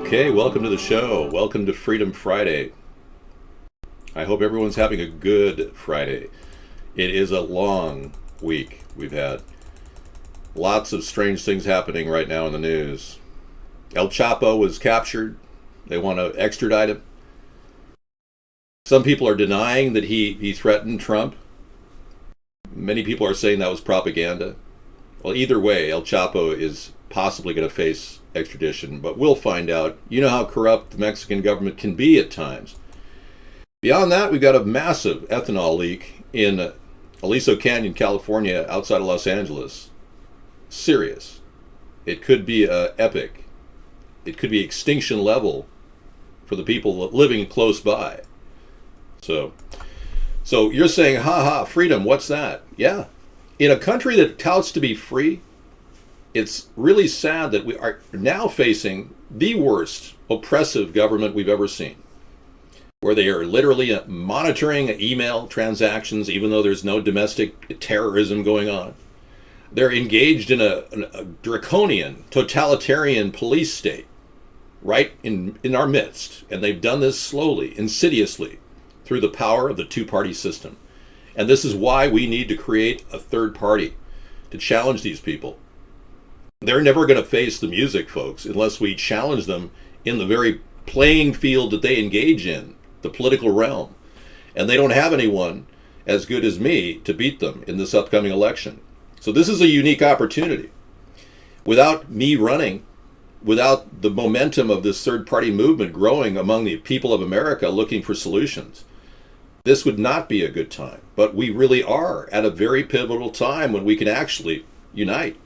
Okay, welcome to the show. Welcome to Freedom Friday. I hope everyone's having a good Friday. It is a long week we've had. Lots of strange things happening right now in the news. El Chapo was captured. They want to extradite him. Some people are denying that he threatened Trump. Many people are saying that was propaganda. Well, either way, El Chapo is possibly going to face extradition, but we'll find out. You know how corrupt the Mexican government can be at times. Beyond that, we've got a massive ethanol leak in Aliso Canyon, California, outside of Los Angeles. Serious. It could be epic. It could be extinction level for the people living close by. So you're saying, freedom, what's that? Yeah. In a country that touts to be free, it's really sad that we are now facing the worst oppressive government we've ever seen, where they are literally monitoring email transactions, even though there's no domestic terrorism going on. They're engaged in a draconian, totalitarian police state right in our midst. And they've done this slowly, insidiously, through the power of the two-party system. And this is why we need to create a third party to challenge these people. They're never going to face the music, folks, unless we challenge them in the very playing field that they engage in, the political realm. And they don't have anyone as good as me to beat them in this upcoming election. So this is a unique opportunity. Without me running, without the momentum of this third-party movement growing among the people of America looking for solutions, this would not be a good time. But we really are at a very pivotal time when we can actually unite.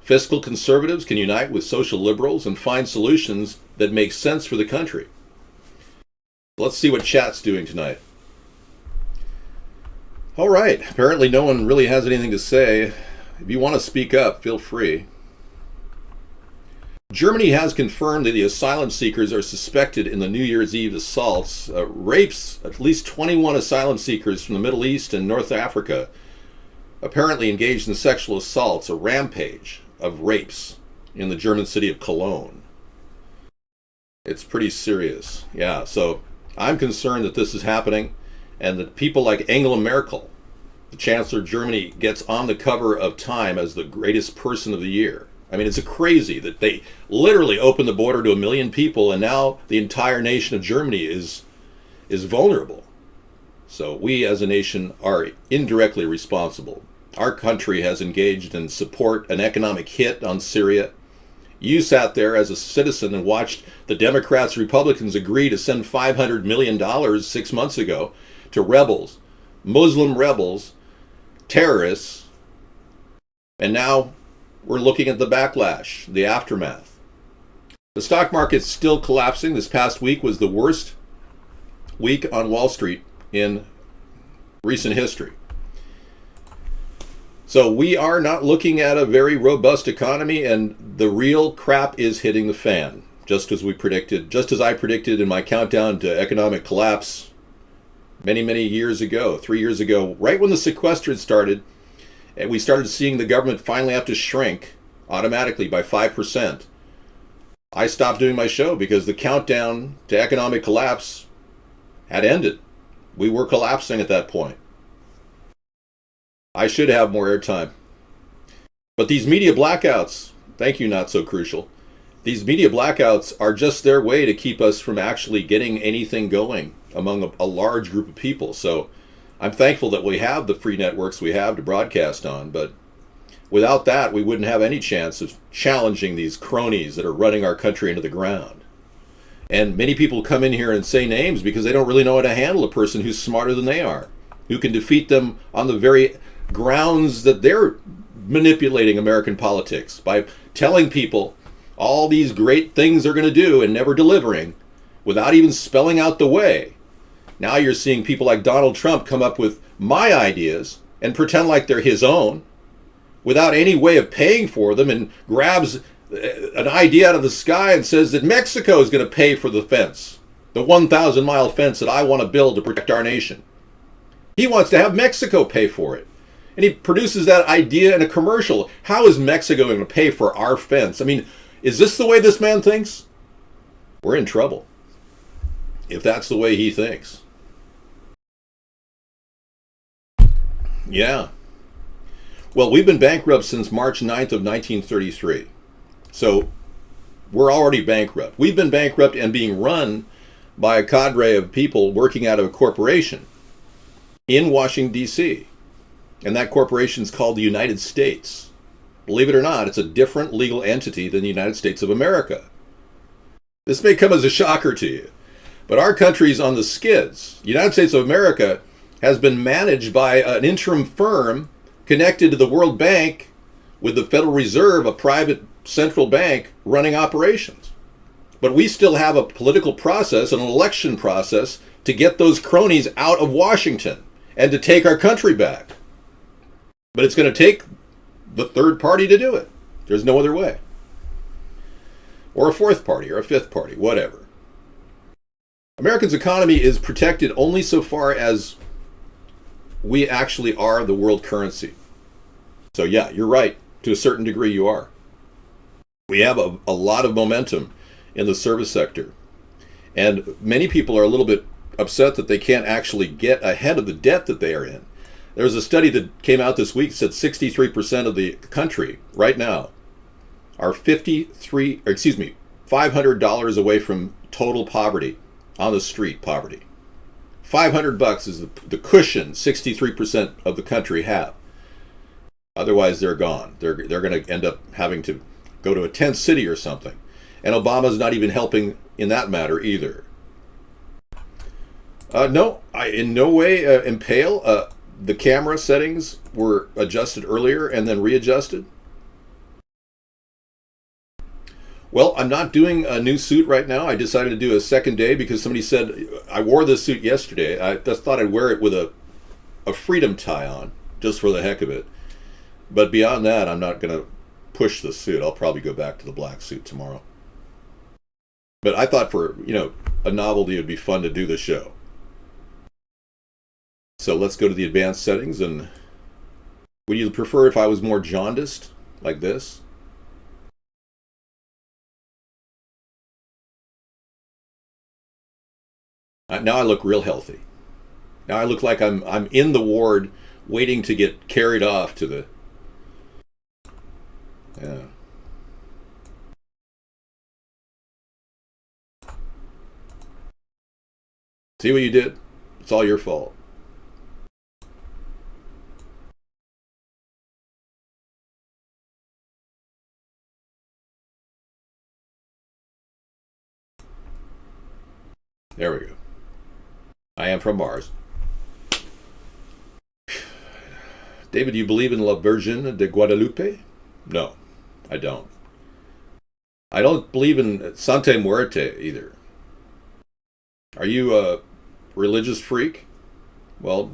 Fiscal conservatives can unite with social liberals and find solutions that make sense for the country. Let's see what chat's doing tonight. All right. Apparently no one really has anything to say. If you want to speak up, feel free. Germany has confirmed that the asylum seekers are suspected in the New Year's Eve assaults, rapes at least 21 asylum seekers from the Middle East and North Africa, apparently engaged in sexual assaults, a rampage of rapes in the German city of Cologne. It's pretty serious. Yeah, so I'm concerned that this is happening and that people like Angela Merkel, the Chancellor of Germany, gets on the cover of Time as the greatest person of the year. I mean, it's crazy that they literally opened the border to 1 million people and now the entire nation of Germany is vulnerable. So we as a nation are indirectly responsible. Our country has engaged in support an economic hit on Syria. You sat there as a citizen and watched the Democrats, Republicans agree to send $500 million 6 months ago to rebels, Muslim rebels, terrorists, and now we're looking at the backlash, the aftermath. The stock market's still collapsing. This past week was the worst week on Wall Street in recent history. So we are not looking at a very robust economy, and the real crap is hitting the fan, just as we predicted, just as I predicted in my countdown to economic collapse many, many years ago, 3 years ago, right when the sequester started, and we started seeing the government finally have to shrink automatically by 5%. I stopped doing my show because the countdown to economic collapse had ended. We were collapsing at that point. I should have more airtime. But these media blackouts, thank you, not so crucial. These media blackouts are just their way to keep us from actually getting anything going among a large group of people. So I'm thankful that we have the free networks we have to broadcast on, but without that, we wouldn't have any chance of challenging these cronies that are running our country into the ground. And many people come in here and say names because they don't really know how to handle a person who's smarter than they are, who can defeat them on the very grounds that they're manipulating American politics by telling people all these great things they're going to do and never delivering without even spelling out the way. Now you're seeing people like Donald Trump come up with my ideas and pretend like they're his own without any way of paying for them, and grabs an idea out of the sky and says that Mexico is going to pay for the fence, the 1,000-mile fence that I want to build to protect our nation. He wants to have Mexico pay for it. And he produces that idea in a commercial. How is Mexico going to pay for our fence? I mean, is this the way this man thinks? we're in trouble if that's the way he thinks. Yeah. Well, we've been bankrupt since March 9th of 1933. So we're already bankrupt. We've been bankrupt and being run by a cadre of people working out of a corporation in Washington, D.C. And that corporation is called the United States. Believe it or not, it's a different legal entity than the United States of America. This may come as a shocker to you, but our country's on the skids. The United States of America has been managed by an interim firm connected to the World Bank with the Federal Reserve, a private central bank running operations. But we still have a political process, an election process, to get those cronies out of Washington and to take our country back. But it's going to take the third party to do it. There's no other way. Or a fourth party, or a fifth party, whatever. America's economy is protected only so far as we actually are the world currency. So yeah, you're right. To a certain degree, you are. We have a lot of momentum in the service sector. And many people are a little bit upset that they can't actually get ahead of the debt that they are in. There was a study that came out this week that said 63% of the country right now are $500 away from total poverty, on the street poverty. $500 is the cushion 63% of the country have. Otherwise, they're gone. They're going to end up having to go to a tent city or something. And Obama's not even helping in that matter either. No, I in no way impale. The camera settings were adjusted earlier and then readjusted. Well, I'm not doing a new suit right now. I decided to do a second day because somebody said I wore this suit yesterday. I just thought I'd wear it with a freedom tie on, just for the heck of it. But beyond that, I'm not going to push the suit. I'll probably go back to the black suit tomorrow. But I thought for, a novelty, it would be fun to do the show. So let's go to the advanced settings. And would you prefer if I was more jaundiced, like this? Now I look real healthy. Now I look like I'm in the ward waiting to get carried off to the... Yeah. See what you did? It's all your fault. There we go. I am from Mars. David, do you believe in La Virgen de Guadalupe? No, I don't. I don't believe in Santa Muerte either. Are you a religious freak? Well,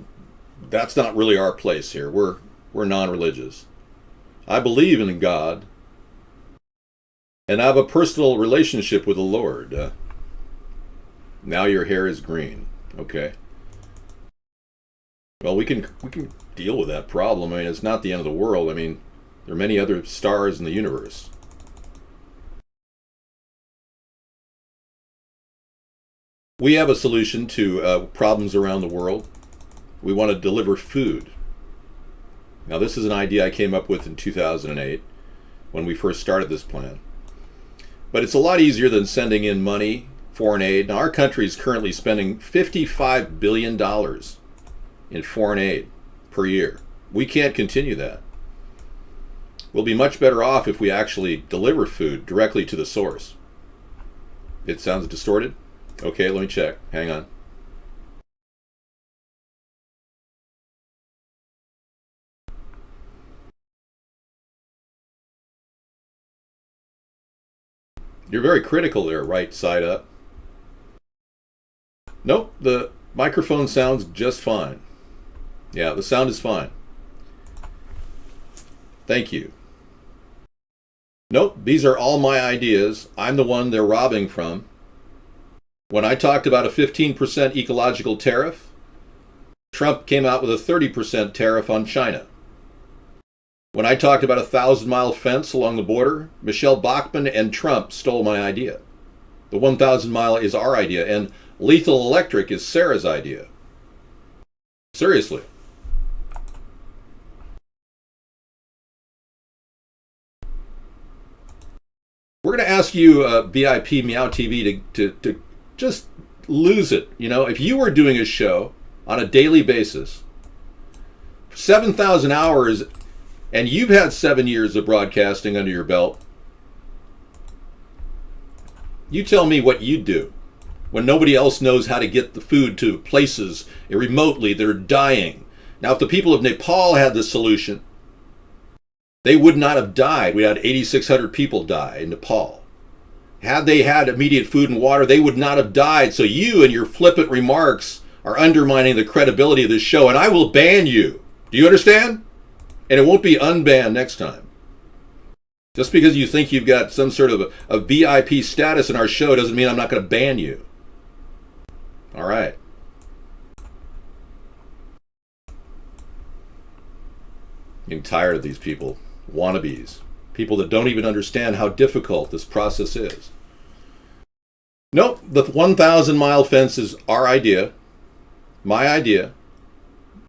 that's not really our place here. We're non-religious. I believe in God, and I have a personal relationship with the Lord. Now your hair is green. Okay. Well, we can deal with that problem. I mean, it's not the end of the world. I mean, there are many other stars in the universe. We have a solution to problems around the world. We want to deliver food. Now, this is an idea I came up with in 2008 when we first started this plan. But it's a lot easier than sending in money, foreign aid. Now, our country is currently spending $55 billion in foreign aid per year. We can't continue that. We'll be much better off if we actually deliver food directly to the source. It sounds distorted? Okay, let me check. Hang on. You're very critical there, right side up. Nope, the microphone sounds just fine. Yeah, the sound is fine. Thank you. Nope, these are all my ideas. I'm the one they're robbing from. When I talked about a 15% ecological tariff, Trump came out with a 30% tariff on China. When I talked about a 1,000-mile fence along the border, Michelle Bachmann and Trump stole my idea. The 1,000 mile is our idea, and lethal electric is Sarah's idea. Seriously. We're going to ask you, VIP Meow TV, to just lose it. You know, if you were doing a show on a daily basis, 7,000 hours, and you've had 7 years of broadcasting under your belt, you tell me what you'd do when nobody else knows how to get the food to places remotely that are dying. Now, if the people of Nepal had the solution, they would not have died. We had 8,600 people die in Nepal. Had they had immediate food and water, they would not have died. So you and your flippant remarks are undermining the credibility of this show, and I will ban you. Do you understand? And it won't be unbanned next time. Just because you think you've got some sort of a VIP status in our show doesn't mean I'm not going to ban you. All right. I'm getting tired of these people. Wannabes. People that don't even understand how difficult this process is. Nope, the 1,000 mile fence is our idea. My idea.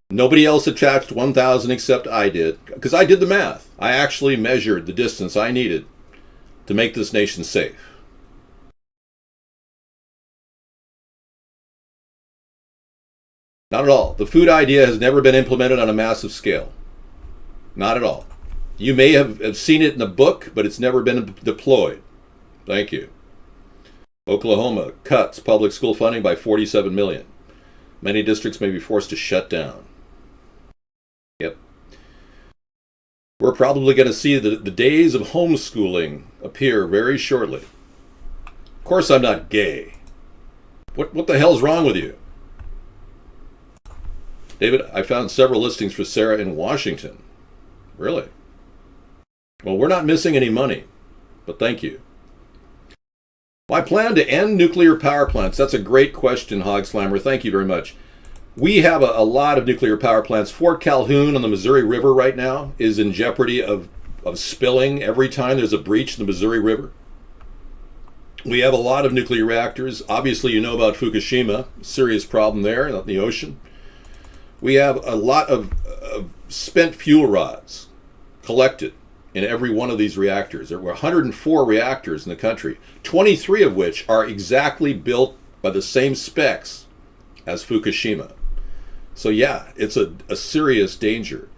Nobody else attached 1,000 except I did, because I did the math. I actually measured the distance I needed to make this nation safe. Not at all. The food idea has never been implemented on a massive scale. Not at all. You may have seen it in a book, but it's never been deployed. Thank you. Oklahoma cuts public school funding by $47 million. Many districts may be forced to shut down. Yep. We're probably going to see the days of homeschooling appear very shortly. Of course, I'm not gay. What the hell's wrong with you? David, I found several listings for Sarah in Washington. Really? Well, we're not missing any money, but thank you. Well, I plan to end nuclear power plants. That's a great question, Hog Slammer. Thank you very much. We have a lot of nuclear power plants. Fort Calhoun on the Missouri River right now is in jeopardy of spilling every time there's a breach in the Missouri River. We have a lot of nuclear reactors. Obviously, you know about Fukushima, serious problem there in the ocean. We have a lot of spent fuel rods collected in every one of these reactors. There were 104 reactors in the country, 23 of which are exactly built by the same specs as Fukushima. So yeah, it's a serious danger.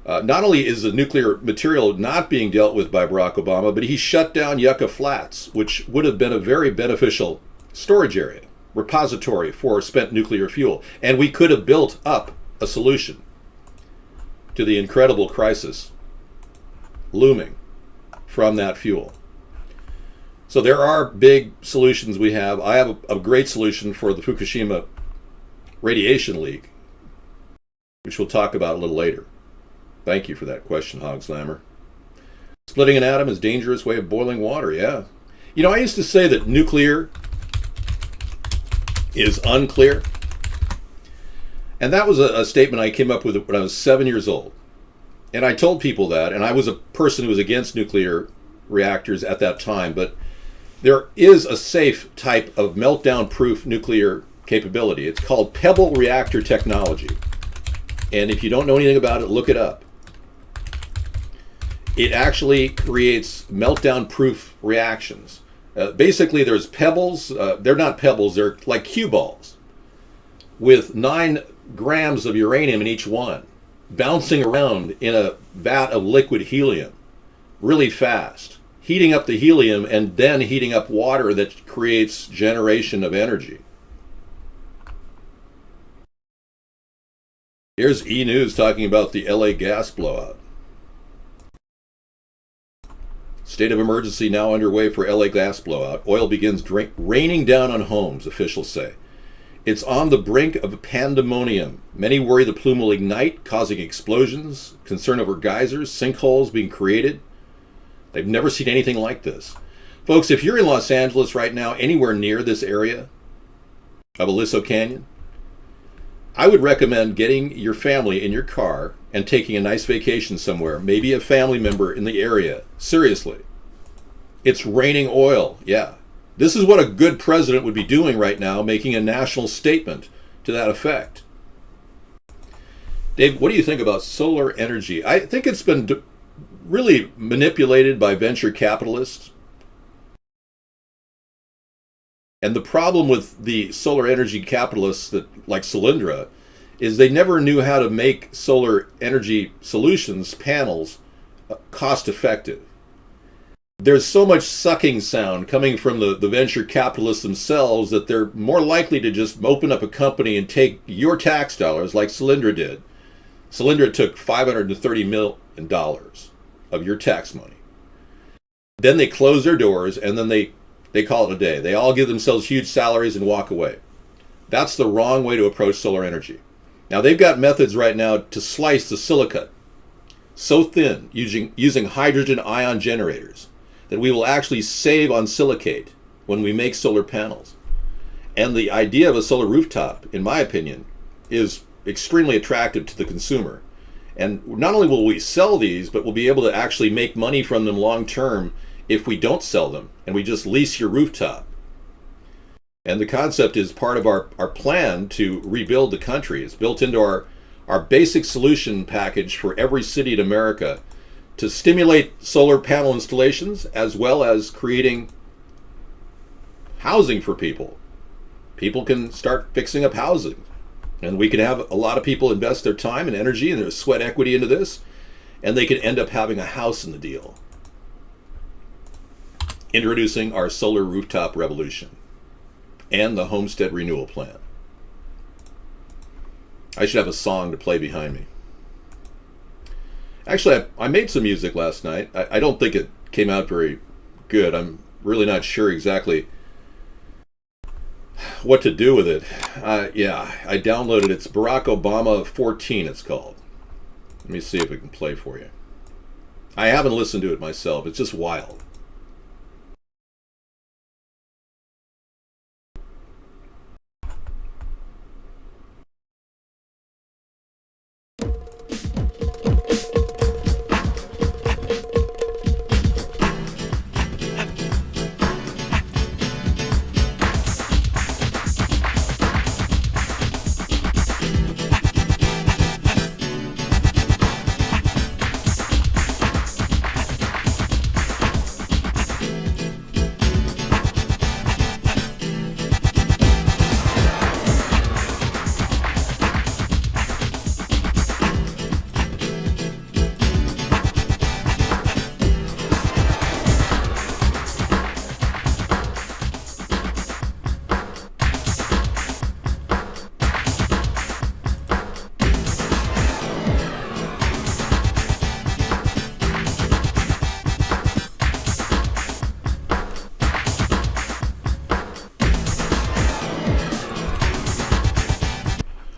Not only is the nuclear material not being dealt with by Barack Obama, but he shut down Yucca Flats, which would have been a very beneficial storage area, repository for spent nuclear fuel. And we could have built up a solution to the incredible crisis looming from that fuel. So there are big solutions we have. I have a great solution for the Fukushima radiation leak, which we'll talk about a little later. Thank you for that question, Hog Slammer. Splitting an atom is a dangerous way of boiling water, yeah. You know, I used to say that nuclear is unclear. And that was a statement I came up with when I was 7 years old. And I told people that, and I was a person who was against nuclear reactors at that time, but there is a safe type of meltdown-proof nuclear capability. It's called pebble reactor technology. And if you don't know anything about it, look it up. It actually creates meltdown-proof reactions. Basically, there's pebbles. They're not pebbles. They're like cue balls with 9 grams of uranium in each one, bouncing around in a vat of liquid helium really fast, heating up the helium and then heating up water that creates generation of energy. Here's E! News talking about the LA gas blowout. State of emergency now underway for LA gas blowout. Oil begins raining down on homes, officials say. It's on the brink of a pandemonium. Many worry the plume will ignite, causing explosions, concern over geysers, sinkholes being created. They've never seen anything like this. Folks, if you're in Los Angeles right now, anywhere near this area of Aliso Canyon, I would recommend getting your family in your car and taking a nice vacation somewhere, maybe a family member in the area. Seriously. It's raining oil, yeah. This is what a good president would be doing right now, making a national statement to that effect. Dave, what do you think about solar energy? I think it's been really manipulated by venture capitalists. And the problem with the solar energy capitalists that like Solyndra is they never knew how to make solar energy solutions, panels, cost effective. There's so much sucking sound coming from the venture capitalists themselves that they're more likely to just open up a company and take your tax dollars like Solyndra did. Solyndra took $530 million of your tax money. Then they close their doors and then they call it a day. They all give themselves huge salaries and walk away. That's the wrong way to approach solar energy. Now they've got methods right now to slice the silicate so thin using hydrogen ion generators that we will actually save on silicate when we make solar panels. And the idea of a solar rooftop, in my opinion, is extremely attractive to the consumer. And not only will we sell these, but we'll be able to actually make money from them long term if we don't sell them and we just lease your rooftop. And the concept is part of our plan to rebuild the country. It's built into our basic solution package for every city in America to stimulate solar panel installations as well as creating housing for people. People can start fixing up housing. And we can have a lot of people invest their time and energy and their sweat equity into this, and they can end up having a house in the deal. Introducing our solar rooftop revolution and the homestead renewal plan. I should have a song to play behind me. Actually, I made some music last night. I don't think it came out very good. I'm really not sure exactly what to do with it. Yeah, I downloaded it. It's Barack Obama 14, it's called. Let me see if it can play for you. I haven't listened to it myself. It's just wild.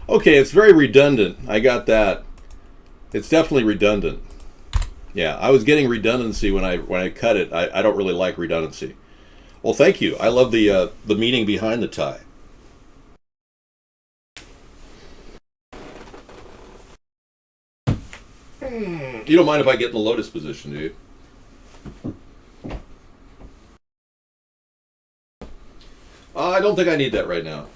Okay, it's very redundant. I got that. It's definitely redundant. Yeah, I was getting redundancy when I cut it. I don't really like redundancy. Well, thank you. I love the meaning behind the tie. You don't mind if I get in the lotus position, do you? I don't think I need that right now.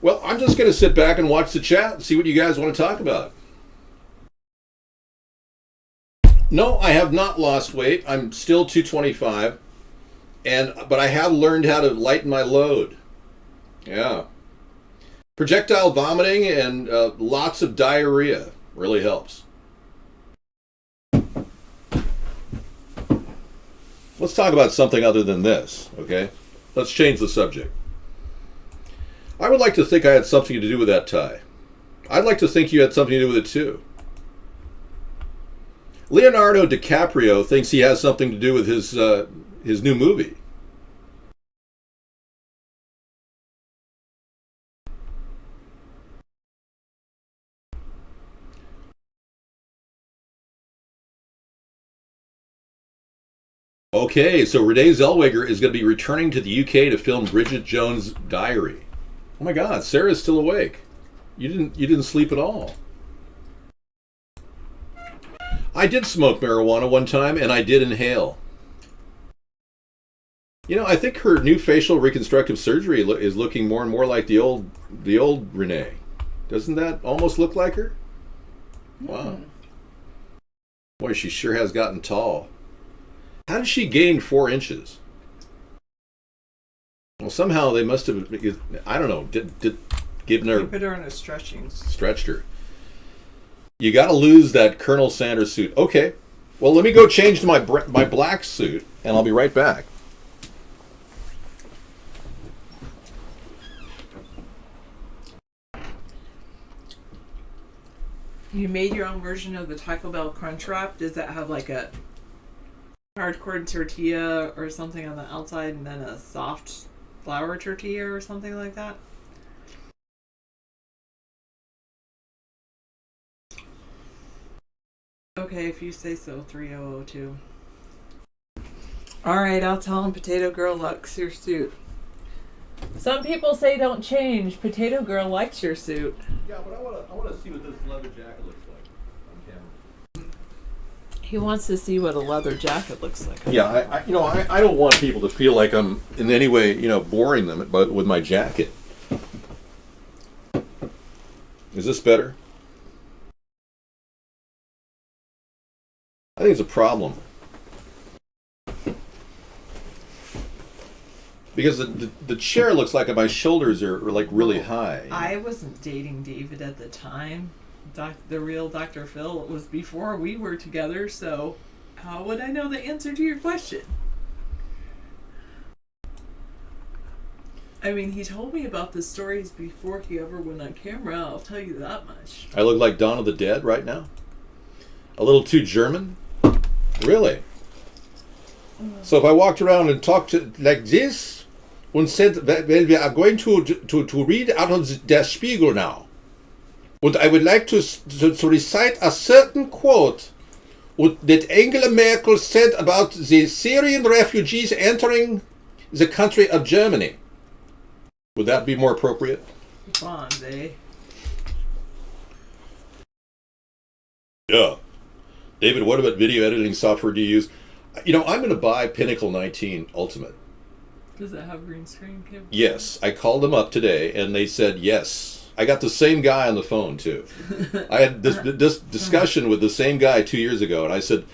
Well, I'm just going to sit back and watch the chat and see what you guys want to talk about. No, I have not lost weight. I'm still 225, but I have learned how to lighten my load. Yeah. Projectile vomiting and lots of diarrhea really helps. Let's talk about something other than this, okay? Let's change the subject. I would like to think I had something to do with that tie. I'd like to think you had something to do with it too. Leonardo DiCaprio thinks he has something to do with his new movie. Okay, so Renee Zellweger is going to be returning to the UK to film Bridget Jones' Diary. Oh my God, Sarah's still awake. You didn't sleep at all. I did smoke marijuana one time, and I did inhale. You know, I think her new facial reconstructive surgery is looking more and more like the old Renee. Doesn't that almost look like her? Wow. Boy, she sure has gotten tall. How did she gain 4 inches? Well, somehow they must have, I don't know, did given her... Put her in a stretching. Stretched her. You got to lose that Colonel Sanders suit. Okay. Well, let me go change to my black suit, and I'll be right back. You made your own version of the Taco Bell Crunch Wrap. Does that have like a hardcore tortilla or something on the outside and then a soft flour tortilla or something like that? Okay, if you say so, 3002. Alright, I'll tell him Potato Girl likes your suit. Some people say don't change. Potato Girl likes your suit. Yeah, but I want to see what this leather jacket looks like on camera. He wants to see what a leather jacket looks like. Yeah, I don't want people to feel like I'm in any way, boring them with my jacket. Is this better? I think it's a problem. Because the chair looks like my shoulders are like really high. I wasn't dating David at the time. The real Dr. Phil. It was before we were together, so how would I know the answer to your question? I mean, he told me about the stories before he ever went on camera, I'll tell you that much. I look like Dawn of the Dead right now? A little too German? Really? So if I walked around and talked like this, and said, well, we are going to read out of Der Spiegel now. And I would like to recite a certain quote that Angela Merkel said about the Syrian refugees entering the country of Germany. Would that be more appropriate? Fonzie. Yeah. David, what about video editing software do you use? I'm going to buy Pinnacle 19 Ultimate. Does it have green screen capability? Yes. I called them up today, and they said yes. I got the same guy on the phone, too. I had this discussion with the same guy 2 years ago, and I said,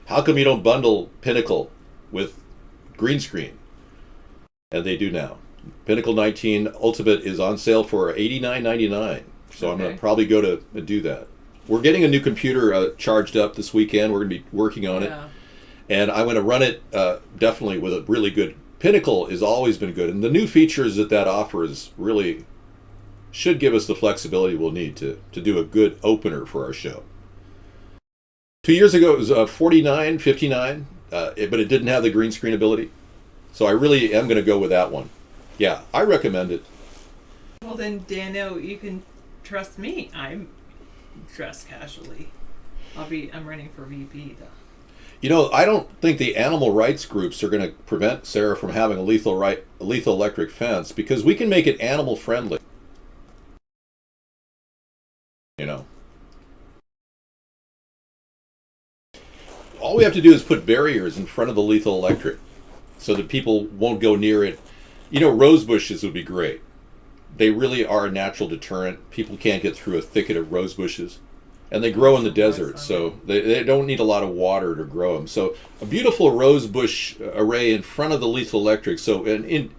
how come you don't bundle Pinnacle with green screen? And they do now. Pinnacle 19 Ultimate is on sale for $89.99, so I'm going to probably go to do that. We're getting a new computer charged up this weekend. We're going to be working on it. And I'm going to run it definitely with a really good... Pinnacle has always been good. And the new features that offers really should give us the flexibility we'll need to do a good opener for our show. 2 years ago, it was $49.59, but it didn't have the green screen ability. So I really am going to go with that one. Yeah, I recommend it. Well, then, Daniel, you can trust me. I'm dressed casually. I'm running for VP, though. I don't think the animal rights groups are going to prevent Sarah from having a lethal electric fence because we can make it animal friendly. All we have to do is put barriers in front of the lethal electric so that people won't go near it. Rose bushes would be great. They really are a natural deterrent. People can't get through a thicket of rose bushes. And they grow in the desert, so they don't need a lot of water to grow them. So a beautiful rose bush array in front of the lethal electric. So in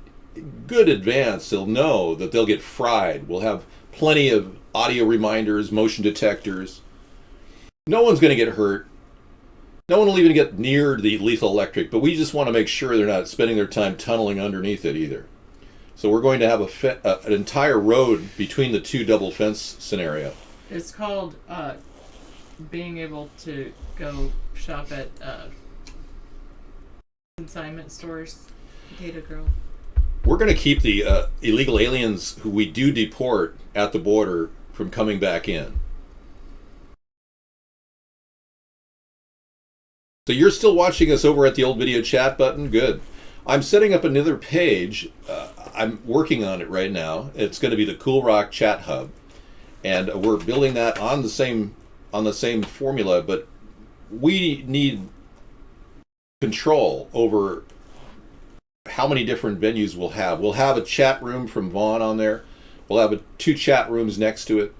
good advance, they'll know that they'll get fried. We'll have plenty of audio reminders, motion detectors. No one's going to get hurt. No one will even get near the lethal electric, but we just want to make sure they're not spending their time tunneling underneath it either. So we're going to have an entire road between the two double fence scenario. It's called being able to go shop at consignment stores. Potato Girl. We're going to keep the illegal aliens who we do deport at the border from coming back in. So you're still watching us over at the old video chat button? Good. I'm setting up another page. I'm working on it right now. It's going to be the Cool Rock Chat Hub. And we're building that on the same formula, but we need control over how many different venues we'll have. We'll have a chat room from Vaughn on there. We'll have 2 chat rooms next to it.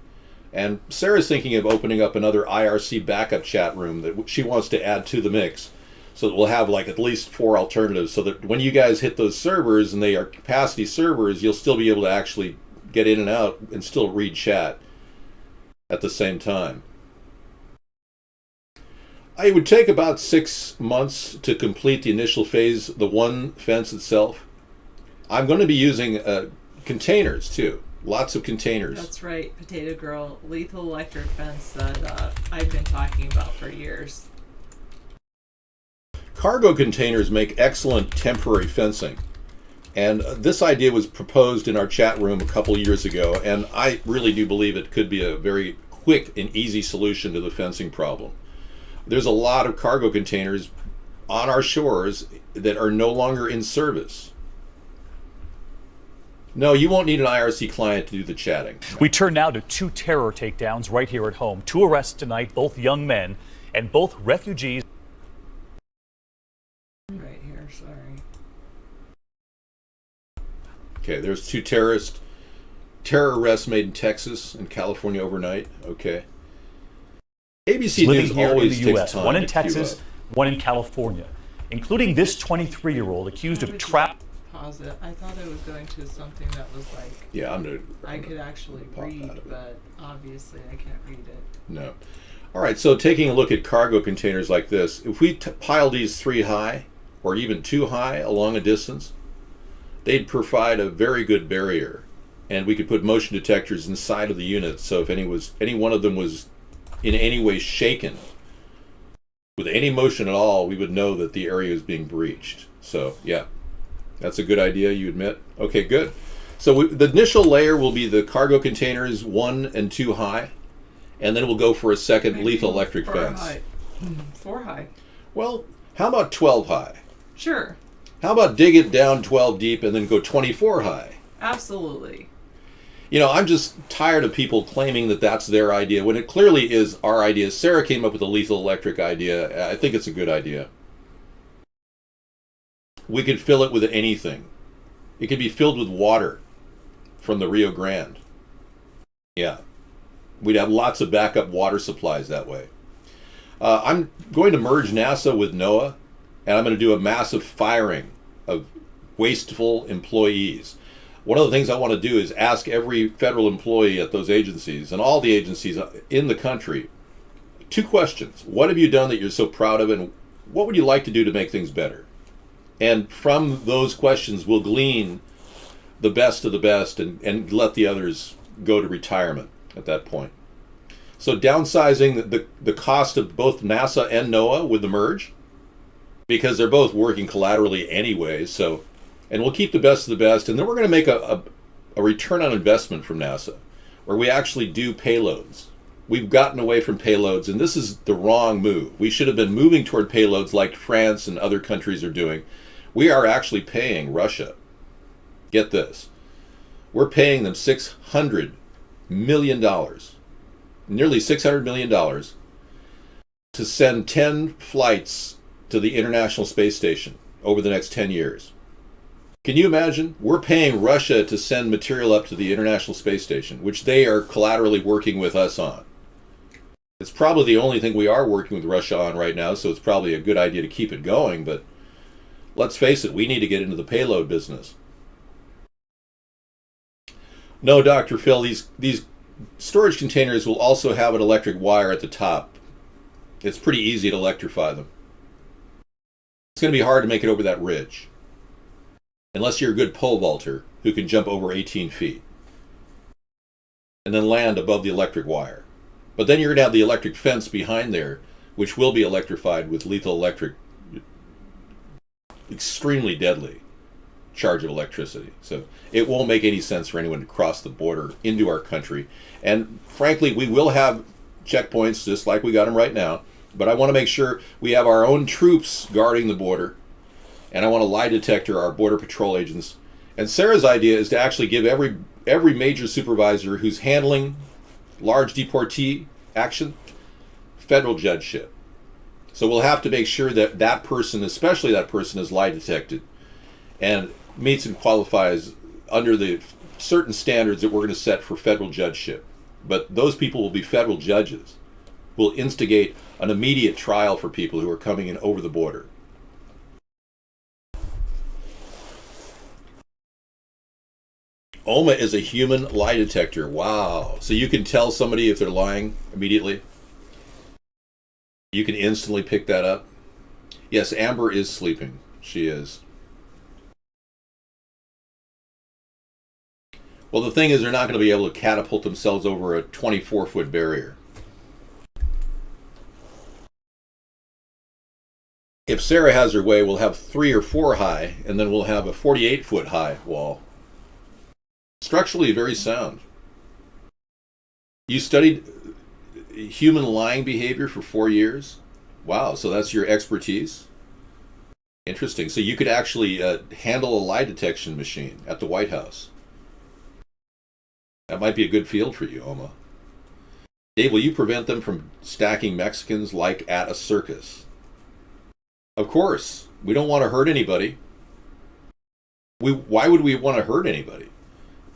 And Sarah's thinking of opening up another IRC backup chat room that she wants to add to the mix. So that we'll have like at least 4 alternatives, so that when you guys hit those servers and they are capacity servers, you'll still be able to actually get in and out and still read chat at the same time. It would take about 6 months to complete the initial phase, the one fence itself. I'm going to be using containers too. Lots of containers. That's right, Potato Girl. Lethal electric fence that I've been talking about for years. Cargo containers make excellent temporary fencing. And this idea was proposed in our chat room a couple years ago, and I really do believe it could be a very quick and easy solution to the fencing problem. There's a lot of cargo containers on our shores that are no longer in service. No, you won't need an IRC client to do the chatting. We turn now to 2 terror takedowns right here at home. 2 arrests tonight, both young men and both refugees. Right here, sorry. Okay, there's 2 terror arrests made in Texas and California overnight. Okay. ABC living News here always in the takes U.S., time one in to queue Texas, up. one in California, including this 23-year-old accused of trap. Pause it. I thought I was going to something that was like Yeah, I could actually read, but obviously I can't read it. No. All right, so taking a look at cargo containers like this, if we pile these 3 high or even 2 high along a distance, they'd provide a very good barrier, and we could put motion detectors inside of the units, so if any one of them was in any way shaken with any motion at all, we would know that the area is being breached. So yeah, that's a good idea, you admit? Okay, good. So the initial layer will be the cargo containers 1 and 2 high, and then we'll go for a second Maybe lethal electric 4 fence. high. 4 high. Well, how about 12 high? Sure. How about dig it down 12 deep and then go 24 high? Absolutely. You know, I'm just tired of people claiming that that's their idea when it clearly is our idea. Sarah came up with a lethal electric idea. I think it's a good idea. We could fill it with anything. It could be filled with water from the Rio Grande. Yeah. We'd have lots of backup water supplies that way. I'm going to merge NASA with NOAA, and I'm going to do a massive firing of wasteful employees. One of the things I want to do is ask every federal employee at those agencies and all the agencies in the country 2 questions. What have you done that you're so proud of, and what would you like to do to make things better? And from those questions, we'll glean the best of the best and let the others go to retirement at that point. So downsizing the cost of both NASA and NOAA with the merge, because they're both working collaterally anyway. So, and we'll keep the best of the best, and then we're going to make a return on investment from NASA, where we actually do payloads. We've gotten away from payloads, and this is the wrong move. We should have been moving toward payloads like France and other countries are doing. We are actually paying Russia. Get this. We're paying them $600 million, nearly $600 million, to send 10 flights to the International Space Station over the next 10 years. Can you imagine? We're paying Russia to send material up to the International Space Station, which they are collaterally working with us on. It's probably the only thing we are working with Russia on right now, so it's probably a good idea to keep it going, but let's face it, we need to get into the payload business. No, Dr. Phil, these storage containers will also have an electric wire at the top. It's pretty easy to electrify them. It's going to be hard to make it over that ridge, unless you're a good pole vaulter who can jump over 18 feet and then land above the electric wire. But then you're going to have the electric fence behind there, which will be electrified with lethal electric, extremely deadly charge of electricity. So it won't make any sense for anyone to cross the border into our country. And frankly, we will have checkpoints just like we got them right now. But I want to make sure we have our own troops guarding the border. And I want a lie detector, our Border Patrol agents. And Sarah's idea is to actually give every major supervisor who's handling large deportee action federal judgeship. So we'll have to make sure that that person, especially that person, is lie detected. and meets and qualifies under the certain standards that we're going to set for federal judgeship. But those people will be federal judges, will instigate an immediate trial for people who are coming in over the border. OMA is a human lie detector. Wow. So you can tell somebody if they're lying immediately? You can instantly pick that up? Yes, Amber is sleeping. She is. Well, the thing is, they're not going to be able to catapult themselves over a 24-foot barrier. If Sarah has her way, we'll have 3 or 4 high, and then we'll have a 48-foot high wall. Structurally very sound. You studied human lying behavior for 4 years? Wow, so that's your expertise? Interesting. So you could actually handle a lie detection machine at the White House. That might be a good field for you, Oma. Dave, will you prevent them from stacking Mexicans like at a circus? Of course. We don't want to hurt anybody. Why would we want to hurt anybody?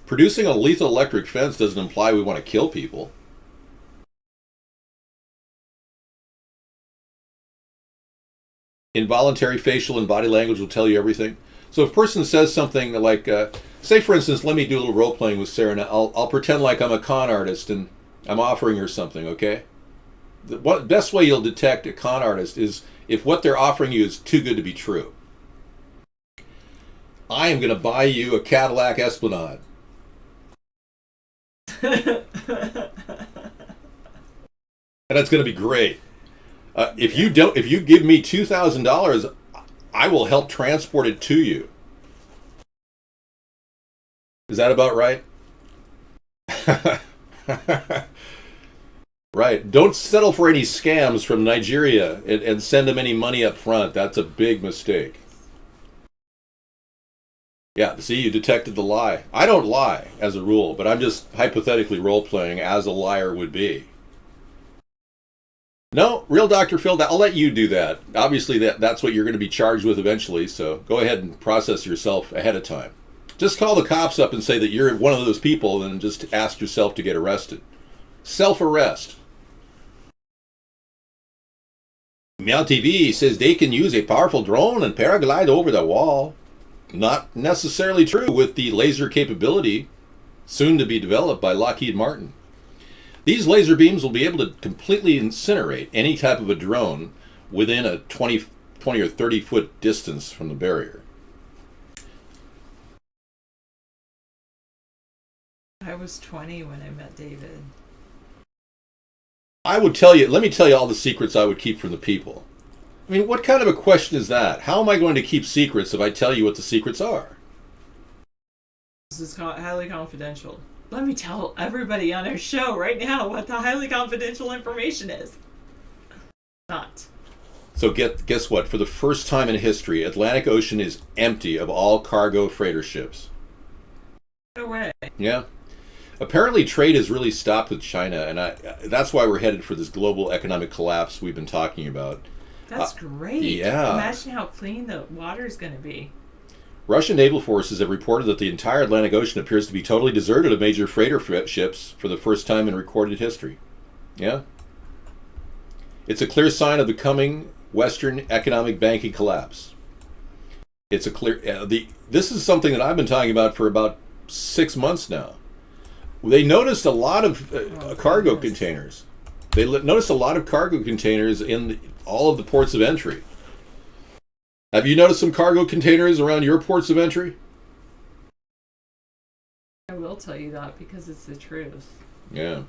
Producing a lethal electric fence doesn't imply we want to kill people. Involuntary facial and body language will tell you everything. So if a person says something like, say for instance, let me do a little role playing with Sarah, and I'll pretend like I'm a con artist and I'm offering her something, okay? The best way you'll detect a con artist is if what they're offering you is too good to be true. I am going to buy you a Cadillac Esplanade. And that's going to be great. If you give me $2,000, I will help transport it to you. Is that about right? Right. Don't settle for any scams from Nigeria and send them any money up front. That's a big mistake. Yeah, see, you detected the lie. I don't lie as a rule, but I'm just hypothetically role-playing as a liar would be. No, real Dr. Phil, I'll let you do that. Obviously, that's what you're going to be charged with eventually, so go ahead and process yourself ahead of time. Just call the cops up and say that you're one of those people and just ask yourself to get arrested. Self-arrest. Meow TV says they can use a powerful drone and paraglide over the wall. Not necessarily true with the laser capability soon to be developed by Lockheed Martin. These laser beams will be able to completely incinerate any type of a drone within a 20 or 30 foot distance from the barrier. I was 20 when I met David. I would tell you, let me tell you all the secrets I would keep from the people. I mean, what kind of a question is that? How am I going to keep secrets if I tell you what the secrets are? This is highly confidential. Let me tell everybody on our show right now what the highly confidential information is. Not. So guess what? For the first time in history, Atlantic Ocean is empty of all cargo freighter ships. No way. Yeah. Apparently trade has really stopped with China, and that's why we're headed for this global economic collapse we've been talking about. That's great. Yeah. Imagine how clean the water is going to be. Russian naval forces have reported that the entire Atlantic Ocean appears to be totally deserted of major freighter ships for the first time in recorded history. Yeah. It's a clear sign of the coming Western economic banking collapse. It's a clear... this is something that I've been talking about for about 6 months now. They noticed a lot of cargo containers. They noticed a lot of cargo containers in all of the ports of entry. Have you noticed some cargo containers around your ports of entry? I will tell you that because it's the truth. Yeah.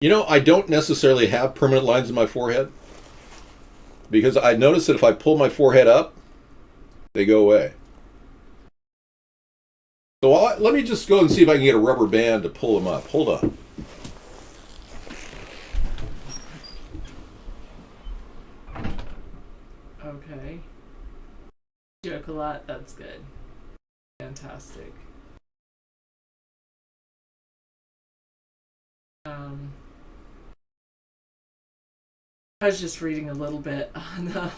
You know, I don't necessarily have permanent lines in my forehead because I notice that if I pull my forehead up, they go away. So let me just go and see if I can get a rubber band to pull them up. Hold on. Okay. Joke a lot. That's good. Fantastic. I was just reading a little bit on the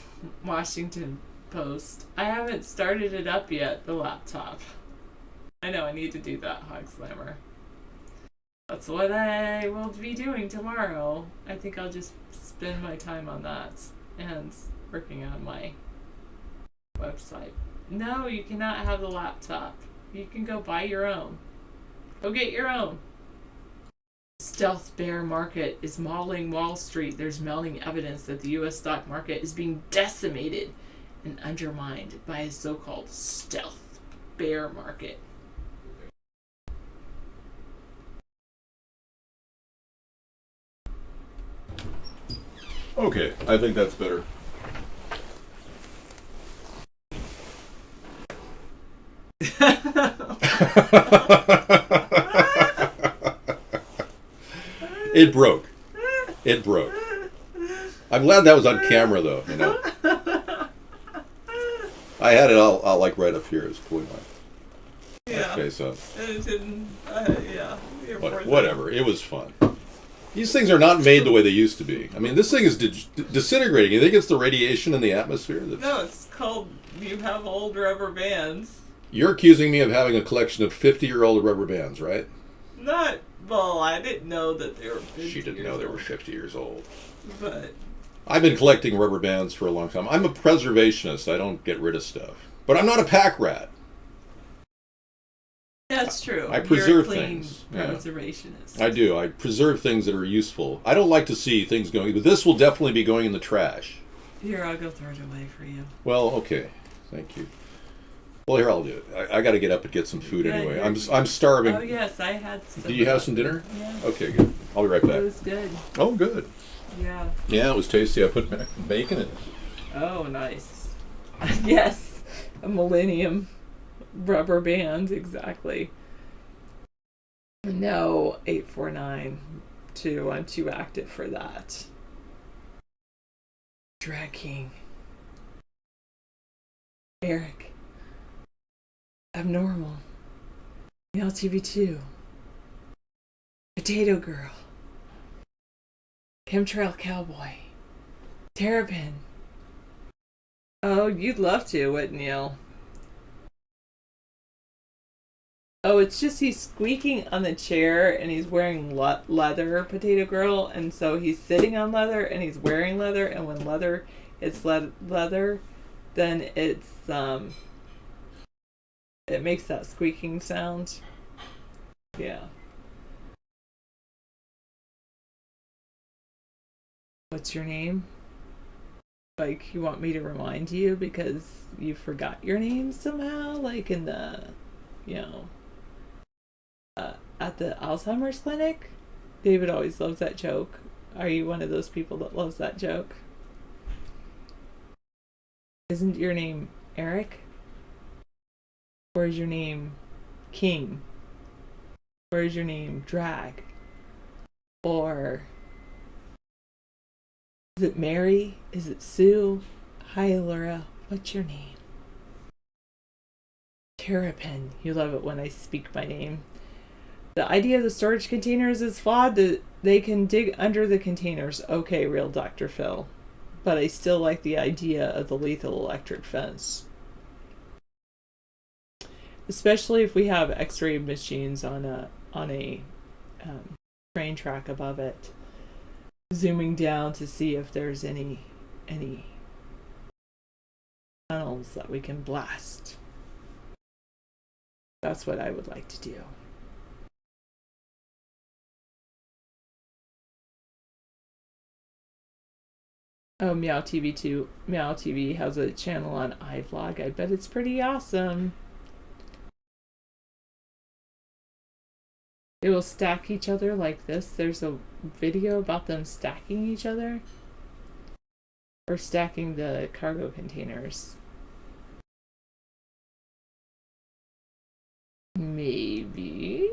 Washington post. I haven't started it up yet, the laptop. I know I need to do that, Hog Slammer. That's what I will be doing tomorrow. I think I'll just spend my time on that and working on my website. No, you cannot have the laptop. You can go buy your own. Go get your own. Stealth bear market is modeling Wall Street. There's mounting evidence that the U.S. stock market is being decimated and undermined by a so-called stealth bear market. Okay, I think that's better. It broke. It broke. I'm glad that was on camera, though. You know, I had it all like right up here. It's pulling my face up. It didn't. Yeah. Whatever. It was fun. These things are not made the way they used to be. I mean, this thing is disintegrating. You think it's the radiation in the atmosphere? No, it's called. You have old rubber bands. You're accusing me of having a collection of 50-year-old rubber bands, right? Not. Well, I didn't know that they were 50 She didn't know they were 50 years old. But I've been collecting rubber bands for a long time. I'm a preservationist. I don't get rid of stuff. But I'm not a pack rat. that's true. I preserve You're a clean things. Yeah. preservationist. I do. I preserve things that are useful. I don't like to see things going, but this will definitely be going in the trash. Here, I'll go throw it away for you. Well, okay. Thank you. Well, here, I'll do it. I got to get up and get some food anyway. I'm starving. Oh, yes, I had some. Do you have some dinner? Yeah. Okay, good. I'll be right It back. was good. Oh, good. Yeah. Yeah, it was tasty. I put bacon in it. Oh, nice. Yes. A millennium rubber band, exactly. No, 849-2. I'm too active for that. Drag King. Eric. Abnormal. Male TV2. Potato Girl. Chemtrail Cowboy. Terrapin. Oh, you'd love to, wouldn't you? Oh, it's just he's squeaking on the chair and he's wearing leather, Potato Girl, and so he's sitting on leather and he's wearing leather, and when leather it's leather, then it's it makes that squeaking sound. Yeah. What's your name? Like, you want me to remind you because you forgot your name somehow? Like in the, at the Alzheimer's clinic? David always loves that joke. Are you one of those people that loves that joke? Isn't your name Eric? Or is your name King? Or is your name Drag? Or is it Mary? Is it Sue? Hi, Laura. What's your name? Terrapin. You love it when I speak my name. The idea of the storage containers is flawed. They can dig under the containers. Okay, real Dr. Phil. But I still like the idea of the lethal electric fence. Especially if we have X-ray machines on a train track above it, zooming down to see if there's any tunnels that we can blast. That's what I would like to do. Oh, Meow TV 2. Meow TV has a channel on iVlog. I bet it's pretty awesome. They will stack each other like this. There's a video about them stacking each other. Or stacking the cargo containers. Maybe.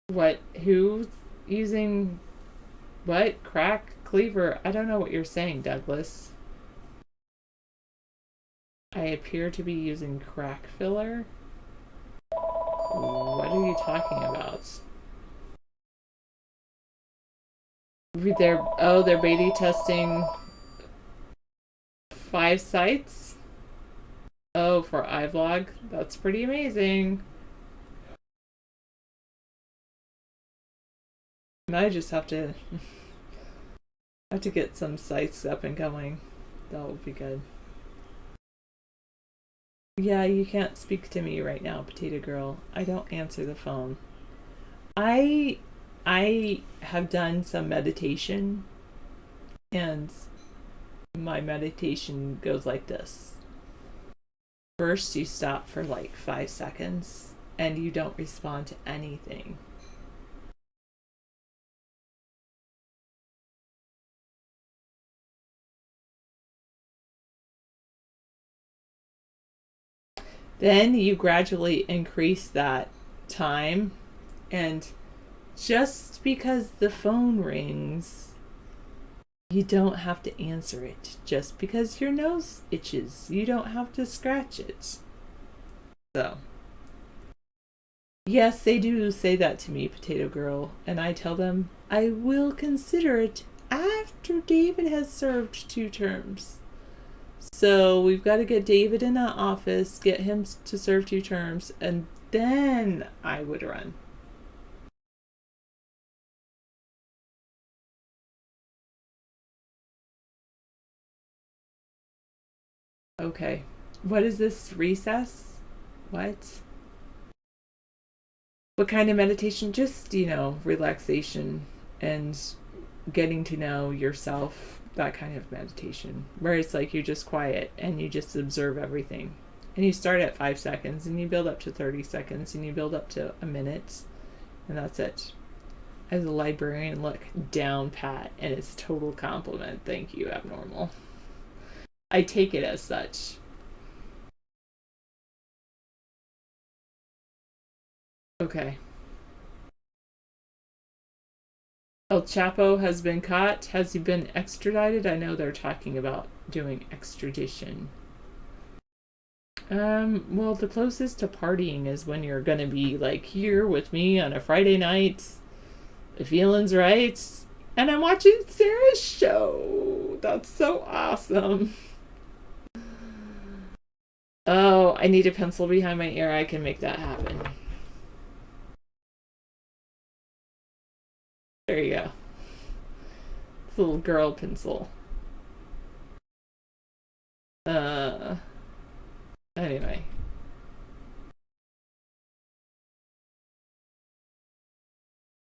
What? Who's using what? Crack cleaver? I don't know what you're saying, Douglas. I appear to be using crack filler. What are you talking about? They're beta testing 5 sites? Oh, for iVlog? That's pretty amazing. And I just have to get some sites up and going. That would be good. Yeah, you can't speak to me right now, Potato Girl. I don't answer the phone. I have done some meditation, and my meditation goes like this. First, you stop for like 5 seconds and you don't respond to anything. Then you gradually increase that time, and just because the phone rings, you don't have to answer it. Just because your nose itches, you don't have to scratch it. So, yes, they do say that to me, Potato Girl, and I tell them I will consider it after David has served 2 terms. So we've got to get David in that office, get him to serve 2 terms, and then I would run. Okay. What is this? Recess? What? What kind of meditation? Just, relaxation and getting to know yourself. That kind of meditation. Where it's like you're just quiet and you just observe everything. And you start at 5 seconds and you build up to 30 seconds and you build up to a minute. And that's it. As a librarian, look, down pat. And it's a total compliment. Thank you, Abnormal. I take it as such. Okay. El Chapo has been caught. Has he been extradited? I know they're talking about doing extradition. Well, the closest to partying is when you're gonna be like here with me on a Friday night. The feeling's right. And I'm watching Sarah's show. That's so awesome. Oh, I need a pencil behind my ear. I can make that happen. There you go. It's a little girl pencil. Anyway.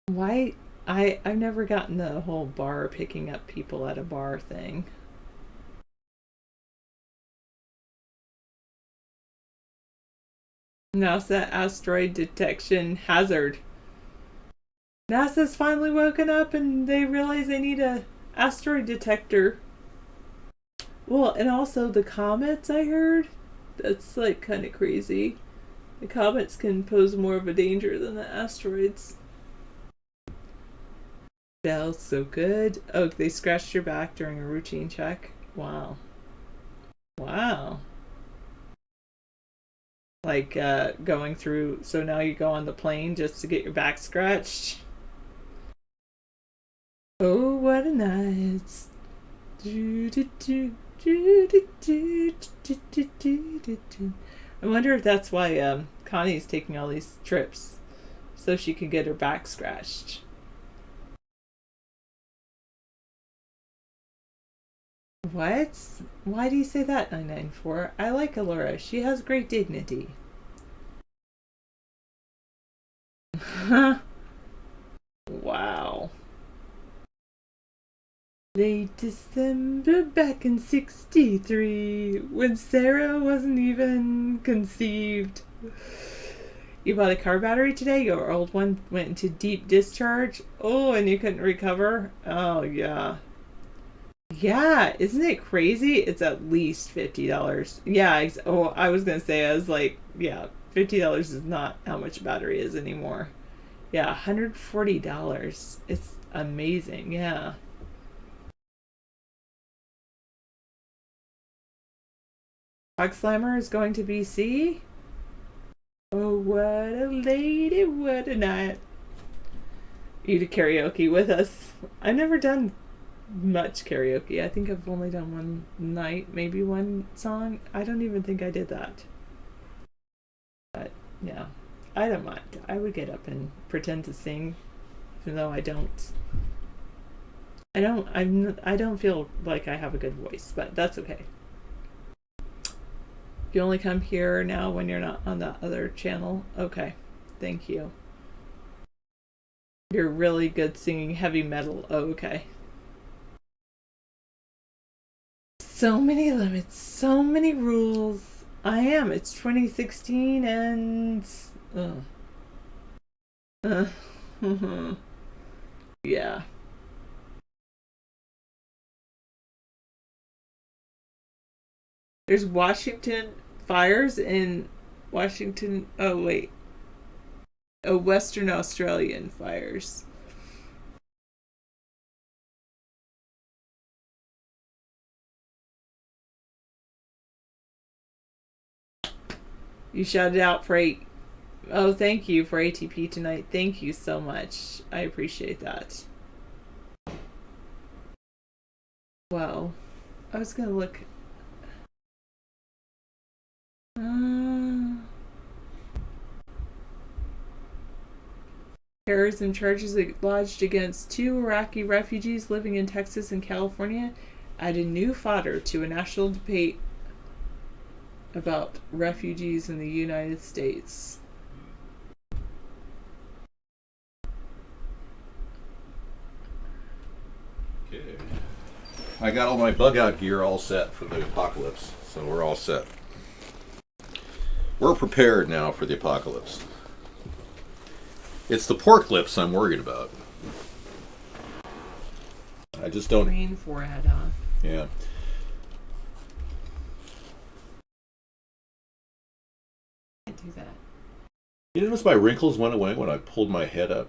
Why? I've never gotten the whole bar picking up people at a bar thing. NASA asteroid detection hazard. NASA's finally woken up and they realize they need a asteroid detector. Well, and also the comets, I heard. That's like kind of crazy. The comets can pose more of a danger than the asteroids. Felt so good. Oh, they scratched your back during a routine check. Wow. Wow. Like going through, so now you go on the plane just to get your back scratched. Oh, what a night. I wonder if that's why Connie's taking all these trips, so she can get her back scratched. What? Why do you say that, 994? I like Alora. She has great dignity. Wow. Late December back in 63, when Sarah wasn't even conceived. You bought a car battery today? Your old one went into deep discharge? Oh, and you couldn't recover? Oh, yeah. Yeah, isn't it crazy? It's at least $50. Yeah, I was gonna say, I was like, yeah, $50 is not how much a battery is anymore. Yeah, $140. It's amazing, yeah. Hog Slammer is going to BC? Oh, what a lady, what a night. You to karaoke with us. I've never done much karaoke. I think I've only done one night, maybe one song. I don't even think I did that. But yeah, I don't mind. I would get up and pretend to sing, even though I don't. I don't feel like I have a good voice, but that's okay. You only come here now when you're not on that other channel? Okay. Thank you. You're really good singing heavy metal. Oh, okay. So many limits, so many rules. I am. It's 2016 and... yeah. There's Washington fires in Washington. Oh, wait. Oh, Western Australian fires. You shouted out for Oh, thank you for ATP tonight. Thank you so much. I appreciate that. Well, I was going to look... terrorism charges lodged against 2 Iraqi refugees living in Texas and California added new fodder to a national debate about refugees in the United States. Okay. I got all my bug out gear all set for the apocalypse, so we're all set. We're prepared now for the apocalypse. It's the pork lips I'm worried about. I just don't... Green forehead, huh? Yeah. Can't do that. You notice my wrinkles went away when I pulled my head up?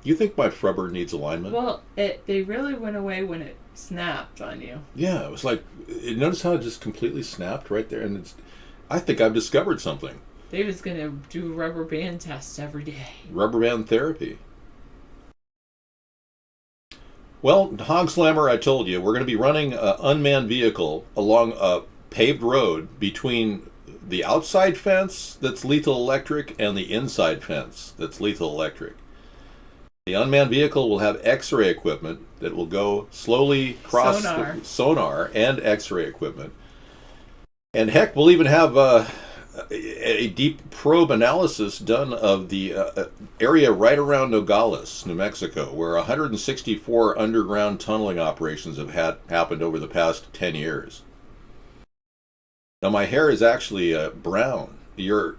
You think my frubber needs alignment? Well, they really went away when it snapped on you. Yeah, it was like... Notice how it just completely snapped right there? And I think I've discovered something. David's going to do rubber band tests every day. Rubber band therapy. Well, Hog Slammer, I told you, we're going to be running an unmanned vehicle along a paved road between the outside fence that's lethal electric and the inside fence that's lethal electric. The unmanned vehicle will have X-ray equipment that will go slowly across sonar and X-ray equipment. And heck, we'll even have a deep probe analysis done of the area right around Nogales, New Mexico, where 164 underground tunneling operations have happened over the past 10 years. Now my hair is actually brown. The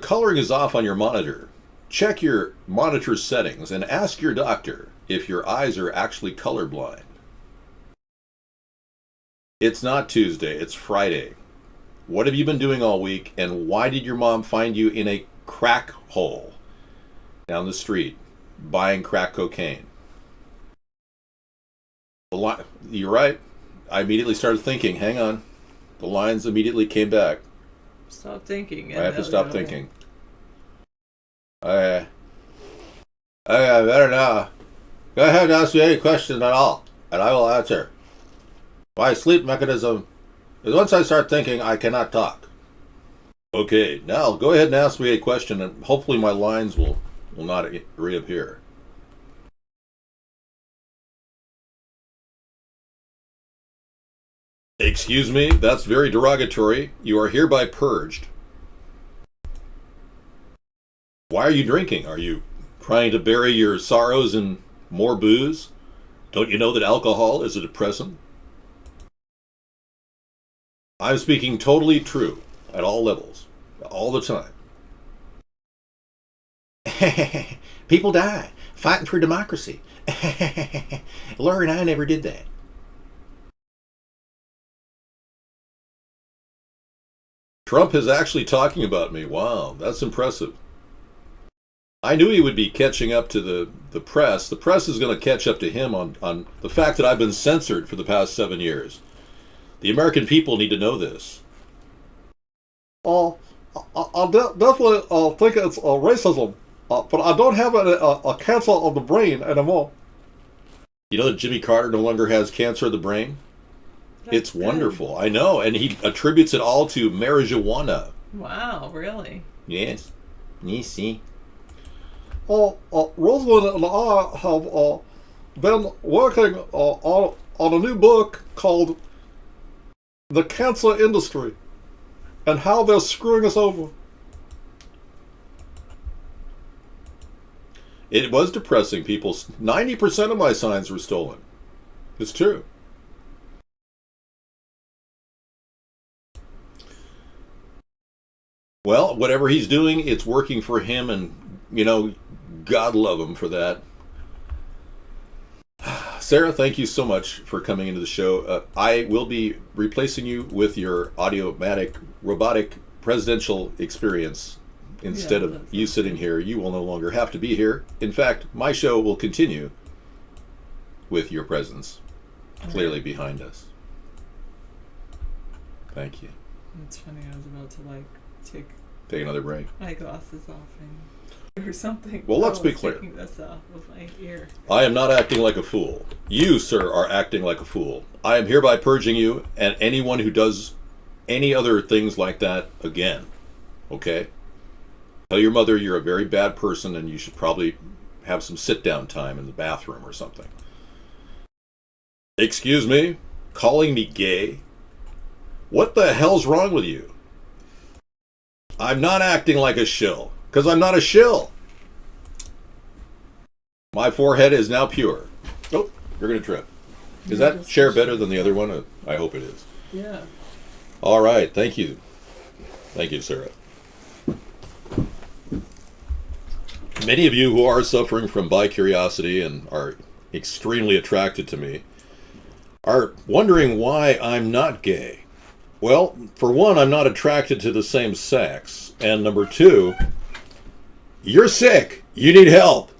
coloring is off on your monitor. Check your monitor settings and ask your doctor if your eyes are actually colorblind. It's not Tuesday, it's Friday. What have you been doing all week, and why did your mom find you in a crack hole down the street buying crack cocaine? You're right. I immediately started thinking, hang on. The lines immediately came back. Stop thinking. I have to stop thinking. Okay, better now. Go ahead and ask me any question at all, and I will answer. My sleep mechanism is once I start thinking, I cannot talk. Okay, now go ahead and ask me a question, and hopefully my lines will not reappear. Excuse me, that's very derogatory. You are hereby purged. Why are you drinking? Are you trying to bury your sorrows in more booze? Don't you know that alcohol is a depressant? I'm speaking totally true at all levels, all the time. People die fighting for democracy. Laura and I never did that. Trump is actually talking about me. Wow, that's impressive. I knew he would be catching up to the press. The press is going to catch up to him on the fact that I've been censored for the past 7 years. The American people need to know this. I definitely think it's racism, but I don't have a cancer of the brain anymore. You know that Jimmy Carter no longer has cancer of the brain? It's good. wonderful. I know. And he attributes it all to marijuana. Wow, really? Yes. You see. Rosalind and I have been working on a new book called The Cancer Industry and How They're Screwing Us Over. It was depressing. 90% of my signs were stolen. It's true. Well, whatever he's doing, it's working for him, and, God love him for that. Sarah, thank you so much for coming into the show. I will be replacing you with your audiomatic robotic presidential experience. Instead of you sitting here, you will no longer have to be here. In fact, my show will continue with your presence clearly behind us. Thank you. It's funny, I was about to take another break. my glasses off or something. Well, let's be clear. Taking this off of my ear. I am not acting like a fool. You, sir, are acting like a fool. I am hereby purging you and anyone who does any other things like that again. Okay? Tell your mother you're a very bad person and you should probably have some sit-down time in the bathroom or something. Excuse me? Calling me gay? What the hell's wrong with you? I'm not acting like a shill, because I'm not a shill. My forehead is now pure. Oh, you're going to trip. Is that chair better than the other one? I hope it is. Yeah. All right, thank you. Thank you, Sarah. Many of you who are suffering from bi-curiosity and are extremely attracted to me are wondering why I'm not gay. Well, for one, I'm not attracted to the same sex. And number two, you're sick. You need help.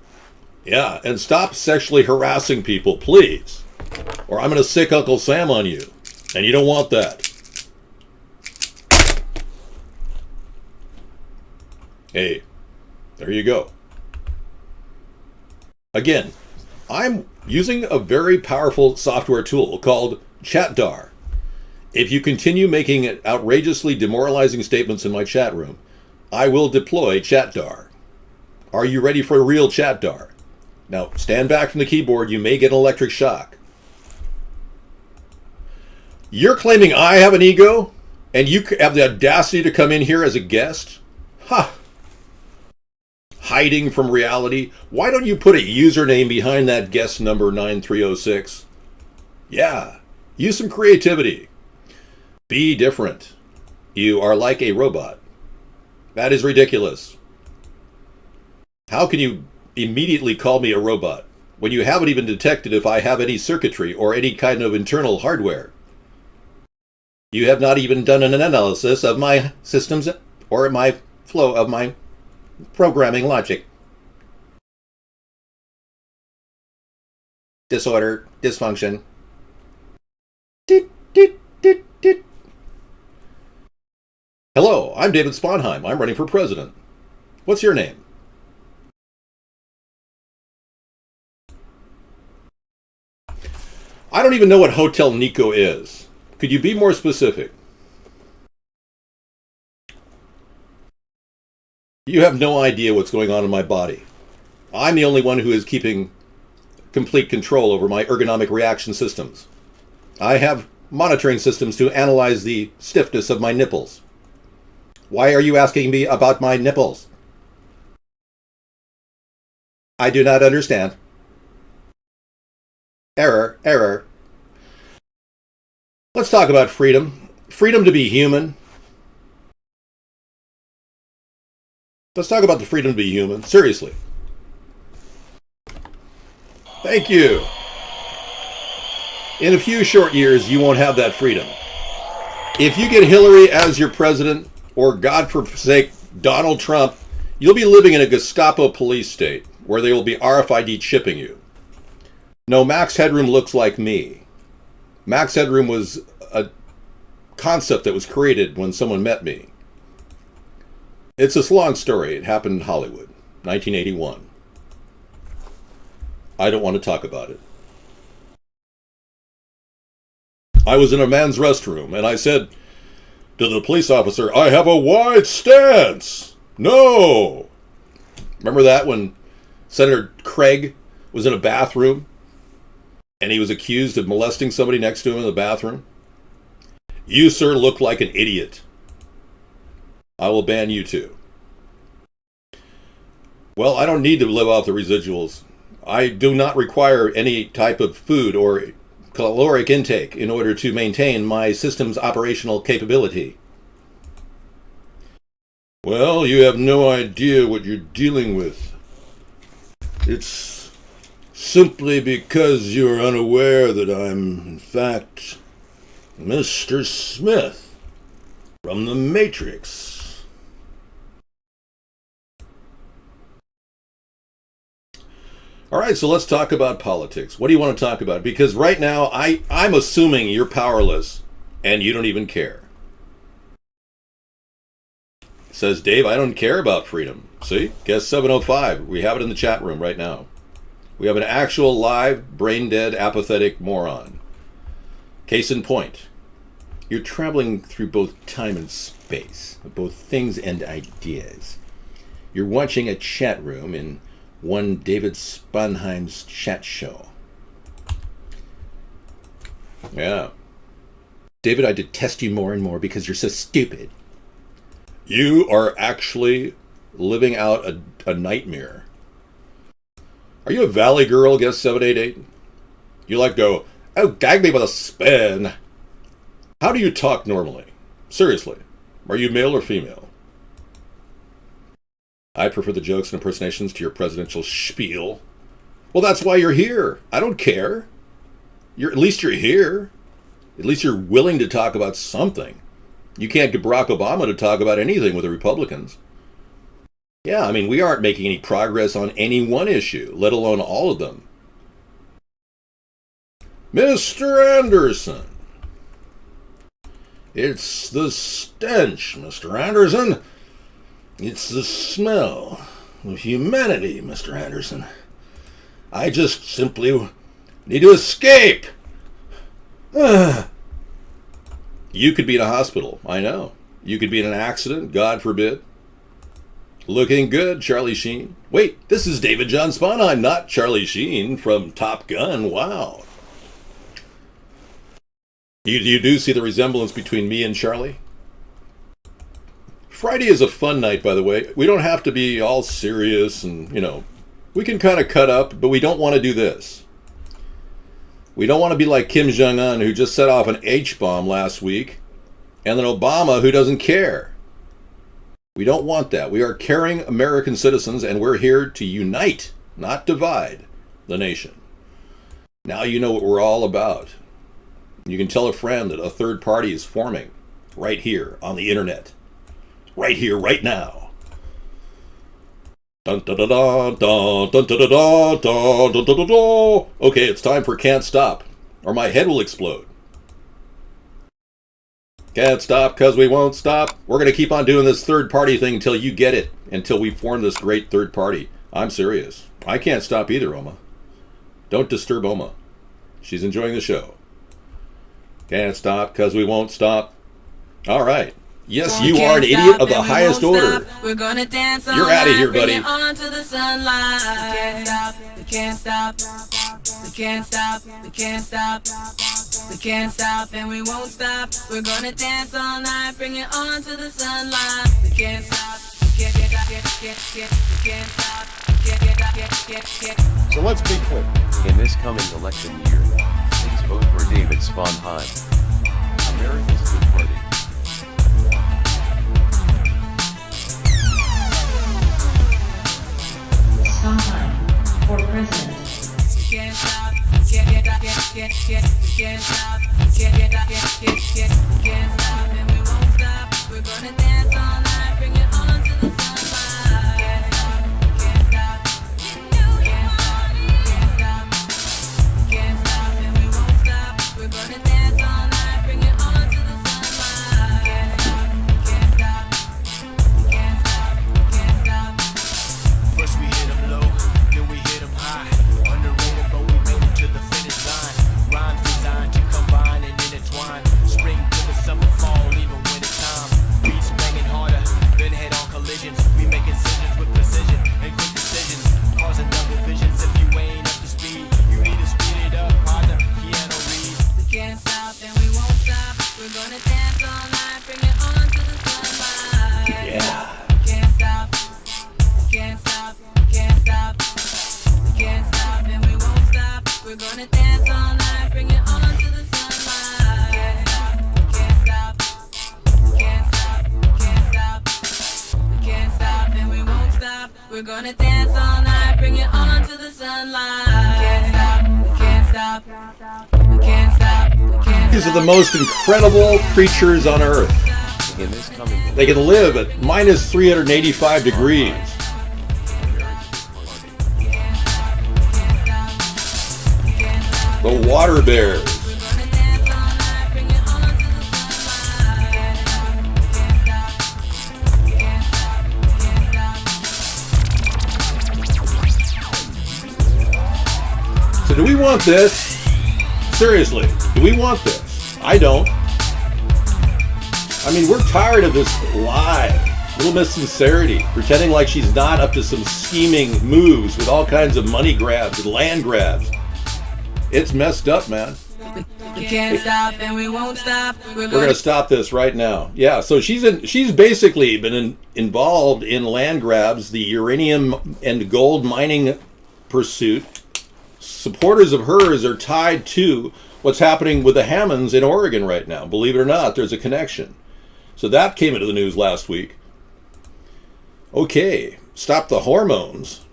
Yeah, and stop sexually harassing people, please. Or I'm going to sick Uncle Sam on you. And you don't want that. Hey, there you go. Again, I'm using a very powerful software tool called ChatDar. If you continue making outrageously demoralizing statements in my chat room, I will deploy ChatDar. Are you ready for a real ChatDar? Now, stand back from the keyboard. You may get an electric shock. You're claiming I have an ego, and you have the audacity to come in here as a guest? Ha! Hiding from reality. Why don't you put a username behind that guest number 9306? Yeah, use some creativity. Be different. You are like a robot. That is ridiculous. How can you immediately call me a robot when you haven't even detected if I have any circuitry or any kind of internal hardware? You have not even done an analysis of my systems or my flow of my programming logic. Disorder, dysfunction. Hello, I'm David Sponheim. I'm running for president. What's your name? I don't even know what Hotel Nico is. Could you be more specific? You have no idea what's going on in my body. I'm the only one who is keeping complete control over my ergonomic reaction systems. I have monitoring systems to analyze the stiffness of my nipples. Why are you asking me about my nipples? I do not understand. Error, error. Let's talk about freedom. Freedom to be human. Let's talk about the freedom to be human. Seriously. Thank you. In a few short years, you won't have that freedom. If you get Hillary as your president, or God forsake Donald Trump, you'll be living in a Gestapo police state where they will be RFID chipping you. No, Max Headroom looks like me. Max Headroom was a concept that was created when someone met me. It's a long story. It happened in Hollywood, 1981. I don't want to talk about it. I was in a man's restroom, and I said to the police officer, I have a wide stance. No. Remember that when Senator Craig was in a bathroom and he was accused of molesting somebody next to him in the bathroom? You, sir, look like an idiot. I will ban you too. Well, I don't need to live off the residuals. I do not require any type of food or caloric intake in order to maintain my system's operational capability. Well, you have no idea what you're dealing with. It's simply because you're unaware that I'm, in fact, Mr. Smith from the Matrix. All right, so let's talk about politics. What do you want to talk about? Because right now, I'm assuming you're powerless and you don't even care. Says Dave, I don't care about freedom. See? Guess 705. We have it in the chat room right now. We have an actual live, brain-dead, apathetic moron. Case in point. You're traveling through both time and space, both things and ideas. You're watching a chat room in one David Sponheim's chat show. Yeah. David, I detest you more and more because you're so stupid. You are actually living out a nightmare. Are you a Valley girl, guess 788? You like go, oh, gag me with a spin. How do you talk normally? Seriously. Are you male or female? I prefer the jokes and impersonations to your presidential spiel. Well, that's why you're here. I don't care. At least you're here. At least you're willing to talk about something. You can't get Barack Obama to talk about anything with the Republicans. Yeah, I mean, we aren't making any progress on any one issue, let alone all of them. Mr. Anderson. It's the stench, Mr. Anderson. It's the smell of humanity, Mr. Anderson. I just simply need to escape. You could be in a hospital, I know. You could be in an accident, God forbid. Looking good, Charlie Sheen. Wait, this is David John Sponheim, not Charlie Sheen from Top Gun. Wow. You do see the resemblance between me and Charlie? Friday is a fun night, by the way. We don't have to be all serious and, we can kind of cut up, but we don't want to do this. We don't want to be like Kim Jong-un, who just set off an H-bomb last week, and then Obama, who doesn't care. We don't want that. We are caring American citizens, and we're here to unite, not divide the nation. Now you know what we're all about. You can tell a friend that a third party is forming right here on the internet. Right here, right now. Dun, dun, dun, dun, dun, dun, dun, dun, dun, dun, dun, dun. Okay, it's time for Can't Stop, or my head will explode. Can't stop because we won't stop. We're going to keep on doing this third party thing until you get it, until we form this great third party. I'm serious. I can't stop either, Oma. Don't disturb Oma. She's enjoying the show. Can't stop because we won't stop. All right. Yes, you are an idiot of the highest order. We're gonna dance all You're out of night, here, buddy. bring it on to the sunlight. We can't stop, we can't stop, we can't stop, we can't stop, and we won't stop. We're gonna dance all night, bring it on to the sunlight. We can't stop, we can't stop, So let's be clear. In this coming election year, please vote for David Sponheim. America's Third Party. Sponheim for president. we can't stop, we can't stop, we can't stop, and we won't stop. We're gonna dance all night, bring it on to the sunlight. Can't stop, can't stop, can't stop, can't stop, can't stop, and we won't stop. We're gonna dance all night, bring it on to the dance all night, bring it on to the sunlight. Yeah. Can't stop, can't stop, can't stop, can't stop, and we won't stop. We're gonna dance all night, bring it on to the sunlight. Can't stop, can't stop, can't stop, can't stop, and we won't stop. We're gonna dance all night, bring it on to the sunlight. Can't stop, we can't stop, we can't stop, we can't These are the most incredible creatures on Earth. In this coming They can live at minus 385 degrees. The water bears. So do we want this? Seriously, do we want this? I don't. I mean, we're tired of this lie, little Miss Sincerity, pretending like she's not up to some scheming moves with all kinds of money grabs and land grabs. It's messed up, man. We can't stop and we won't stop. We're gonna stop this right now. Yeah, so she's basically been involved in land grabs, the uranium and gold mining pursuit. Supporters of hers are tied to what's happening with the Hammonds in Oregon right now. Believe it or not, there's a connection. So that came into the news last week. Okay, stop the hormones.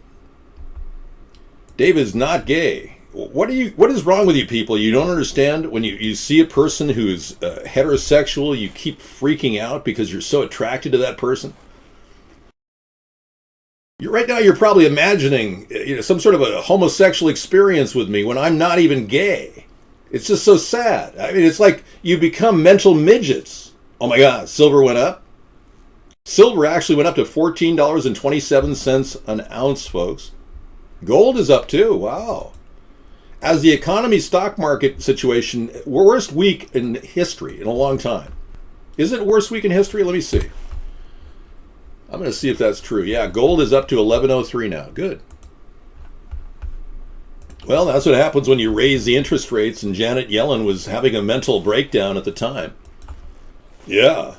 Dave is not gay. What is wrong with you people? You don't understand when you see a person who's heterosexual, you keep freaking out because you're so attracted to that person? Right now you're probably imagining some sort of a homosexual experience with me when I'm not even gay. It's just so sad. I mean, it's like you become mental midgets. Oh my God, silver went up. Silver actually went up to $14.27 an ounce, folks. Gold is up too. Wow. As the economy, stock market situation, worst week in history in a long time. Is it worst week in history? Let me see. I'm going to see if that's true. Yeah, gold is up to 1103 now. Good. Well, that's what happens when you raise the interest rates, and Janet Yellen was having a mental breakdown at the time. Yeah.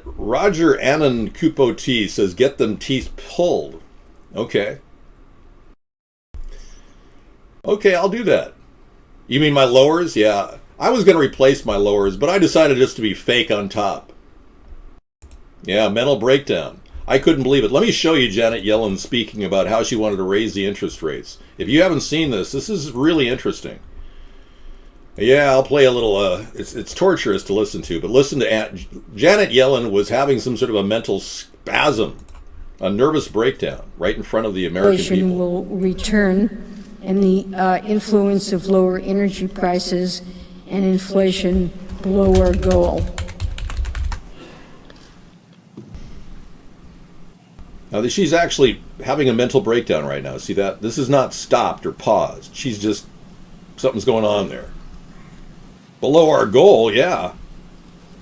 Roger Annan Kupo T says, get them teeth pulled. Okay. Okay, I'll do that. You mean my lowers? Yeah. I was going to replace my lowers, but I decided just to be fake on top. Yeah, mental breakdown. I couldn't believe it. Let me show you Janet Yellen speaking about how she wanted to raise the interest rates. If you haven't seen this, this is really interesting. Yeah, I'll play a little, it's torturous to listen to, but listen to Janet Yellen was having some sort of a mental spasm, a nervous breakdown right in front of the American people. Inflation will return, and the influence of lower energy prices and inflation below our goal. Now, she's actually having a mental breakdown right now. See that? This is not stopped or paused. She's just, something's going on there. Below our goal, yeah.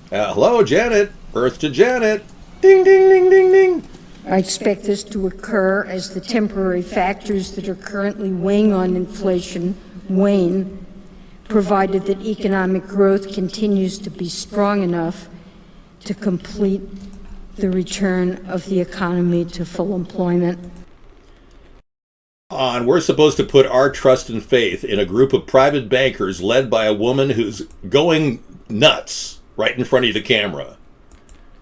Hello, Janet. Earth to Janet. Ding, ding, ding, ding, ding. I expect this to occur as the temporary factors that are currently weighing on inflation wane, provided that economic growth continues to be strong enough to complete the return of the economy to full employment. We're supposed to put our trust and faith in a group of private bankers led by a woman who's going nuts right in front of the camera.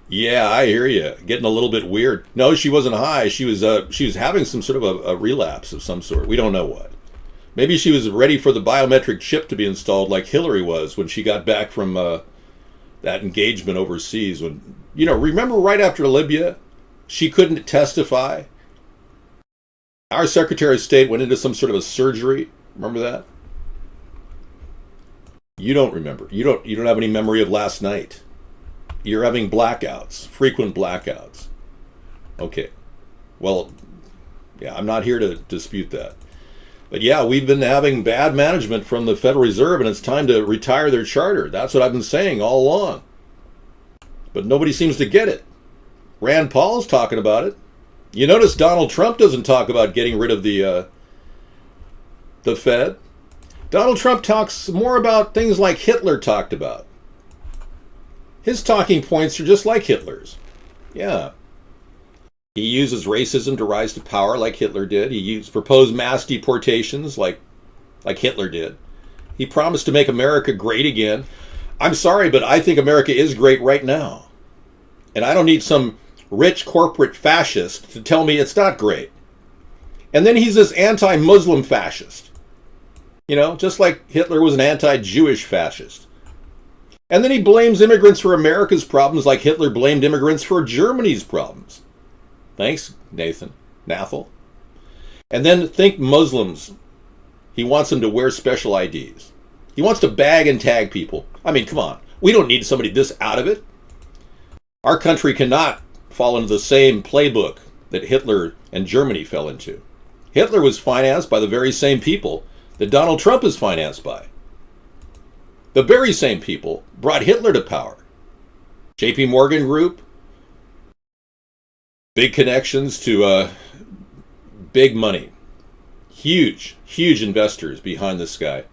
Yeah, I hear you. Getting a little bit weird. No, she wasn't high. She was having some sort of a relapse of some sort. We don't know what. Maybe she was ready for the biometric chip to be installed like Hillary was when she got back from that engagement overseas. When, remember right after Libya, she couldn't testify. Our Secretary of State went into some sort of a surgery. Remember that? You don't remember. You don't have any memory of last night. You're having blackouts, frequent blackouts. Okay. Well, yeah, I'm not here to dispute that. But yeah, we've been having bad management from the Federal Reserve, and it's time to retire their charter. That's what I've been saying all along. But nobody seems to get it. Rand Paul's talking about it. You notice Donald Trump doesn't talk about getting rid of the Fed. Donald Trump talks more about things like Hitler talked about. His talking points are just like Hitler's. Yeah. He uses racism to rise to power like Hitler did. He proposed mass deportations like Hitler did. He promised to make America great again. I'm sorry, but I think America is great right now. And I don't need some rich corporate fascist to tell me it's not great. And then he's this anti-Muslim fascist. You know, just like Hitler was an anti-Jewish fascist. And then he blames immigrants for America's problems like Hitler blamed immigrants for Germany's problems. Thanks, Nathan. Nathal. And then think Muslims. He wants them to wear special IDs. He wants to bag and tag people. I mean, come on. We don't need somebody this out of it. Our country cannot fall into the same playbook that Hitler and Germany fell into. Hitler was financed by the very same people that Donald Trump is financed by. The very same people brought Hitler to power. JP Morgan Group, big connections to big money. Huge, huge investors behind this guy.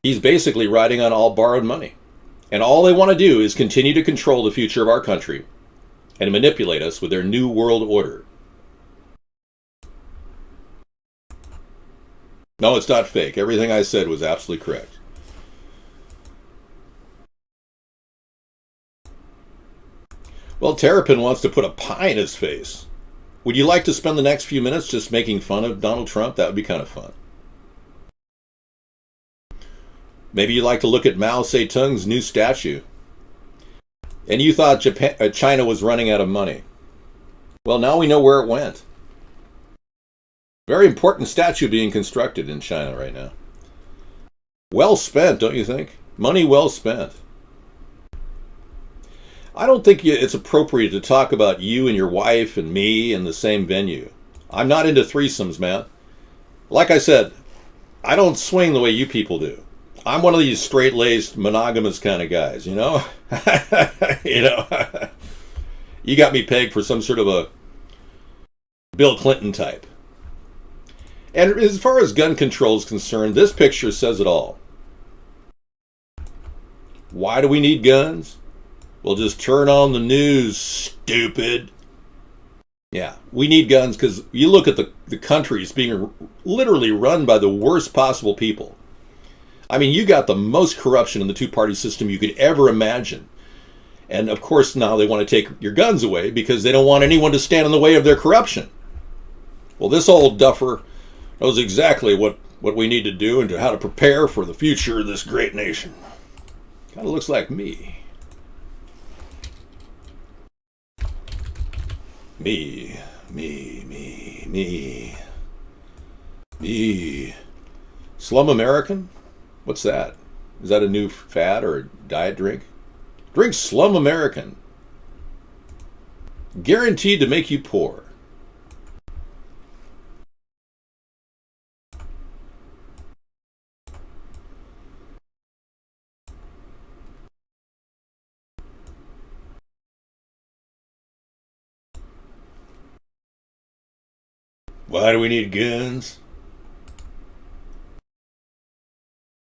He's basically riding on all borrowed money. And all they want to do is continue to control the future of our country and manipulate us with their new world order. No, it's not fake. Everything I said was absolutely correct. Well, Terrapin wants to put a pie in his face. Would you like to spend the next few minutes just making fun of Donald Trump? That would be kind of fun. Maybe you'd like to look at Mao Zedong's new statue. And you thought China was running out of money. Well, now we know where it went. Very important statue being constructed in China right now. Well spent, don't you think? Money well spent. I don't think it's appropriate to talk about you and your wife and me in the same venue. I'm not into threesomes, man. Like I said, I don't swing the way you people do. I'm one of these straight-laced, monogamous kind of guys, you know? You got me pegged for some sort of a Bill Clinton type. And as far as gun control is concerned, this picture says it all. Why do we need guns? Well, just turn on the news, stupid. Yeah, we need guns because you look at the countries being literally run by the worst possible people. I mean, you got the most corruption in the two-party system you could ever imagine. And of course, now they want to take your guns away because they don't want anyone to stand in the way of their corruption. Well, this old duffer knows exactly what we need to do and how to prepare for the future of this great nation. Kind of looks like me. Me. Slum American? What's that? Is that a new fad or a diet drink? Drink Slum American. Guaranteed to make you poor. Why do we need guns?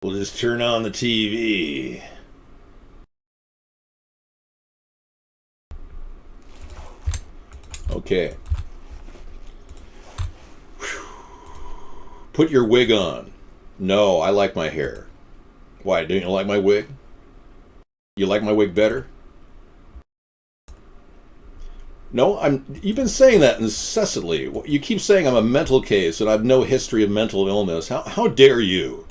We'll just turn on the TV. Okay. Put your wig on. No, I like my hair. Why, don't you like my wig? You like my wig better? No, you've been saying that incessantly. You keep saying I'm a mental case and I've no history of mental illness. How dare you?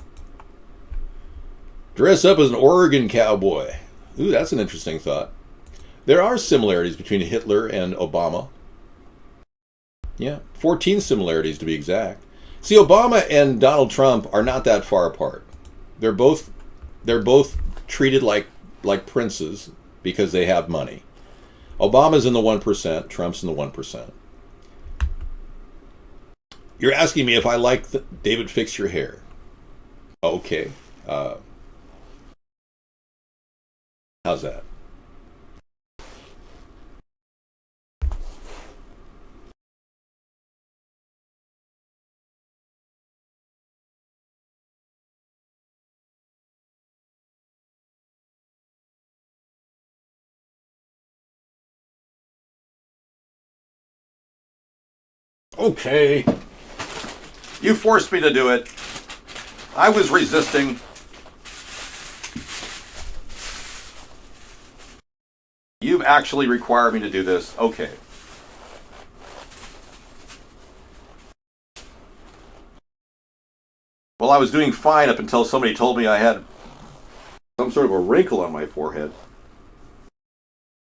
Dress up as an Oregon cowboy. Ooh, that's an interesting thought. There are similarities between Hitler and Obama. Yeah, 14 similarities to be exact. See, Obama and Donald Trump are not that far apart. They're both treated like princes because they have money. Obama's in the 1%, Trump's in the 1%. You're asking me if I like David Fix Your Hair. Okay. How's that? Okay. You forced me to do it. I was resisting. You've actually required me to do this. Okay. Well, I was doing fine up until somebody told me I had some sort of a wrinkle on my forehead.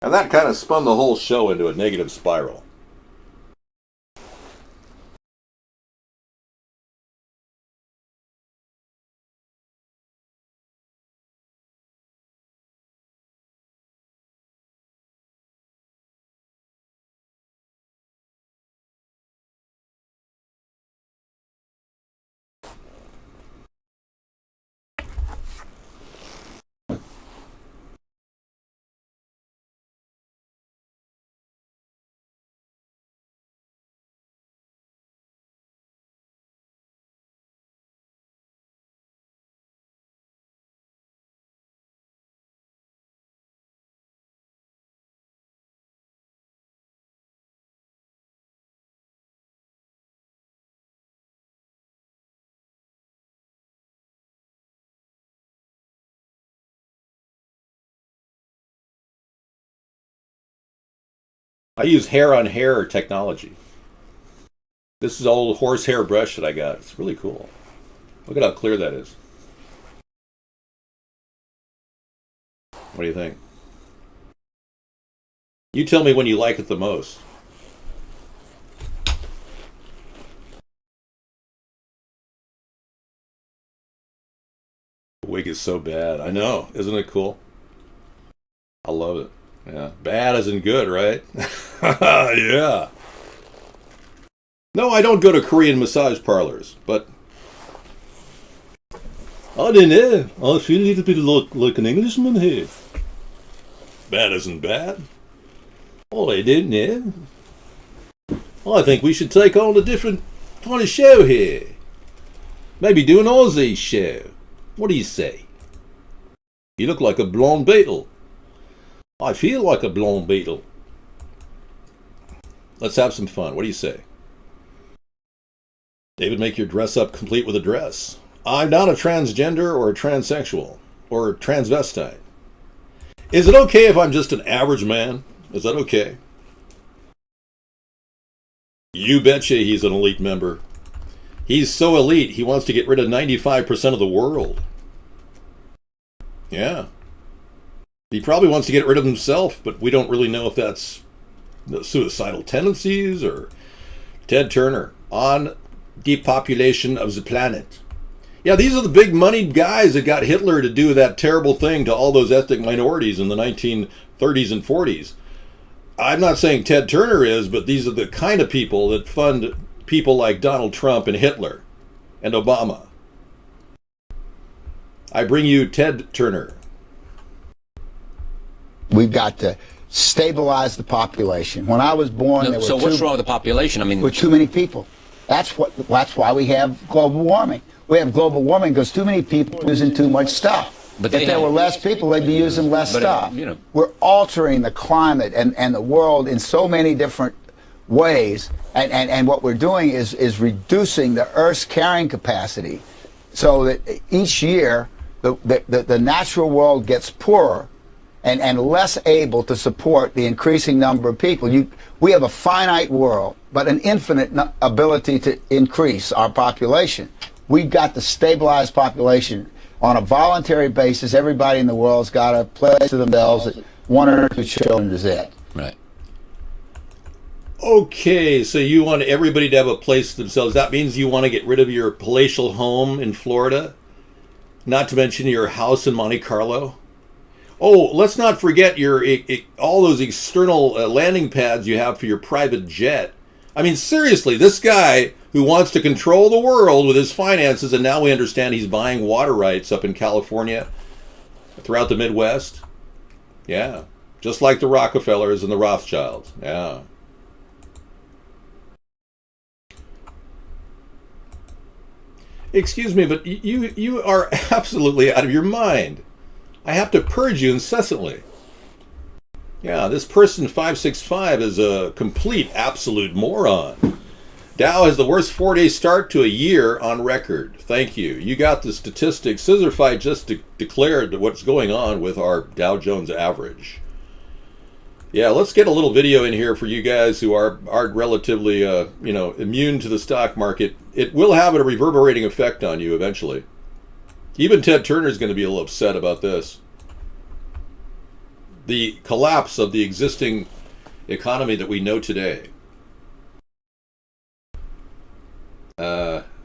And that kind of spun the whole show into a negative spiral. I use hair-on-hair technology. This is an old horsehair brush that I got. It's really cool. Look at how clear that is. What do you think? You tell me when you like it the most. The wig is so bad. I know. Isn't it cool? I love it. Yeah. Bad as in good, right? Yeah. No, I don't go to Korean massage parlors, but I don't know. I feel a little bit like an Englishman here. Bad isn't bad. Oh, I don't know. I think we should take on a different kind of show here. Maybe do an Aussie show. What do you say? You look like a blonde beetle. I feel like a blonde beetle. Let's have some fun. What do you say? David, make your dress up complete with a dress. I'm not a transgender or a transsexual or a transvestite. Is it okay if I'm just an average man? Is that okay? You betcha he's an elite member. He's so elite, he wants to get rid of 95% of the world. Yeah. He probably wants to get rid of himself, but we don't really know if that's suicidal tendencies or Ted Turner on depopulation of the planet. Yeah, these are the big moneyed guys that got Hitler to do that terrible thing to all those ethnic minorities in the 1930s and 40s. I'm not saying Ted Turner is, but these are the kind of people that fund people like Donald Trump and Hitler and Obama. I bring you Ted Turner. We've got to stabilize the population. When I was born, there were so what's wrong with the population? I mean, with too many people. That's why we have global warming. We have global warming because too many people are using too much stuff. But if there were less people, they'd be using less stuff. We're altering the climate and the world in so many different ways, and what we're doing is reducing the Earth's carrying capacity, so that each year the natural world gets poorer and less able to support the increasing number of people. We have a finite world, but an infinite ability to increase our population. We've got to stabilize population on a voluntary basis. Everybody in the world's got to pledge to themselves that 1 or 2 children is it. Right. Okay, so you want everybody to have a place to themselves. That means you want to get rid of your palatial home in Florida, not to mention your house in Monte Carlo. Oh, let's not forget your all those external landing pads you have for your private jet. I mean, seriously, this guy who wants to control the world with his finances, and now we understand he's buying water rights up in California, throughout the Midwest. Yeah, just like the Rockefellers and the Rothschilds. Yeah. Excuse me, but you are absolutely out of your mind. I have to purge you incessantly. Yeah, this person 565 is a complete absolute moron. Dow has the worst 4-day start to a year on record. Thank you. You got the statistics. Scissorfight just declared what's going on with our Dow Jones average. Yeah, let's get a little video in here for you guys who are relatively, immune to the stock market. It will have a reverberating effect on you eventually. Even Ted Turner is going to be a little upset about this. The collapse of the existing economy that we know today.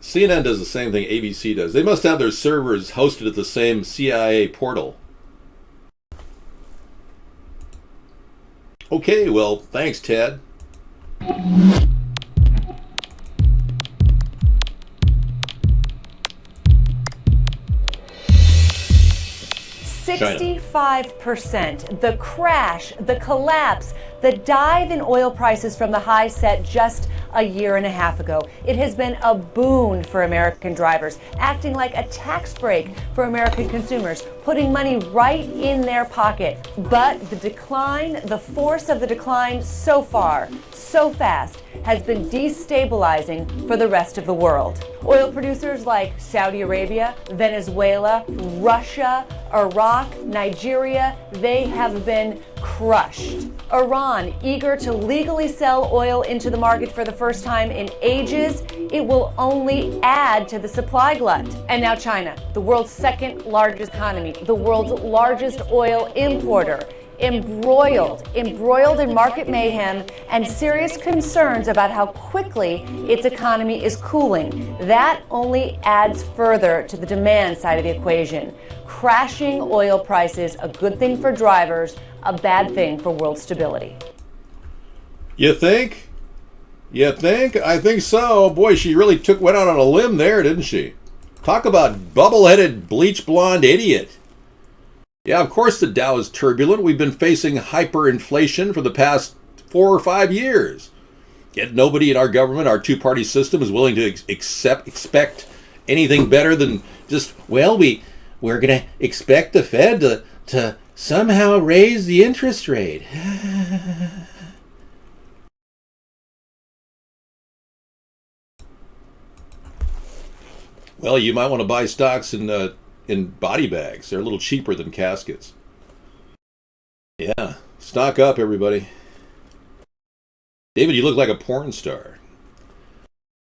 CNN does the same thing ABC does. They must have their servers hosted at the same CIA portal. Okay, well, thanks, Ted. 65%. The crash, the collapse, the dive in oil prices from the high set just a year and a half ago. It has been a boon for American drivers, acting like a tax break for American consumers, putting money right in their pocket. But the decline, the force of the decline so far, so fast, has been destabilizing for the rest of the world. Oil producers like Saudi Arabia, Venezuela, Russia, Iraq, Nigeria, they have been crushed. Iran, eager to legally sell oil into the market for the first time in ages, it will only add to the supply glut. And now China, the world's second largest economy, the world's largest oil importer, embroiled in market mayhem and serious concerns about how quickly its economy is cooling. That only adds further to the demand side of the equation. Crashing oil prices, a good thing for drivers, a bad thing for world stability. You think? You think? I think so. Boy, she really went out on a limb there, didn't she? Talk about bubble-headed, bleach blonde idiot. Yeah, of course the Dow is turbulent. We've been facing hyperinflation for the past 4 or 5 years. Yet nobody in our government, our two-party system, is willing to expect anything better than just, well, we're going to expect the Fed to somehow raise the interest rate. Well, you might want to buy stocks in body bags. They're a little cheaper than caskets. Yeah, stock up, everybody. David, you look like a porn star.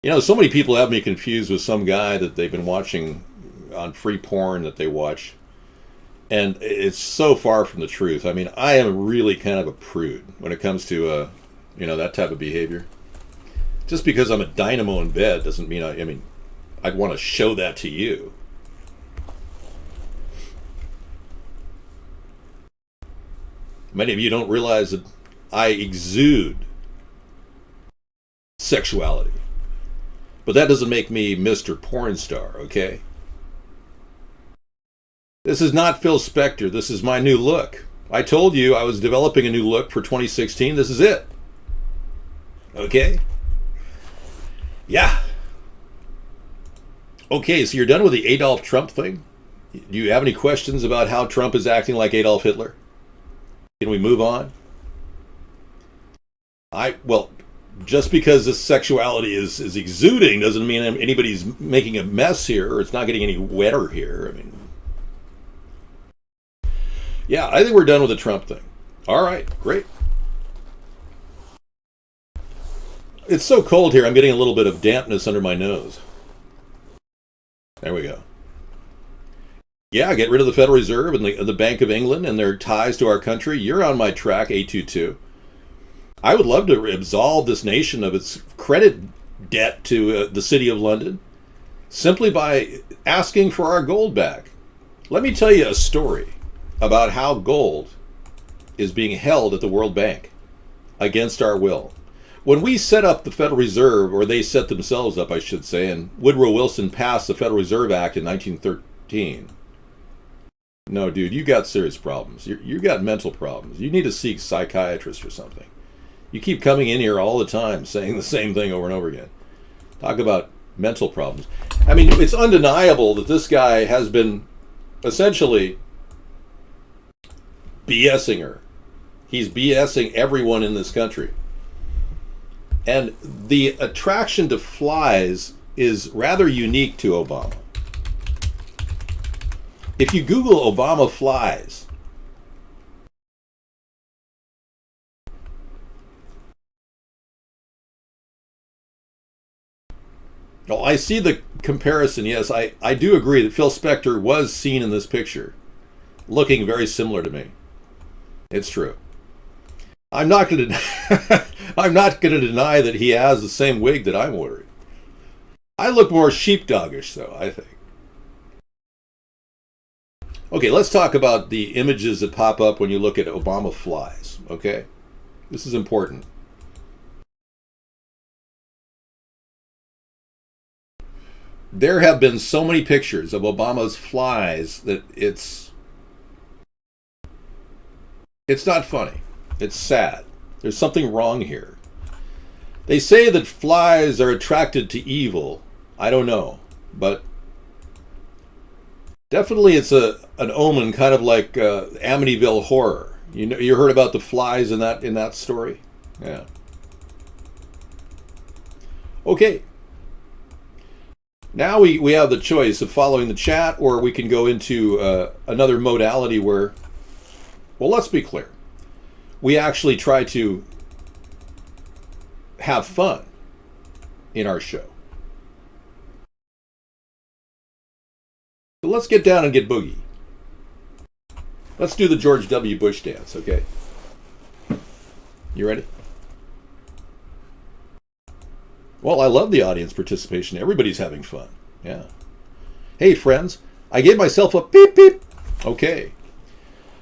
You know, so many people have me confused with some guy that they've been watching on free porn that they watch. And it's so far from the truth. I mean, I am really kind of a prude when it comes to, that type of behavior. Just because I'm a dynamo in bed doesn't mean, I'd want to show that to you. Many of you don't realize that I exude sexuality. But that doesn't make me Mr. Porn Star, okay? This is not Phil Spector. This is my new look. I told you I was developing a new look for 2016. This is it. Okay? Yeah. Okay, so you're done with the Adolf Trump thing? Do you have any questions about how Trump is acting like Adolf Hitler? Can we move on? Just because this sexuality is exuding doesn't mean anybody's making a mess here, or it's not getting any wetter here. Yeah, I think we're done with the Trump thing. All right, great. It's so cold here, I'm getting a little bit of dampness under my nose. There we go. Yeah, get rid of the Federal Reserve and the Bank of England and their ties to our country. You're on my track, A22. I would love to absolve this nation of its credit debt to the City of London simply by asking for our gold back. Let me tell you a story about how gold is being held at the World Bank against our will. When we set up the Federal Reserve, or they set themselves up, I should say, and Woodrow Wilson passed the Federal Reserve Act in 1913. No, dude, you got serious problems. You got mental problems. You need to seek a psychiatrist or something. You keep coming in here all the time saying the same thing over and over again. Talk about mental problems. It's undeniable that this guy has been essentially BSing her. He's BSing everyone in this country. And the attraction to flies is rather unique to Obama. If you Google Obama flies, well, I see the comparison. Yes, I do agree that Phil Spector was seen in this picture, looking very similar to me. It's true. I'm not going to I'm not going to deny that he has the same wig that I'm wearing. I look more sheepdogish, though, I think. Okay, let's talk about the images that pop up when you look at Obama flies, okay? This is important. There have been so many pictures of Obama's flies that it's not funny. It's sad. There's something wrong here. They say that flies are attracted to evil. I don't know, but definitely it's an omen, kind of like Amityville Horror. You heard about the flies in that story? Yeah. Okay. Now we have the choice of following the chat, or we can go into another modality where, well, let's be clear. We actually try to have fun in our show. So let's get down and get boogie. Let's do the George W. Bush dance, okay? You ready? Well, I love the audience participation. Everybody's having fun. Yeah. Hey, friends, I gave myself a beep beep. Okay.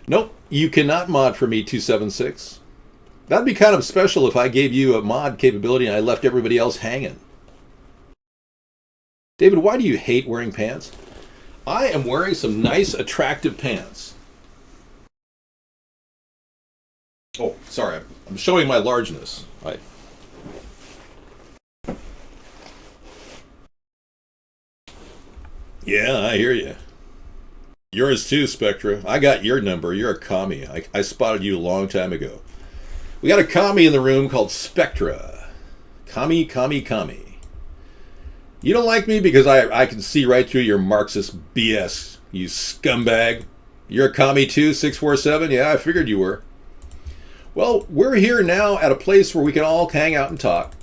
Nope, you cannot mod for me, 276. That'd be kind of special if I gave you a mod capability and I left everybody else hanging. David, why do you hate wearing pants? I am wearing some nice, attractive pants. Oh, sorry, I'm showing my largeness. Yeah, I hear you. Yours too, Spectra. I got your number. You're a commie. I spotted you a long time ago. We got a commie in the room called Spectra. Commie. You don't like me because I can see right through your Marxist BS, you scumbag. You're a commie too, 647? Yeah, I figured you were. Well, we're here now at a place where we can all hang out and talk.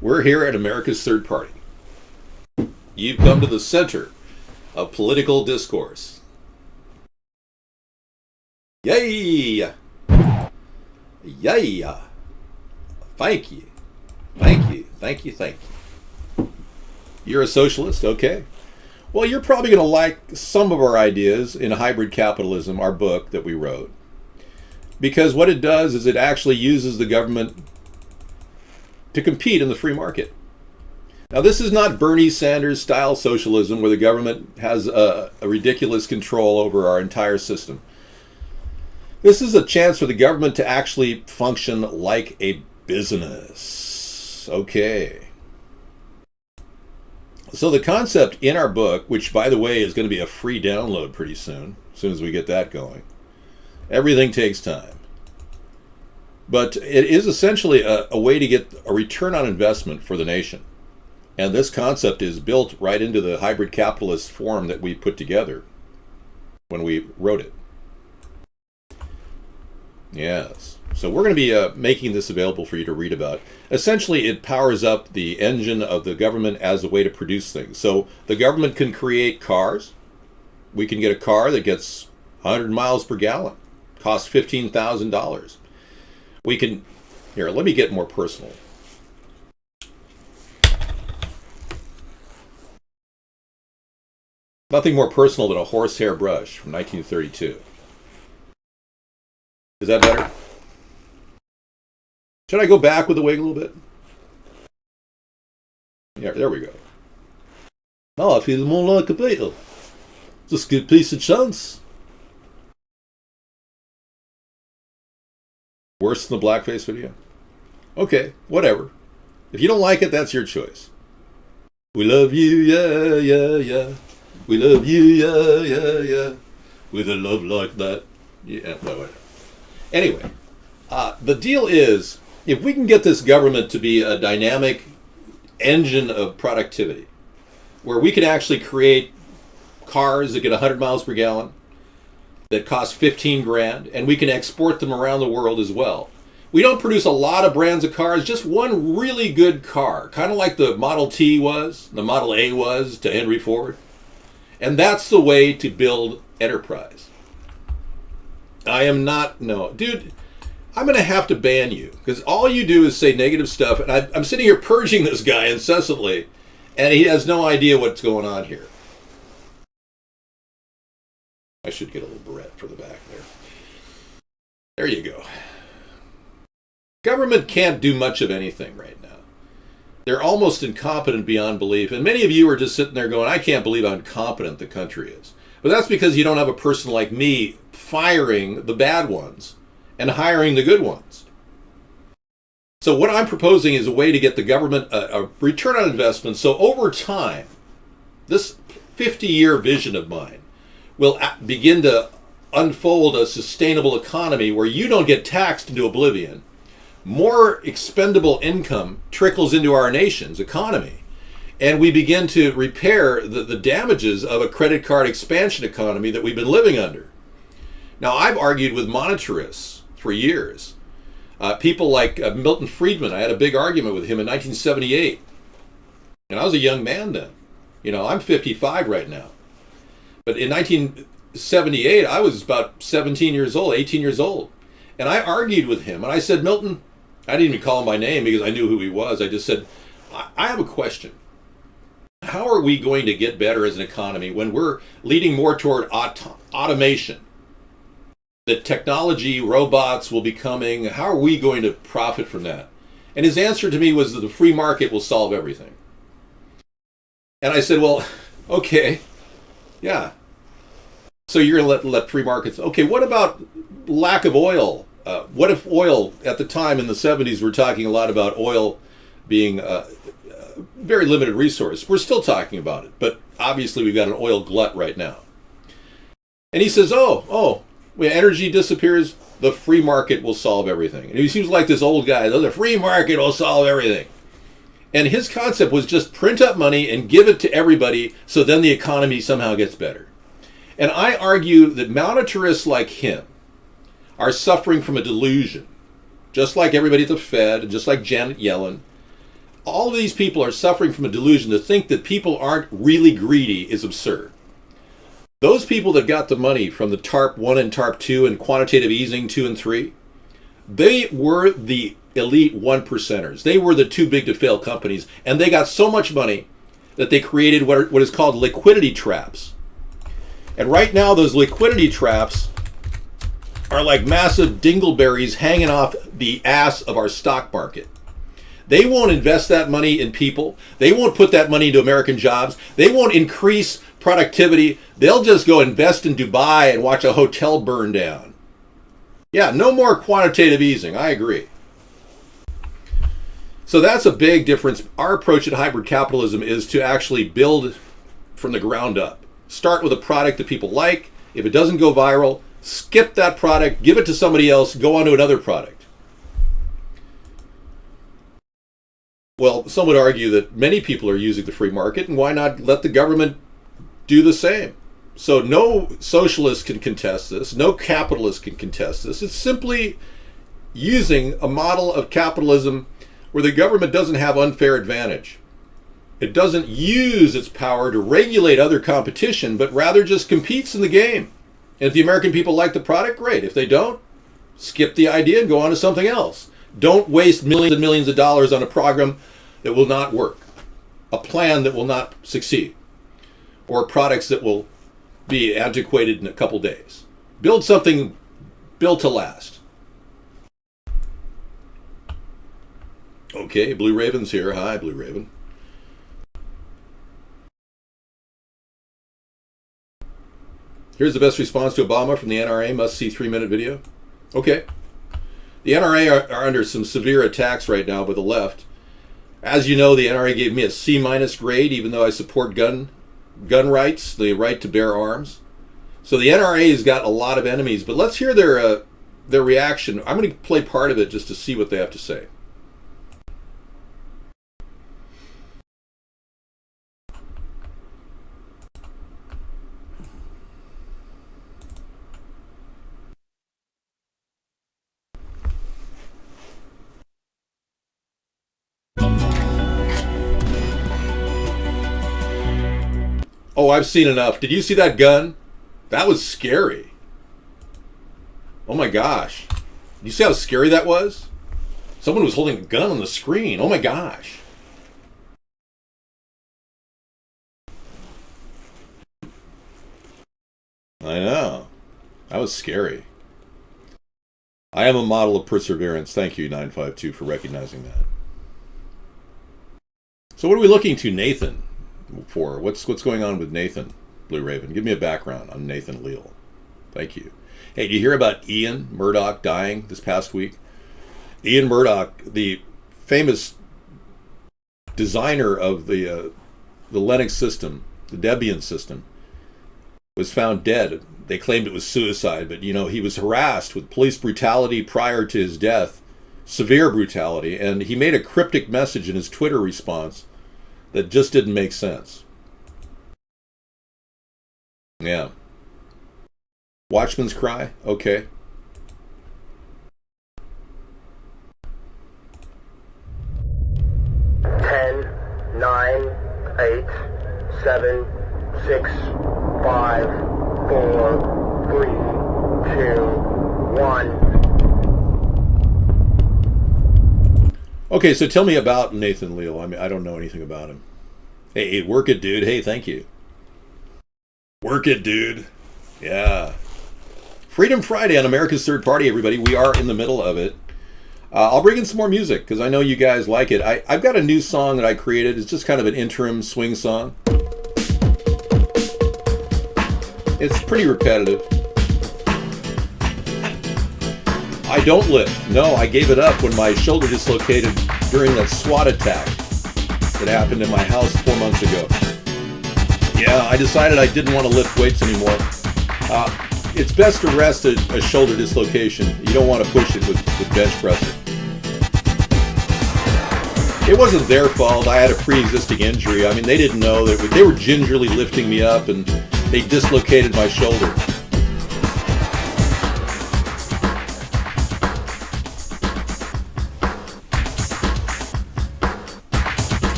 We're here at America's Third Party. You've come to the center of political discourse. Yay! Yay! Thank you. You're a socialist, okay? Well, you're probably going to like some of our ideas in Hybrid Capitalism, our book that we wrote. Because what it does is it actually uses the government to compete in the free market. Now, this is not Bernie Sanders style socialism where the government has a ridiculous control over our entire system. This is a chance for the government to actually function like a business. Okay. So the concept in our book, which by the way is going to be a free download pretty soon, as soon as we get that going. Everything takes time. But it is essentially a way to get a return on investment for the nation. And this concept is built right into the hybrid capitalist form that we put together when we wrote it. Yes. So we're going to be making this available for you to read about. Essentially, it powers up the engine of the government as a way to produce things. So the government can create cars. We can get a car that gets 100 miles per gallon. Costs $15,000. We can... Here, let me get more personal. Nothing more personal than a horsehair brush from 1932. Is that better? Should I go back with the wig a little bit? Yeah, there we go. Oh, I feel more like a Beatle. Just a good piece of chance. Worse than the blackface video? Okay, whatever. If you don't like it, that's your choice. We love you, yeah, yeah, yeah. We love you, yeah, yeah, yeah. With a love like that. Yeah, whatever. Anyway, the deal is, if we can get this government to be a dynamic engine of productivity, where we can actually create cars that get 100 miles per gallon, that cost 15 grand, and we can export them around the world as well. We don't produce a lot of brands of cars, just one really good car, kind of like the Model T was, the Model A was to Henry Ford. And that's the way to build enterprise. Dude, I'm going to have to ban you, because all you do is say negative stuff, and I'm sitting here purging this guy incessantly, and he has no idea what's going on here. I should get a little barrette for the back there. There you go. Government can't do much of anything right now. They're almost incompetent beyond belief. And many of you are just sitting there going, I can't believe how incompetent the country is. But that's because you don't have a person like me firing the bad ones and hiring the good ones. So what I'm proposing is a way to get the government a return on investment. So over time, this 50-year vision of mine will begin to unfold a sustainable economy where you don't get taxed into oblivion. More expendable income trickles into our nation's economy, and we begin to repair the damages of a credit card expansion economy that we've been living under. Now, I've argued with monetarists for years. People like Milton Friedman. I had a big argument with him in 1978, and I was a young man then. I'm 55 right now. But in 1978, I was about 17 years old, 18 years old. And I argued with him, and I said, Milton, I didn't even call him by name because I knew who he was. I just said, I have a question. How are we going to get better as an economy when we're leading more toward automation? That technology, robots will be coming. How are we going to profit from that? And his answer to me was that the free market will solve everything. And I said, well, okay, yeah. So you're going to let free markets. Okay, what about lack of oil? What if oil, at the time in the 70s, we're talking a lot about oil being a very limited resource. We're still talking about it, but obviously we've got an oil glut right now. And he says, when energy disappears, the free market will solve everything. And he seems like this old guy, the free market will solve everything. And his concept was just print up money and give it to everybody so then the economy somehow gets better. And I argue that monetarists like him are suffering from a delusion, just like everybody at the Fed, and just like Janet Yellen. All of these people are suffering from a delusion. To think that people aren't really greedy is absurd. Those people that got the money from the TARP 1 and TARP 2 and quantitative easing 2 and 3, they were the elite 1%ers. They were the too big to fail companies, and they got so much money that they created what is called liquidity traps. And right now, those liquidity traps are like massive dingleberries hanging off the ass of our stock market. They won't invest that money in people. They won't put that money into American jobs. They won't increase productivity. They'll just go invest in Dubai and watch a hotel burn down. Yeah, no more quantitative easing. I agree. So that's a big difference. Our approach at hybrid capitalism is to actually build from the ground up. Start with a product that people like. If it doesn't go viral, skip that product, give it to somebody else, go on to another product. Well, some would argue that many people are using the free market, and why not let the government do the same? So no socialist can contest this, no capitalist can contest this. It's simply using a model of capitalism where the government doesn't have unfair advantage. It doesn't use its power to regulate other competition, but rather just competes in the game. And if the American people like the product, great. If they don't, skip the idea and go on to something else. Don't waste millions and millions of dollars on a program that will not work, a plan that will not succeed, or products that will be antiquated in a couple days. Build something built to last. Okay, Blue Raven's here. Hi, Blue Raven. Here's the best response to Obama from the NRA. Must see 3-minute video. Okay. The NRA are under some severe attacks right now by the left. As you know, the NRA gave me a C- grade, even though I support gun rights, the right to bear arms. So the NRA has got a lot of enemies. But let's hear their their reaction. I'm going to play part of it just to see what they have to say. Oh, I've seen enough. Did you see that gun? That was scary. Oh my gosh. You see how scary that was? Someone was holding a gun on the screen. Oh my gosh. I know. That was scary. I am a model of perseverance. Thank you, 952, for recognizing that. So what are we looking to Nathan for? What's going on with Nathan, Blue Raven? Give me a background on Nathan Leal. Thank you. Hey, did you hear about Ian Murdoch dying this past week? Ian Murdoch, the famous designer of the Linux system, the Debian system, was found dead. They claimed it was suicide, but he was harassed with police brutality prior to his death, severe brutality, and he made a cryptic message in his Twitter response that just didn't make sense. Yeah. Watchman's cry? Okay. Ten, 9, 8, 7, 6, 5, 4, 3, 2, 1. Okay, so tell me about Nathan Leal. I mean, I don't know anything about him. Hey, work it, dude. Hey, thank you. Work it, dude. Yeah. Freedom Friday on America's Third Party, everybody. We are in the middle of it. I'll bring in some more music because I know you guys like it. I've got a new song that I created. It's just kind of an interim swing song. It's pretty repetitive. I don't lift. No, I gave it up when my shoulder dislocated during that SWAT attack that happened in my house 4 months ago. Yeah, I decided I didn't want to lift weights anymore. It's best to rest a shoulder dislocation. You don't want to push it with bench pressing. It wasn't their fault. I had a pre-existing injury. I mean, they didn't know that they were gingerly lifting me up and they dislocated my shoulder.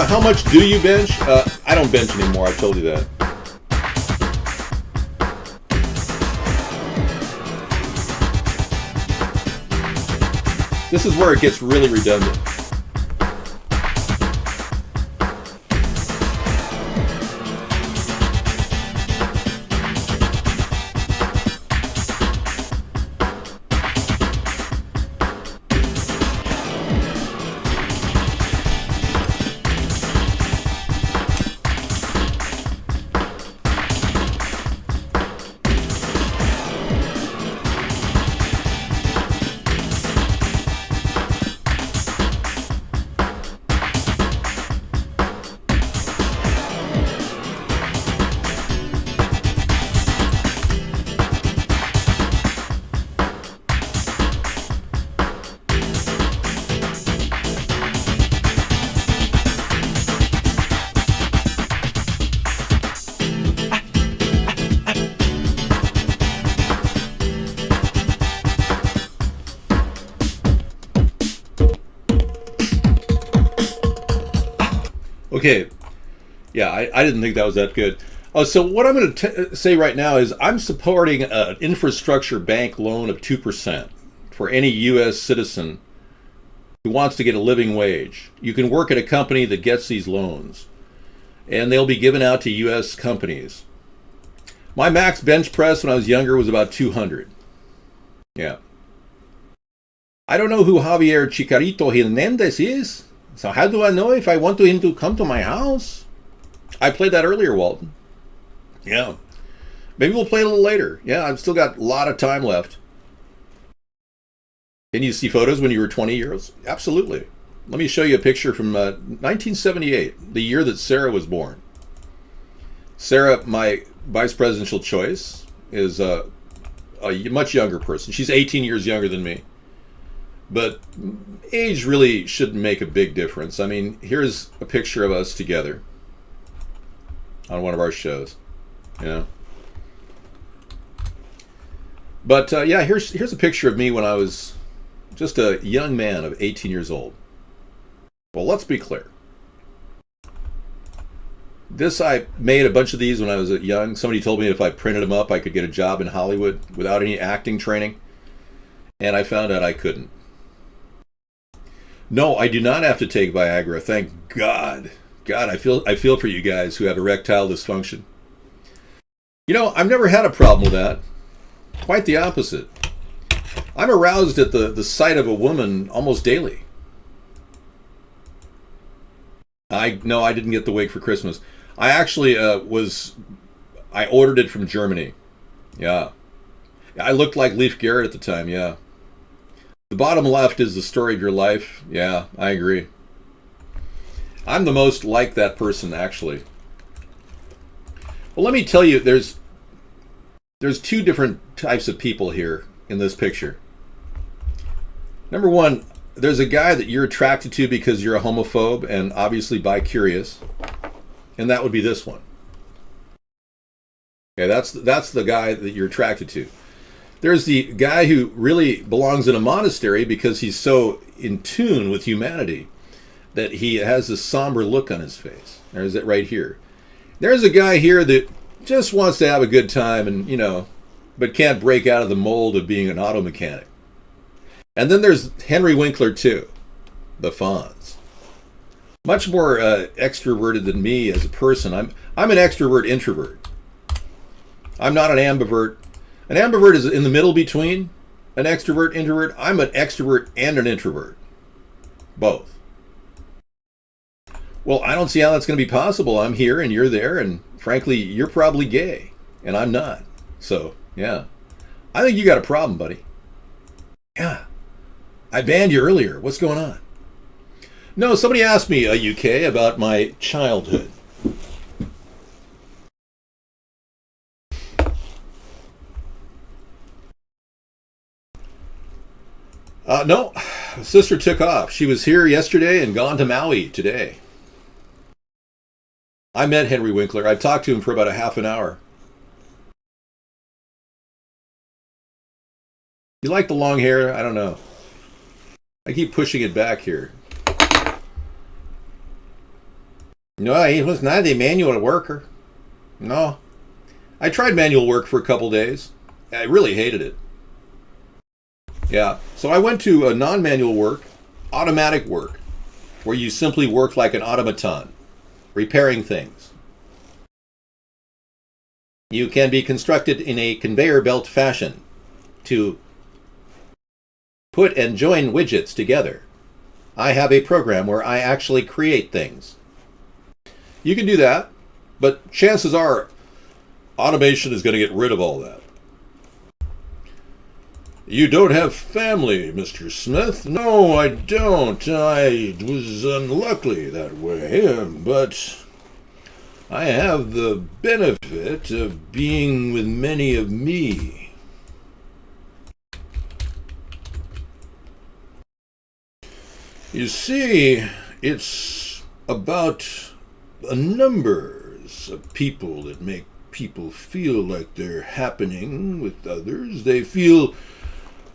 How much do you bench? I don't bench anymore. I told you that. This is where it gets really redundant. Okay, yeah, I didn't think that was that good. So what I'm going to say right now is I'm supporting an infrastructure bank loan of 2% for any U.S. citizen who wants to get a living wage. You can work at a company that gets these loans, and they'll be given out to U.S. companies. My max bench press when I was younger was about 200. Yeah. I don't know who Javier Chicarito Hernandez is. So how do I know if I want him to come to my house? I played that earlier, Walton. Yeah. Maybe we'll play a little later. Yeah, I've still got a lot of time left. Can you see photos when you were 20 years? Absolutely. Let me show you a picture from 1978, the year that Sarah was born. Sarah, my vice presidential choice, is a much younger person. She's 18 years younger than me. But age really shouldn't make a big difference. I mean, here's a picture of us together on one of our shows, you know. But yeah, here's a picture of me when I was just a young man of 18 years old. Well, let's be clear. I made a bunch of these when I was young. Somebody told me if I printed them up, I could get a job in Hollywood without any acting training. And I found out I couldn't. No, I do not have to take Viagra, thank God. God, I feel for you guys who have erectile dysfunction. You know, I've never had a problem with that. Quite the opposite. I'm aroused at the sight of a woman almost daily. I didn't get the wig for Christmas. I actually I ordered it from Germany. Yeah. I looked like Leif Garrett at the time, yeah. The bottom left is the story of your life. Yeah, I agree. I'm the most like that person, actually. Well, let me tell you, there's two different types of people here in this picture. Number one, there's a guy that you're attracted to because you're a homophobe and obviously bi-curious, and that would be this one. Okay, that's the guy that you're attracted to. There's the guy who really belongs in a monastery because he's so in tune with humanity that he has this somber look on his face. There's it right here. There's a guy here that just wants to have a good time and, you know, but can't break out of the mold of being an auto mechanic. And then there's Henry Winkler too, the Fonz. Much more extroverted than me as a person. I'm an extrovert introvert. I'm not an ambivert. An ambivert is in the middle between an extrovert, introvert. I'm an extrovert and an introvert. Both. Well, I don't see how that's going to be possible. I'm here and you're there, and frankly, you're probably gay, and I'm not. So, yeah. I think you got a problem, buddy. Yeah. I banned you earlier. What's going on? No, somebody asked me, UK, about my childhood. No, sister took off. She was here yesterday and gone to Maui today. I met Henry Winkler. I've talked to him for about a half an hour. You like the long hair? I don't know. I keep pushing it back here. No, he was not a manual worker. No. I tried manual work for a couple days. I really hated it. Yeah, so I went to a non-manual work, automatic work, where you simply work like an automaton, repairing things. You can be constructed in a conveyor belt fashion to put and join widgets together. I have a program where I actually create things. You can do that, but chances are automation is going to get rid of all that. You don't have family, Mr. Smith. No, I don't. I was unlucky that way, but I have the benefit of being with many of me. You see, it's about the numbers of people that make people feel like they're happening with others. They feel,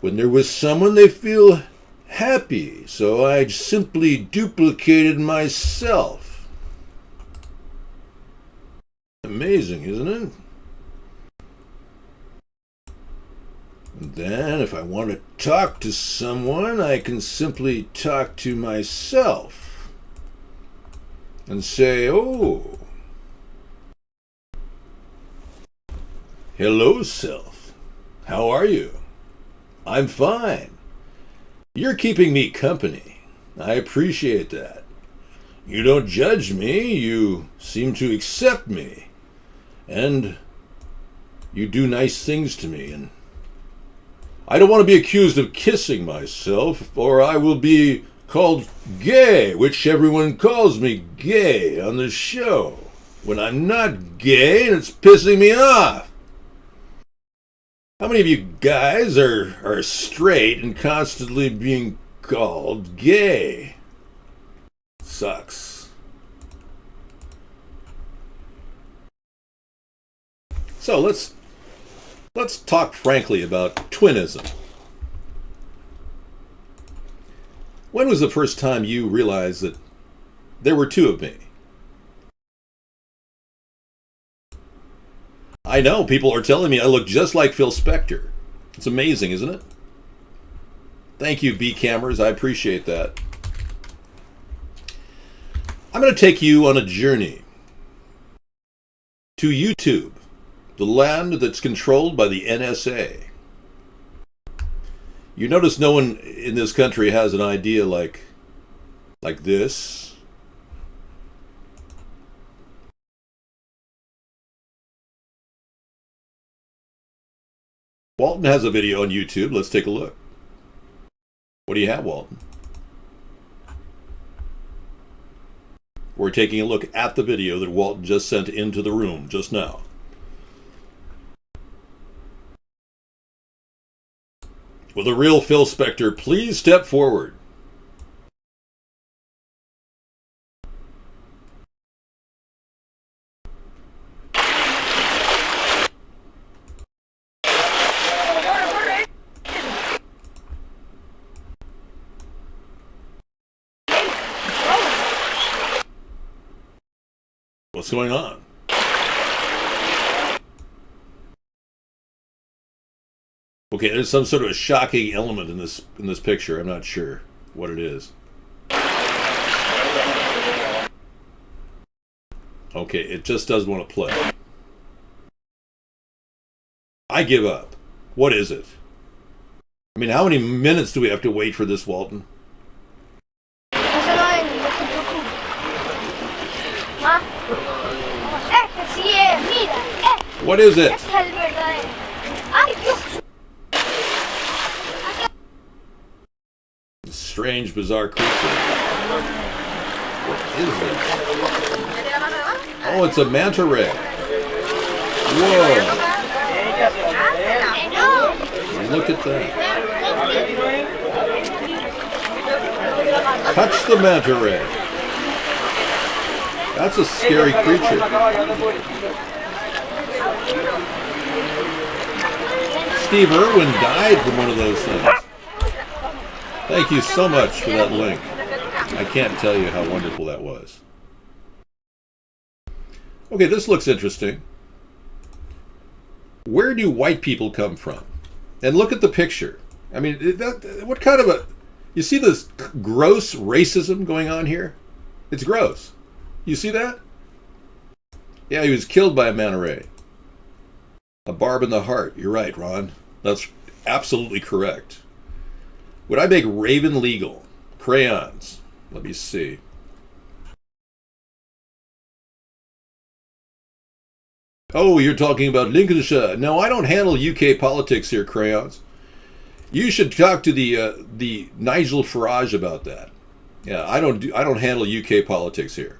when they're with someone, they feel happy. So I simply duplicated myself. Amazing, isn't it? And then, if I want to talk to someone, I can simply talk to myself and say, oh, hello, self. How are you? I'm fine. You're keeping me company. I appreciate that. You don't judge me. You seem to accept me. And you do nice things to me. And I don't want to be accused of kissing myself, or I will be called gay, which everyone calls me gay on the show. when I'm not gay and it's pissing me off. How many of you guys are straight and constantly being called gay? Sucks. So let's talk frankly about twinism. When was the first time you realized that there were two of me? I know, people are telling me I look just like Phil Spector. It's amazing, isn't it? Thank you, B Cameras. I appreciate that. I'm going to take you on a journey to YouTube, the land that's controlled by the NSA. You notice no one in this country has an idea like this. Walton has a video on YouTube. Let's take a look. What do you have, Walton? We're taking a look at the video that Walton just sent into the room just now. Will the real Phil Spector please step forward? What's going on? Okay, there's some sort of a shocking element in this picture. I'm not sure what it is. Okay, it just doesn't want to play. I give up. What is it? I mean, how many minutes do we have to wait for this, Walton? What is it? Strange, bizarre creature. What is it? Oh, it's a manta ray. Whoa. Look at that. Touch the manta ray. That's a scary creature. Steve Irwin died from one of those things. Thank you so much for that link. I can't tell you how wonderful that was. Okay, this looks interesting. Where do white people come from? And look at the picture. I mean, what kind of a... You see this gross racism going on here? It's gross. You see that? Yeah, he was killed by a manta ray. A barb in the heart. You're right, Ron. That's absolutely correct. Would I make Raven legal? Crayons. Let me see. Oh, you're talking about Lincolnshire. No, I don't handle UK politics here, Crayons. You should talk to the Nigel Farage about that. Yeah, I don't handle UK politics here.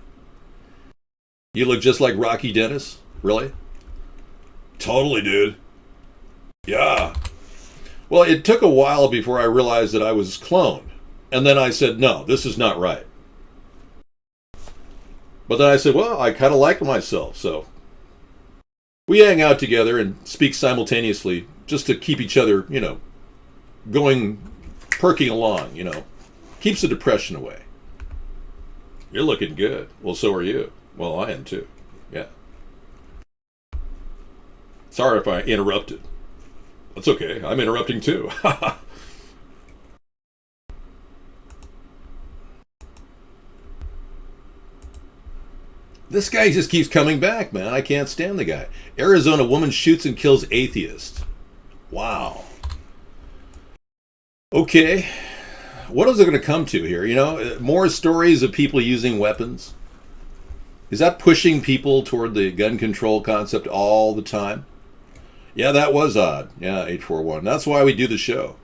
You look just like Rocky Dennis? Really? Totally, dude. Yeah. Well, it took a while before I realized that I was cloned. And then I said, no, this is not right. But then I said, well, I kind of like myself, so. We hang out together and speak simultaneously just to keep each other, perking along, Keeps the depression away. You're looking good. Well, so are you. Well, I am too. Yeah. Sorry if I interrupted. That's okay. I'm interrupting too. This guy just keeps coming back, man. I can't stand the guy. Arizona woman shoots and kills atheist. Wow. Okay. What is it going to come to here? More stories of people using weapons. Is that pushing people toward the gun control concept all the time? Yeah, that was odd. Yeah, 841. That's why we do the show.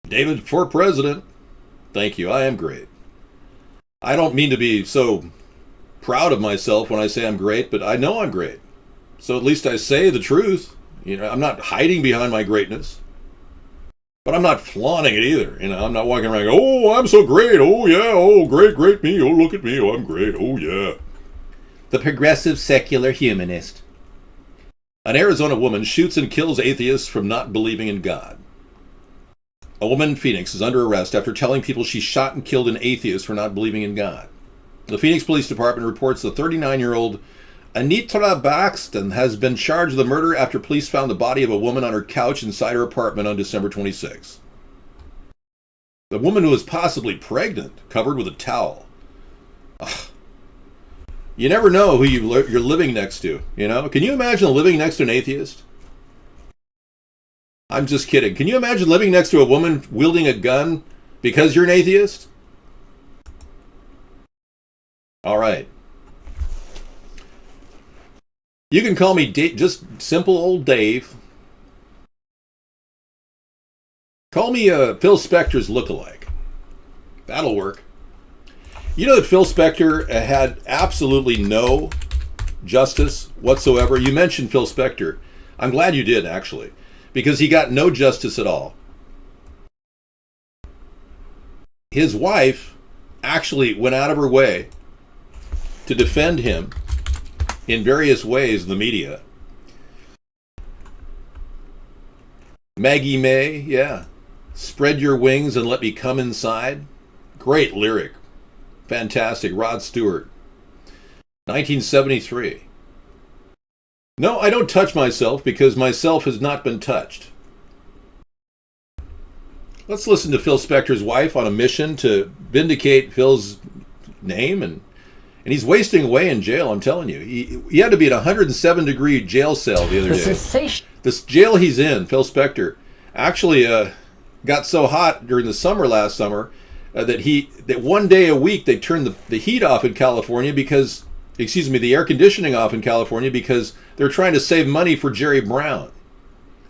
David for president. Thank you. I am great. I don't mean to be so proud of myself when I say I'm great, but I know I'm great. So at least I say the truth. I'm not hiding behind my greatness. But I'm not flaunting it either. I'm not walking around going, oh, I'm so great. Oh, yeah. Oh, great, great me. Oh, look at me. Oh, I'm great. Oh, yeah. The progressive secular humanist. An Arizona woman shoots and kills atheists from not believing in God. A woman in Phoenix is under arrest after telling people she shot and killed an atheist for not believing in God. The Phoenix Police Department reports the 39-year-old Anitra Baxton has been charged with the murder after police found the body of a woman on her couch inside her apartment on December 26. The woman who was possibly pregnant, covered with a towel. Ugh. You never know who you're living next to, Can you imagine living next to an atheist? I'm just kidding. Can you imagine living next to a woman wielding a gun because you're an atheist? All right. You can call me just simple old Dave. Call me Phil Spector's lookalike. That'll work. You know that Phil Spector had absolutely no justice whatsoever? You mentioned Phil Spector. I'm glad you did, actually, because he got no justice at all. His wife actually went out of her way to defend him in various ways in the media. Maggie May, yeah. Spread your wings and let me come inside. Great lyric. Fantastic. Rod Stewart. 1973. No, I don't touch myself because myself has not been touched. Let's listen to Phil Spector's wife on a mission to vindicate Phil's name, and he's wasting away in jail, I'm telling you. He had to be in a 107-degree jail cell the other day. This jail he's in, Phil Spector, actually got so hot during the summer last summer that one day a week they turned the heat off in California because, the air conditioning off in California because they're trying to save money for Jerry Brown.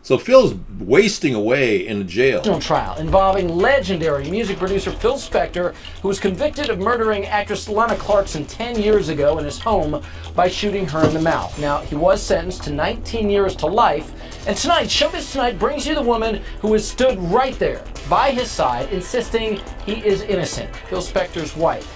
So Phil's wasting away in the jail. Trial involving legendary music producer Phil Spector, who was convicted of murdering actress Lana Clarkson 10 years ago in his home by shooting her in the mouth. Now, he was sentenced to 19 years to life. And tonight, Showbiz Tonight brings you the woman who has stood right there by his side, insisting he is innocent, Phil Spector's wife.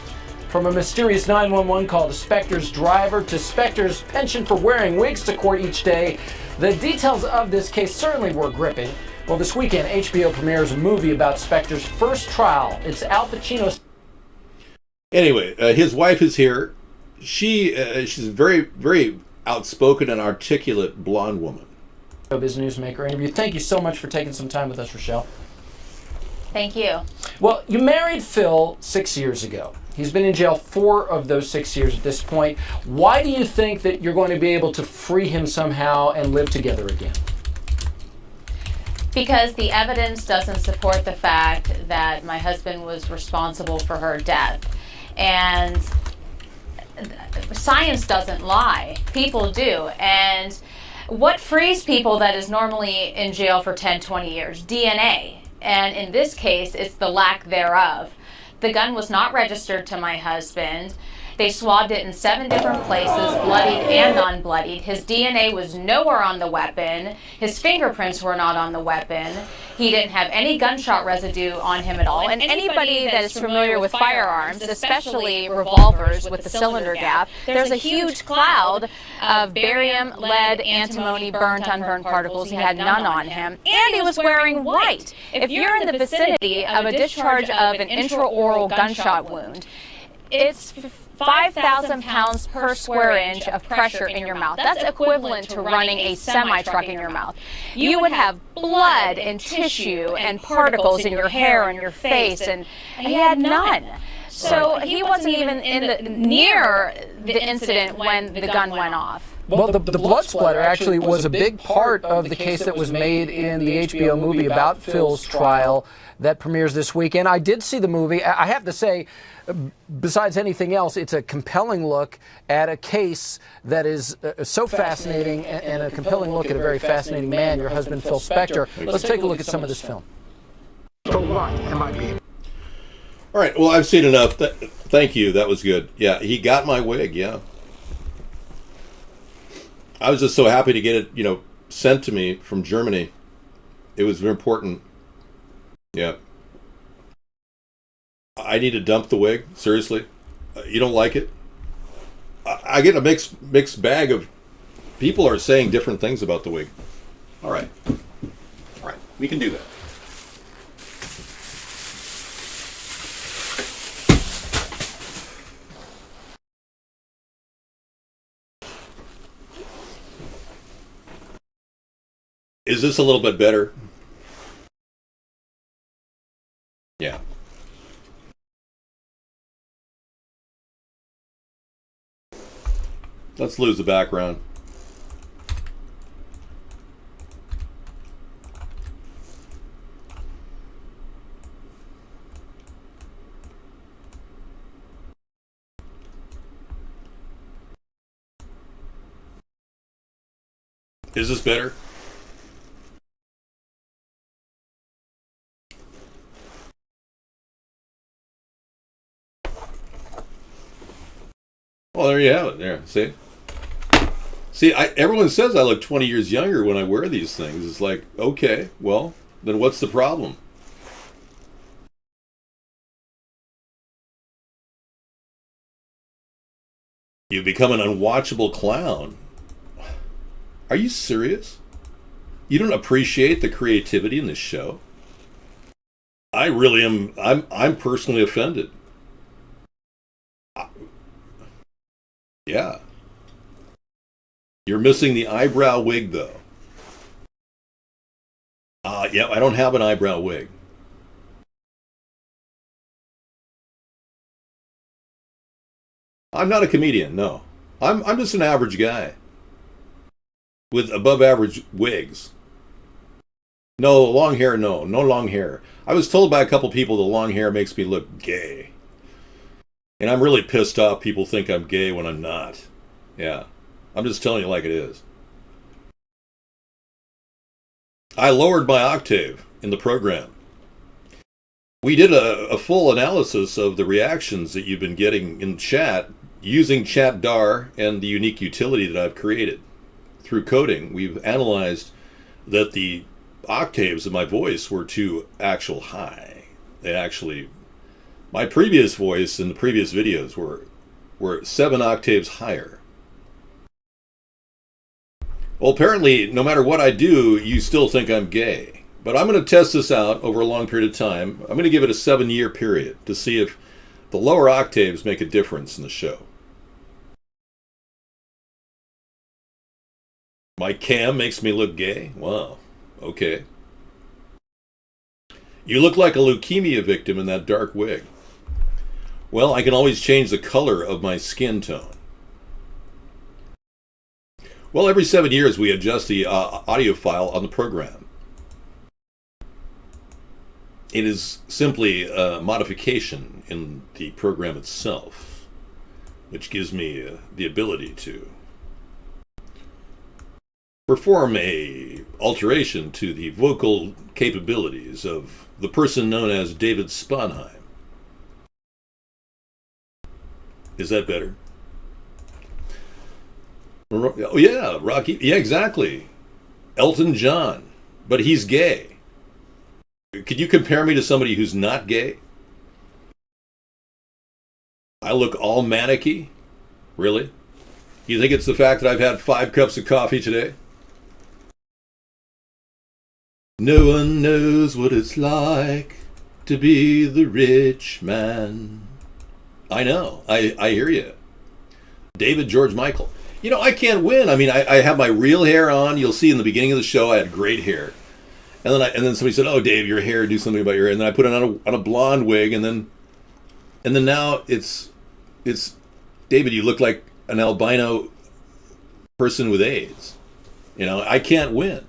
From a mysterious 911 call to Spector's driver to Spector's penchant for wearing wigs to court each day, the details of this case certainly were gripping. Well, this weekend, HBO premieres a movie about Spector's first trial. It's Al Pacino's. Anyway, his wife is here. She's a very, very outspoken and articulate blonde woman. Showbiz Newsmaker interview. Thank you so much for taking some time with us, Rochelle. Thank you. Well, you married Phil 6 years ago. He's been in jail 4 of those 6 years at this point. Why do you think that you're going to be able to free him somehow and live together again? Because the evidence doesn't support the fact that my husband was responsible for her death. And science doesn't lie. People do. And what frees people that is normally in jail for 10, 20 years? DNA. And in this case, it's the lack thereof. The gun was not registered to my husband. They swabbed it in 7 different places, bloodied and unbloodied. His DNA was nowhere on the weapon. His fingerprints were not on the weapon. He didn't have any gunshot residue on him at all. And anybody that is familiar with firearms, especially revolvers with the cylinder gap, there's a huge cloud of barium, lead, antimony, burnt, unburned particles. He had none on him. And he was wearing white. If you're in the vicinity of a discharge of an intraoral gunshot wound, it's 5,000 pounds per square inch of pressure in your mouth. That's equivalent to running a semi-truck in your mouth. You would have blood and tissue and particles in your hair and your face, and he had none. So he wasn't even near the incident when the gun went off. Well, the blood splatter actually was a big part of the case that was made in the HBO movie about Phil's trial that premieres this weekend. I did see the movie. I have to say, besides anything else, it's a compelling look at a case that is so fascinating and a compelling look at a very fascinating man, your husband, Phil Spector. Let's take a look at some of this film. For what am I being? All right. Well, I've seen enough. Thank you. That was good. Yeah, he got my wig. Yeah. I was just so happy to get it, sent to me from Germany. It was very important. Yeah. I need to dump the wig. Seriously. You don't like it? I get a mixed bag of people are saying different things about the wig. All right. All right. We can do that. Is this a little bit better? Yeah. Let's lose the background. Is this better? Oh, there you have it. There, see? See, everyone says I look 20 years younger when I wear these things. It's like, okay, well, then what's the problem? You become an unwatchable clown. Are you serious? You don't appreciate the creativity in this show? I really am. I'm personally offended. Yeah. You're missing the eyebrow wig, though. Yeah, I don't have an eyebrow wig. I'm not a comedian, no. I'm just an average guy with above average wigs. No long hair, no long hair. I was told by a couple people the long hair makes me look gay. And I'm really pissed off people think I'm gay when I'm not. Yeah. I'm just telling you like it is. I lowered my octave in the program. We did a full analysis of the reactions that you've been getting in chat using ChatDar and the unique utility that I've created. Through coding, we've analyzed that the octaves of my voice were too actual high. They actually, my previous voice in the previous videos were 7 octaves higher. Well, apparently, no matter what I do, you still think I'm gay. But I'm going to test this out over a long period of time. I'm going to give it a 7-year period to see if the lower octaves make a difference in the show. My cam makes me look gay? Wow. Okay. You look like a leukemia victim in that dark wig. Well, I can always change the color of my skin tone. Well, every 7 years we adjust the audio file on the program. It is simply a modification in the program itself, which gives me the ability to perform a alteration to the vocal capabilities of the person known as David Sponheim. Is that better? Oh yeah, Rocky. Yeah, exactly. Elton John, but he's gay. Could you compare me to somebody who's not gay? I look all manicky? Really? You think it's the fact that I've had 5 cups of coffee today? No one knows what it's like to be the rich man. I know. I hear you. David George Michael. You know, I can't win. I mean, I have my real hair on. You'll see in the beginning of the show I had great hair. And then somebody said, "Oh, Dave, your hair, do something about your hair." And then I put it on a blonde wig, and then now it's David, you look like an albino person with AIDS. You know, I can't win.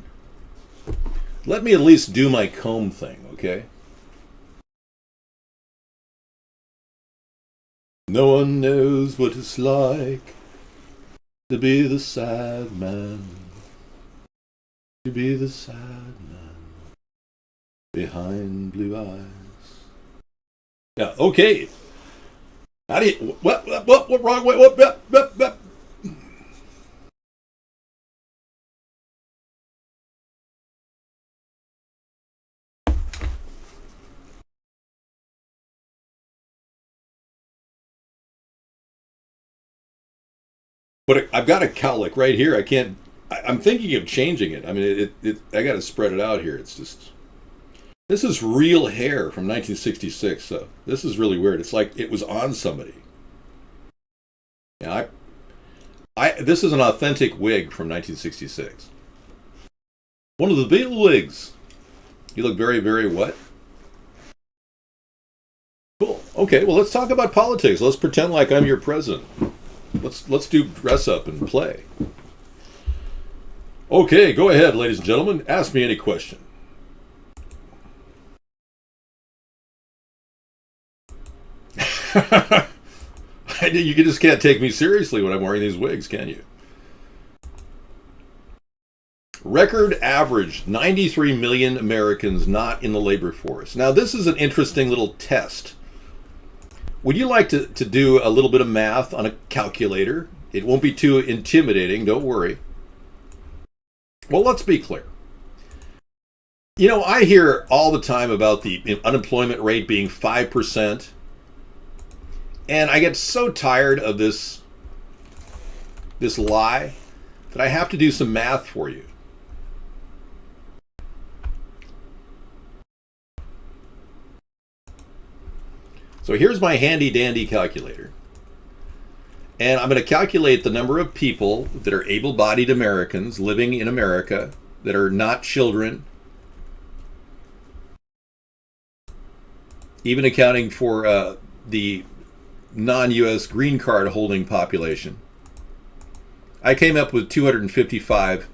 Let me at least do my comb thing, okay? No one knows what it's like to be the sad man, to be the sad man behind blue eyes. Yeah, okay. How do you, what wrong, what? But I've got a cowlick right here. I'm thinking of changing it. I mean, I got to spread it out here. It's just, this is real hair from 1966. So this is really weird. It's like it was on somebody. Yeah, this is an authentic wig from 1966. One of the Beatle wigs. You look very, very what? Cool. Okay, well, let's talk about politics. Let's pretend like I'm your president. Let's do dress up and play. Okay, go ahead, ladies and gentlemen. Ask me any question. You just can't take me seriously when I'm wearing these wigs, can you? Record average, 93 million Americans not in the labor force. Now, this is an interesting little test. Would you like to do a little bit of math on a calculator? It won't be too intimidating, don't worry. Well, let's be clear. You know, I hear all the time about the unemployment rate being 5%. And I get so tired of this lie that I have to do some math for you. So here's my handy dandy calculator. And I'm going to calculate the number of people that are able-bodied Americans living in America that are not children, even accounting for the non-U.S. green card holding population. I came up with 255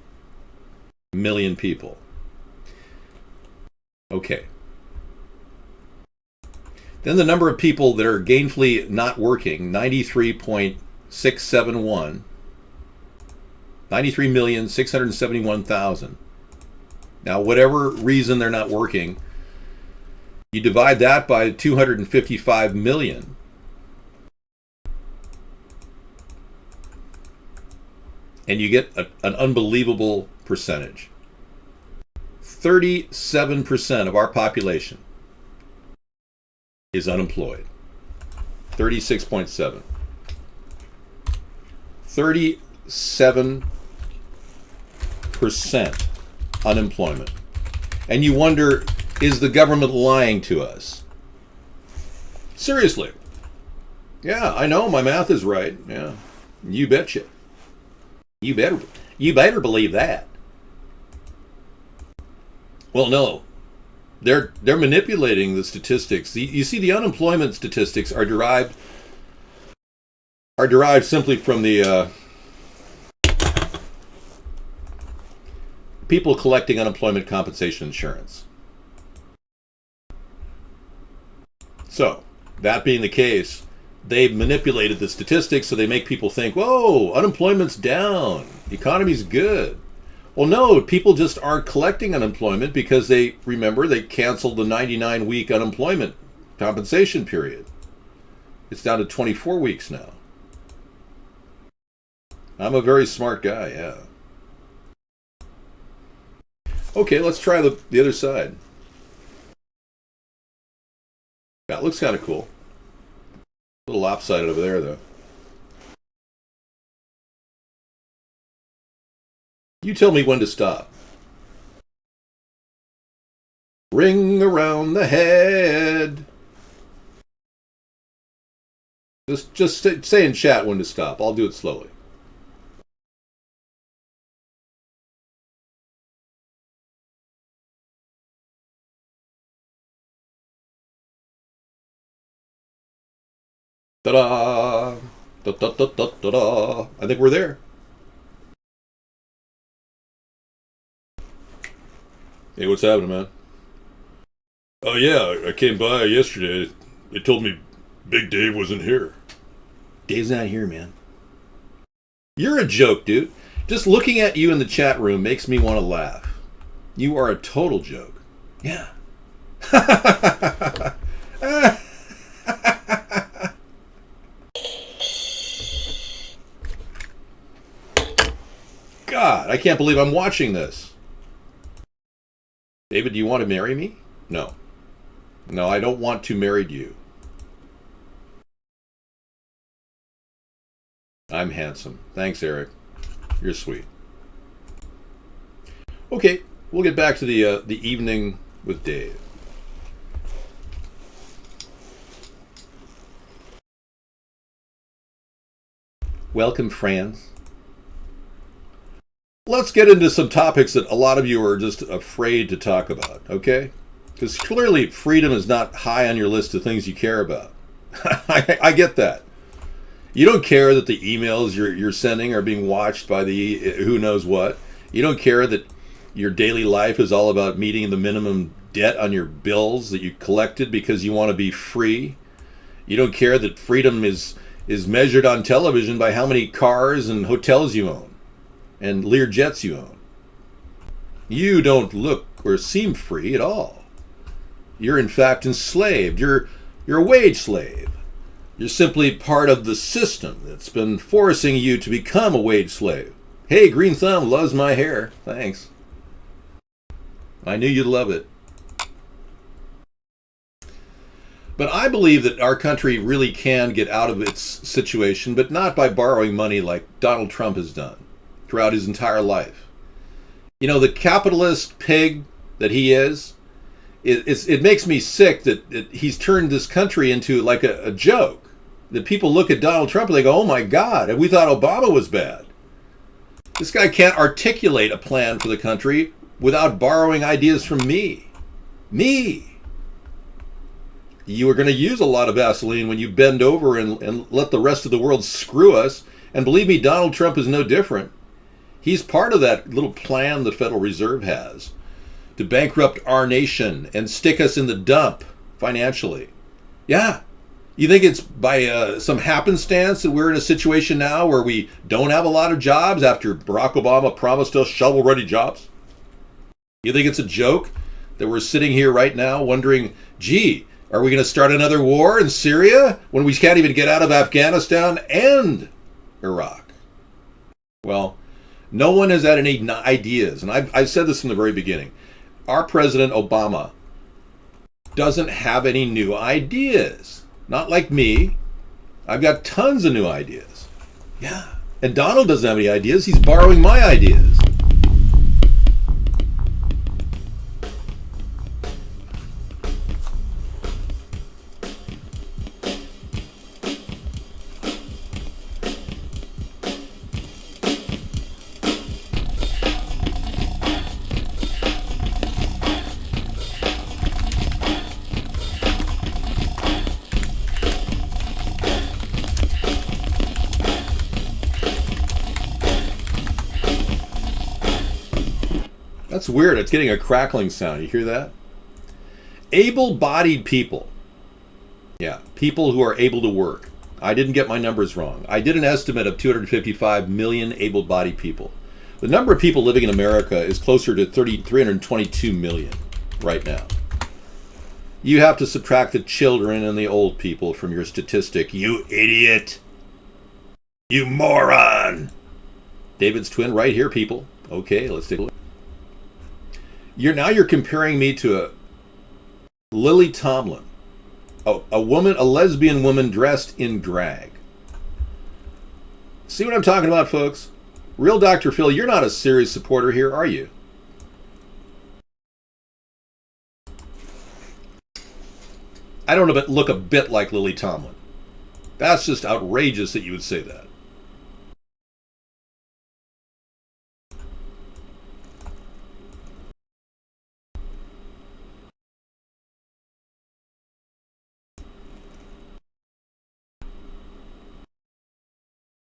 million people. Okay. Then the number of people that are gainfully not working, 93.671, 93,671,000. Now, whatever reason they're not working, you divide that by 255 million. And you get an unbelievable percentage. 37% of our population is unemployed. 36.7. 37% unemployment. And you wonder, is the government lying to us? Seriously. Yeah, I know my math is right. Yeah, you betcha. You better believe that. Well, no. They're manipulating the statistics. You see, the unemployment statistics are derived simply from the people collecting unemployment compensation insurance. So, that being the case, they've manipulated the statistics so they make people think, whoa, unemployment's down, the economy's good. Well, no, people just aren't collecting unemployment because they canceled the 99-week unemployment compensation period. It's down to 24 weeks now. I'm a very smart guy, yeah. Okay, let's try the other side. That looks kind of cool. A little lopsided over there, though. You tell me when to stop. Ring around the head. Just say in chat when to stop. I'll do it slowly. Ta-da! Da-da-da-da-da-da! I think we're there. Hey, what's happening, man? Oh, yeah, I came by yesterday. They told me Big Dave wasn't here. Dave's not here, man. You're a joke, dude. Just looking at you in the chat room makes me want to laugh. You are a total joke. Yeah. I can't believe I'm watching this. David, do you want to marry me? No. No, I don't want to marry you. I'm handsome. Thanks, Eric. You're sweet. Okay, we'll get back to the evening with Dave. Welcome, friends. Let's get into some topics that a lot of you are just afraid to talk about, okay? Because clearly freedom is not high on your list of things you care about. I get that. You don't care that the emails you're sending are being watched by the who knows what. You don't care that your daily life is all about meeting the minimum debt on your bills that you collected because you want to be free. You don't care that freedom is measured on television by how many cars and hotels you own and Lear jets you own. You don't look or seem free at all. You're in fact enslaved. You're a wage slave. You're simply part of the system that's been forcing you to become a wage slave. Hey, Green Thumb loves my hair. Thanks. I knew you'd love it. But I believe that our country really can get out of its situation, but not by borrowing money like Donald Trump has done throughout his entire life. You know, the capitalist pig that he is, it makes me sick that he's turned this country into like a joke. That people look at Donald Trump and they go, oh my God, we thought Obama was bad. This guy can't articulate a plan for the country without borrowing ideas from me. Me. You are going to use a lot of Vaseline when you bend over and let the rest of the world screw us. And believe me, Donald Trump is no different. He's part of that little plan the Federal Reserve has to bankrupt our nation and stick us in the dump financially. Yeah. You think it's by some happenstance that we're in a situation now where we don't have a lot of jobs after Barack Obama promised us shovel-ready jobs? You think it's a joke that we're sitting here right now wondering, gee, are we going to start another war in Syria when we can't even get out of Afghanistan and Iraq? Well, no one has had any ideas, and I've said this from the very beginning. Our President Obama doesn't have any new ideas. Not like me. I've got tons of new ideas. Yeah. And Donald doesn't have any ideas. He's borrowing my ideas. That's weird. It's getting a crackling sound. You hear that? Able-bodied people. Yeah, people who are able to work. I didn't get my numbers wrong. I did an estimate of 255 million able-bodied people. The number of people living in America is closer to 322 million right now. You have to subtract the children and the old people from your statistic. You idiot. You moron. David's twin right here, people. Okay, let's take a look. You're comparing me to a Lily Tomlin, a woman, a lesbian woman dressed in drag. See what I'm talking about, folks? Real Dr. Phil, you're not a serious supporter here, are you? I don't look a bit like Lily Tomlin. That's just outrageous that you would say that.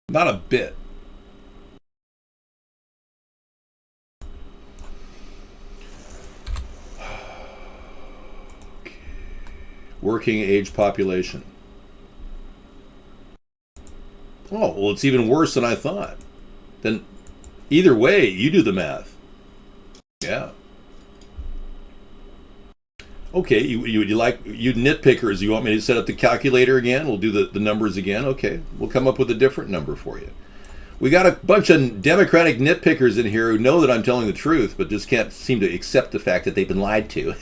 Not a bit. Okay. Working age population. Oh, well, it's even worse than I thought. Then either way, you do the math. Yeah. Okay, you nitpickers, you want me to set up the calculator again? We'll do the numbers again? Okay, we'll come up with a different number for you. We got a bunch of Democratic nitpickers in here who know that I'm telling the truth, but just can't seem to accept the fact that they've been lied to.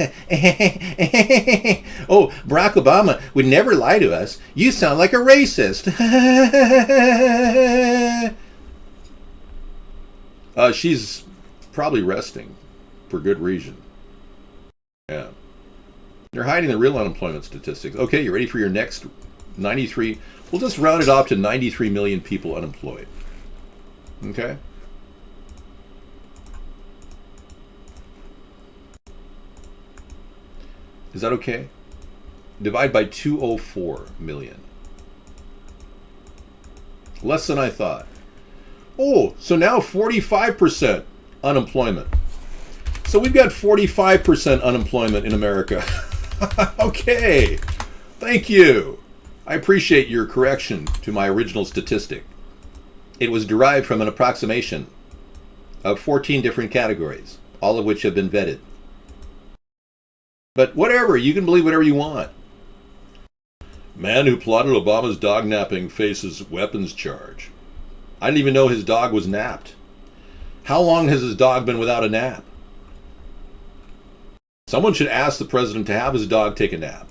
Oh, Barack Obama would never lie to us. You sound like a racist. She's probably resting for good reason. Yeah. They're hiding the real unemployment statistics. Okay, you ready for your next 93? We'll just round it off to 93 million people unemployed. Okay? Is that okay? Divide by 204 million. Less than I thought. Oh, so now 45% unemployment. So we've got 45% unemployment in America. Okay. Thank you. I appreciate your correction to my original statistic. It was derived from an approximation of 14 different categories, all of which have been vetted. But whatever, you can believe whatever you want. Man who plotted Obama's dog napping faces weapons charge. I didn't even know his dog was napped. How long has his dog been without a nap? Someone should ask the president to have his dog take a nap.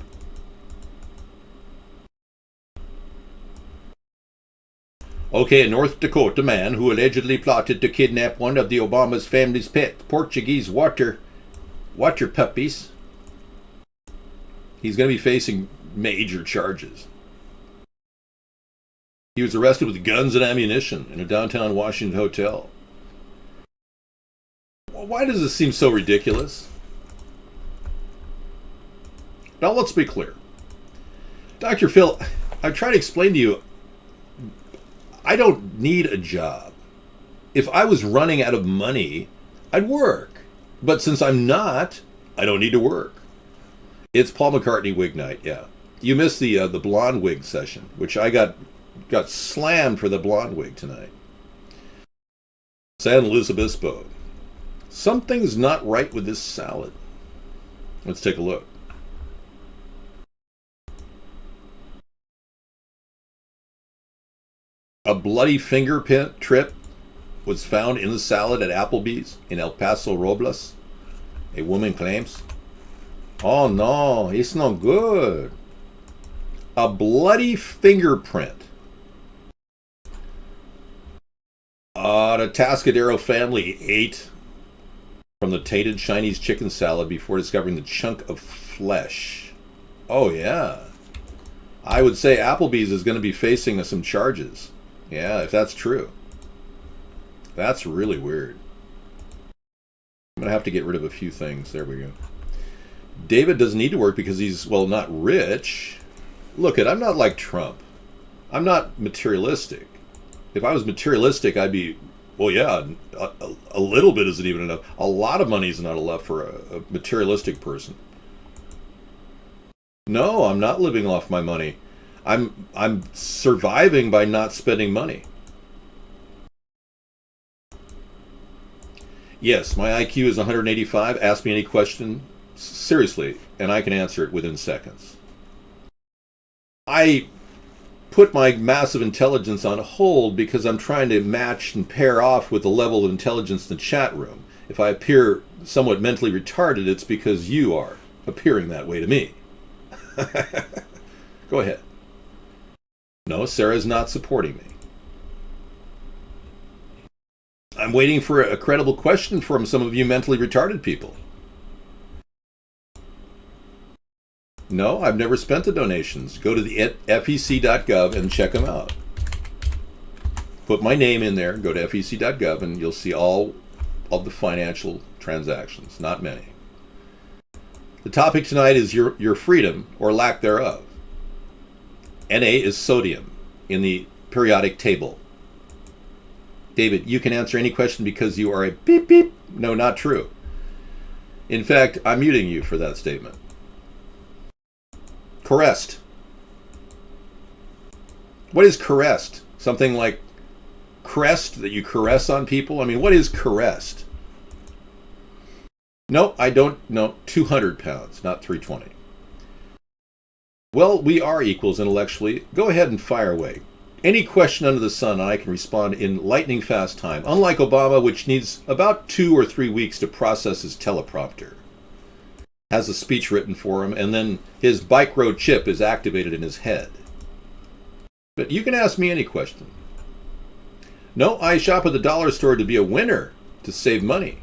Okay, a North Dakota man who allegedly plotted to kidnap one of the Obama's family's pet Portuguese water puppies. He's going to be facing major charges. He was arrested with guns and ammunition in a downtown Washington hotel. Why does this seem so ridiculous? Now let's be clear. Dr. Phil, I've tried to explain to you, I don't need a job. If I was running out of money, I'd work. But since I'm not, I don't need to work. It's Paul McCartney wig night, yeah. You missed the blonde wig session, which I got slammed for the blonde wig tonight. San Luis Obispo. Something's not right with this salad. Let's take a look. A bloody fingerprint trip was found in the salad at Applebee's in El Paso, Robles. A woman claims. Oh no, it's not good. A bloody fingerprint. The Tascadero family ate from the tainted Chinese chicken salad before discovering the chunk of flesh. Oh yeah. I would say Applebee's is going to be facing some charges. Yeah, if that's true. That's really weird. I'm going to have to get rid of a few things. There we go. David doesn't need to work because he's, well, not rich. Look, I'm not like Trump. I'm not materialistic. If I was materialistic, I'd be, well, yeah, a little bit isn't even enough. A lot of money is not enough for a materialistic person. No, I'm not living off my money. I'm surviving by not spending money. Yes, my IQ is 185. Ask me any question, seriously, and I can answer it within seconds. I put my massive intelligence on hold because I'm trying to match and pair off with the level of intelligence in the chat room. If I appear somewhat mentally retarded, it's because you are appearing that way to me. Go ahead. No, Sarah's not supporting me. I'm waiting for a credible question from some of you mentally retarded people. No, I've never spent the donations. Go to the fec.gov and check them out. Put my name in there, go to fec.gov, and you'll see all of the financial transactions, not many. The topic tonight is your freedom or lack thereof. Na is sodium in the periodic table. David, you can answer any question because you are a beep beep. No, not true. In fact, I'm muting you for that statement. Caressed. What is caressed? Something like crest that you caress on people? I mean, what is caressed? No, I don't know. 200 pounds, not 320. Well, we are equals intellectually. Go ahead and fire away. any question under the sun, and I can respond in lightning fast time, unlike Obama, which needs about 2 or 3 weeks to process his teleprompter. Has a speech written for him, and then his bike road chip is activated in his head. But you can ask me any question. No, I shop at the dollar store to be a winner, to save money.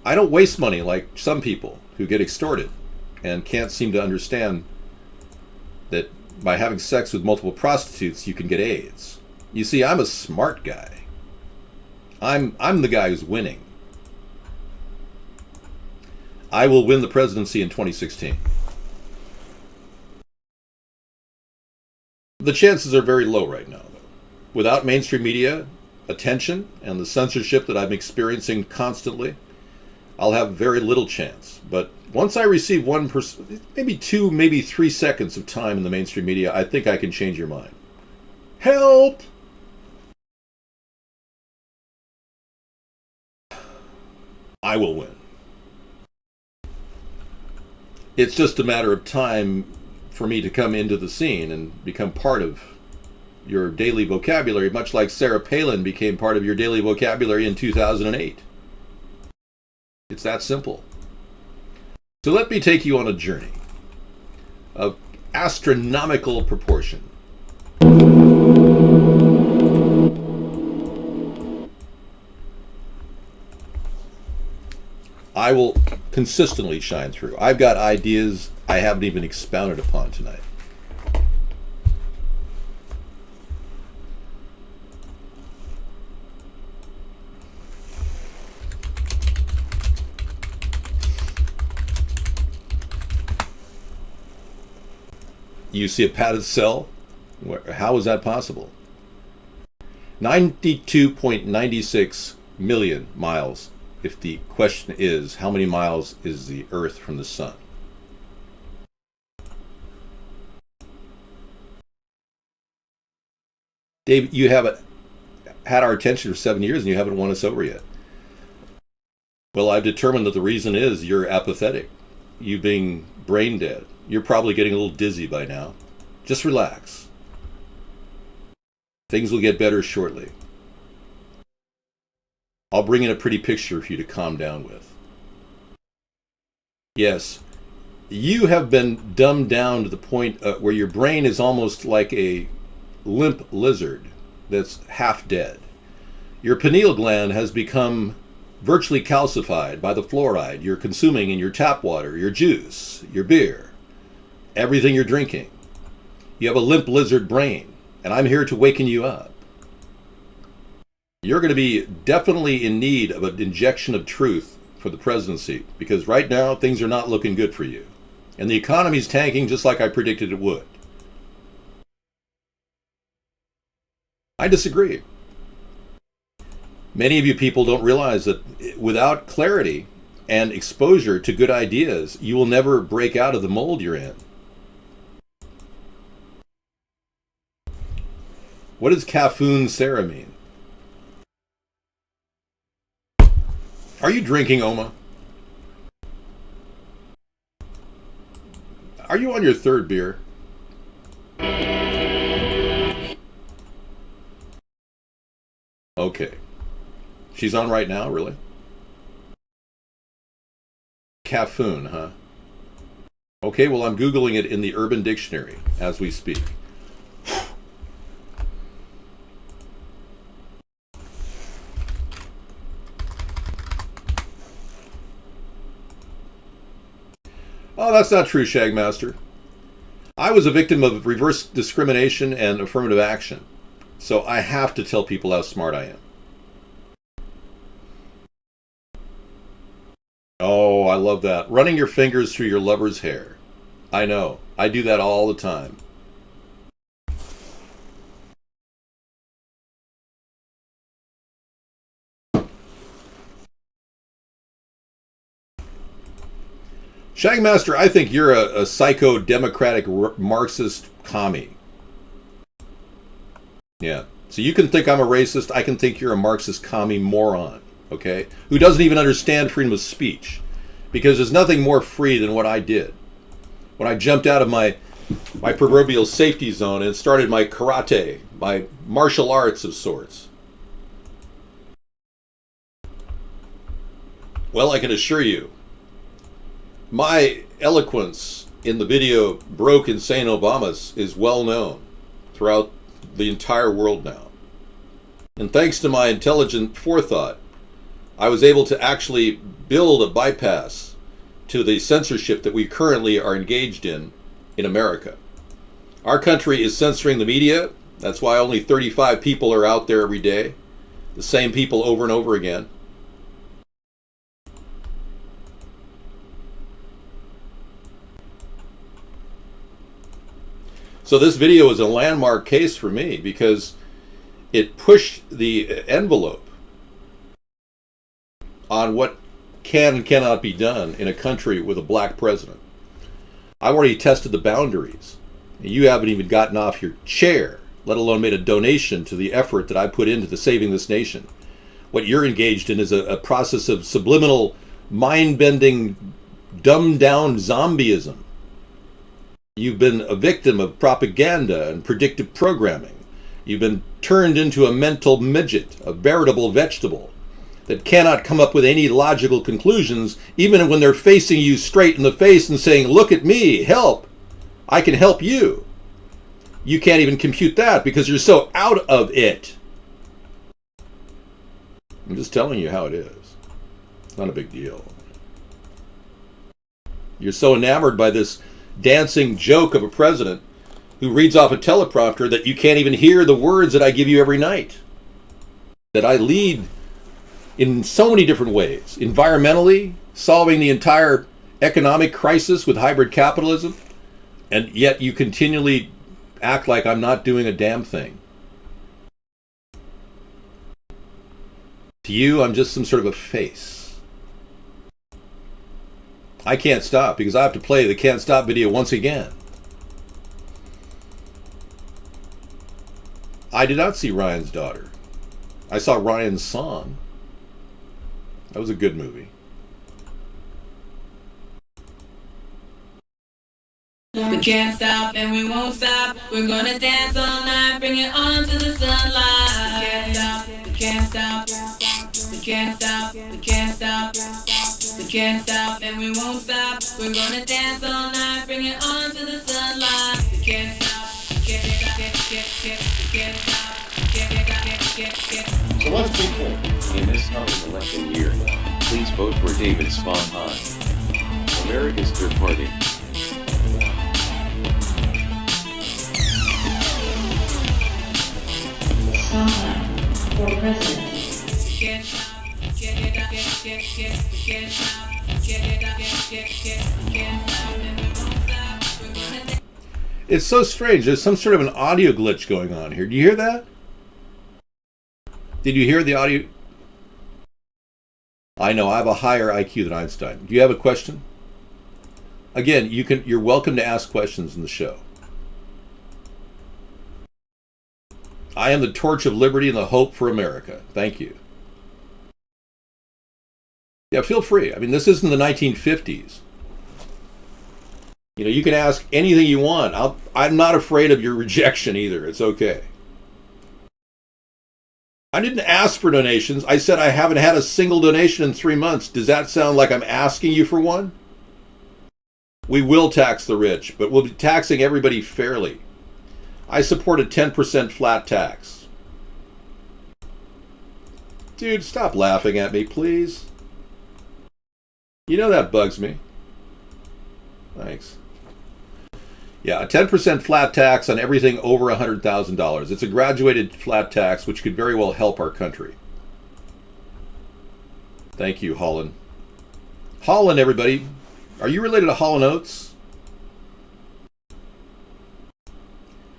I don't waste money like some people who get extorted and can't seem to understand that by having sex with multiple prostitutes, you can get AIDS. You see, I'm a smart guy. I'm the guy who's winning. I will win the presidency in 2016. The chances are very low right now, though. Without mainstream media attention and the censorship that I'm experiencing constantly, I'll have very little chance. But once I receive 1%, maybe 2, maybe 3 seconds of time in the mainstream media, I think I can change your mind. Help! I will win. It's just a matter of time for me to come into the scene and become part of your daily vocabulary, much like Sarah Palin became part of your daily vocabulary in 2008. It's that simple. So let me take you on a journey of astronomical proportion. I will consistently shine through. I've got ideas I haven't even expounded upon tonight. You see a padded cell? How is that possible? 92.96 million miles. If the question is, how many miles is the Earth from the sun? Dave, you haven't had our attention for 7 years and you haven't won us over yet. Well, I've determined that the reason is you're apathetic. You being brain dead. You're probably getting a little dizzy by now. Just relax. Things will get better shortly. I'll bring in a pretty picture for you to calm down with. Yes, you have been dumbed down to the point where your brain is almost like a limp lizard that's half dead. Your pineal gland has become virtually calcified by the fluoride you're consuming in your tap water, your juice, your beer, everything you're drinking. You have a limp lizard brain, and I'm here to waken you up. You're going to be definitely in need of an injection of truth for the presidency, because right now things are not looking good for you. And the economy's tanking just like I predicted it would. I disagree. Many of you people don't realize that without clarity and exposure to good ideas, you will never break out of the mold you're in. What does Cafoon Sarah mean? Are you drinking, Oma? Are you on your third beer? Okay. She's on right now, really? Cafoon, huh? Okay, well, I'm Googling it in the Urban Dictionary as we speak. Oh, that's not true, Shagmaster. I was a victim of reverse discrimination and affirmative action, so I have to tell people how smart I am. Oh, I love that. Running your fingers through your lover's hair. I know. I do that all the time. Shagmaster, I think you're a psycho-democratic Marxist commie. Yeah. So you can think I'm a racist. I can think you're a Marxist commie moron, okay? Who doesn't even understand freedom of speech. Because there's nothing more free than what I did. When I jumped out of my my proverbial safety zone and started my karate, my martial arts of sorts. Well, I can assure you, my eloquence in the video Broke Insane Obamas is well known throughout the entire world now. And thanks to my intelligent forethought, I was able to actually build a bypass to the censorship that we currently are engaged in America. Our country is censoring the media. That's why only 35 people are out there every day. The same people over and over again. So this video is a landmark case for me because it pushed the envelope on what can and cannot be done in a country with a black president. I've already tested the boundaries. You haven't even gotten off your chair, let alone made a donation to the effort that I put into saving this nation. What you're engaged in is a process of subliminal, mind-bending, dumbed-down zombieism. You've been a victim of propaganda and predictive programming. You've been turned into a mental midget, a veritable vegetable that cannot come up with any logical conclusions, even when they're facing you straight in the face and saying, look at me, help, I can help you. You can't even compute that because you're so out of it. I'm just telling you how it is. It's not a big deal. You're so enamored by this dancing joke of a president who reads off a teleprompter that you can't even hear the words that I give you every night. That I lead in so many different ways. Environmentally, solving the entire economic crisis with hybrid capitalism, and yet you continually act like I'm not doing a damn thing. To you, I'm just some sort of a face. I can't stop because I have to play the Can't Stop video once again. I did not see Ryan's Daughter. I saw Ryan's Song. That was a good movie. We can't stop and we won't stop. We're gonna dance all night, bring it on to the sunlight. We can't stop, we can't stop, we can't stop, we can't stop, we can't stop and we won't stop. We're gonna dance all night, bring it on to the sunlight. We can't stop, we can't stop, we can't stop, we can't stop. So let's be clear. In this coming election year, please vote for David Sponheim, America's Third Party. For president. It's so strange. There's some sort of an audio glitch going on here. Do you hear that? Did you hear the audio? I know I have a higher IQ than Einstein. Do you have a question? Again, you're welcome to ask questions in the show. I am the torch of liberty and the hope for America. Thank you. Yeah, feel free. I mean, this isn't the 1950s. You know, you can ask anything you want. I'm not afraid of your rejection either. It's okay. I didn't ask for donations. I said I haven't had a single donation in 3 months. Does that sound like I'm asking you for one? We will tax the rich, but we'll be taxing everybody fairly. I support a 10% flat tax. Dude, stop laughing at me, please. You know that bugs me. Thanks. Yeah, a 10% flat tax on everything over $100,000. It's a graduated flat tax, which could very well help our country. Thank you, Holland. Holland, everybody. Are you related to Hall & Oates?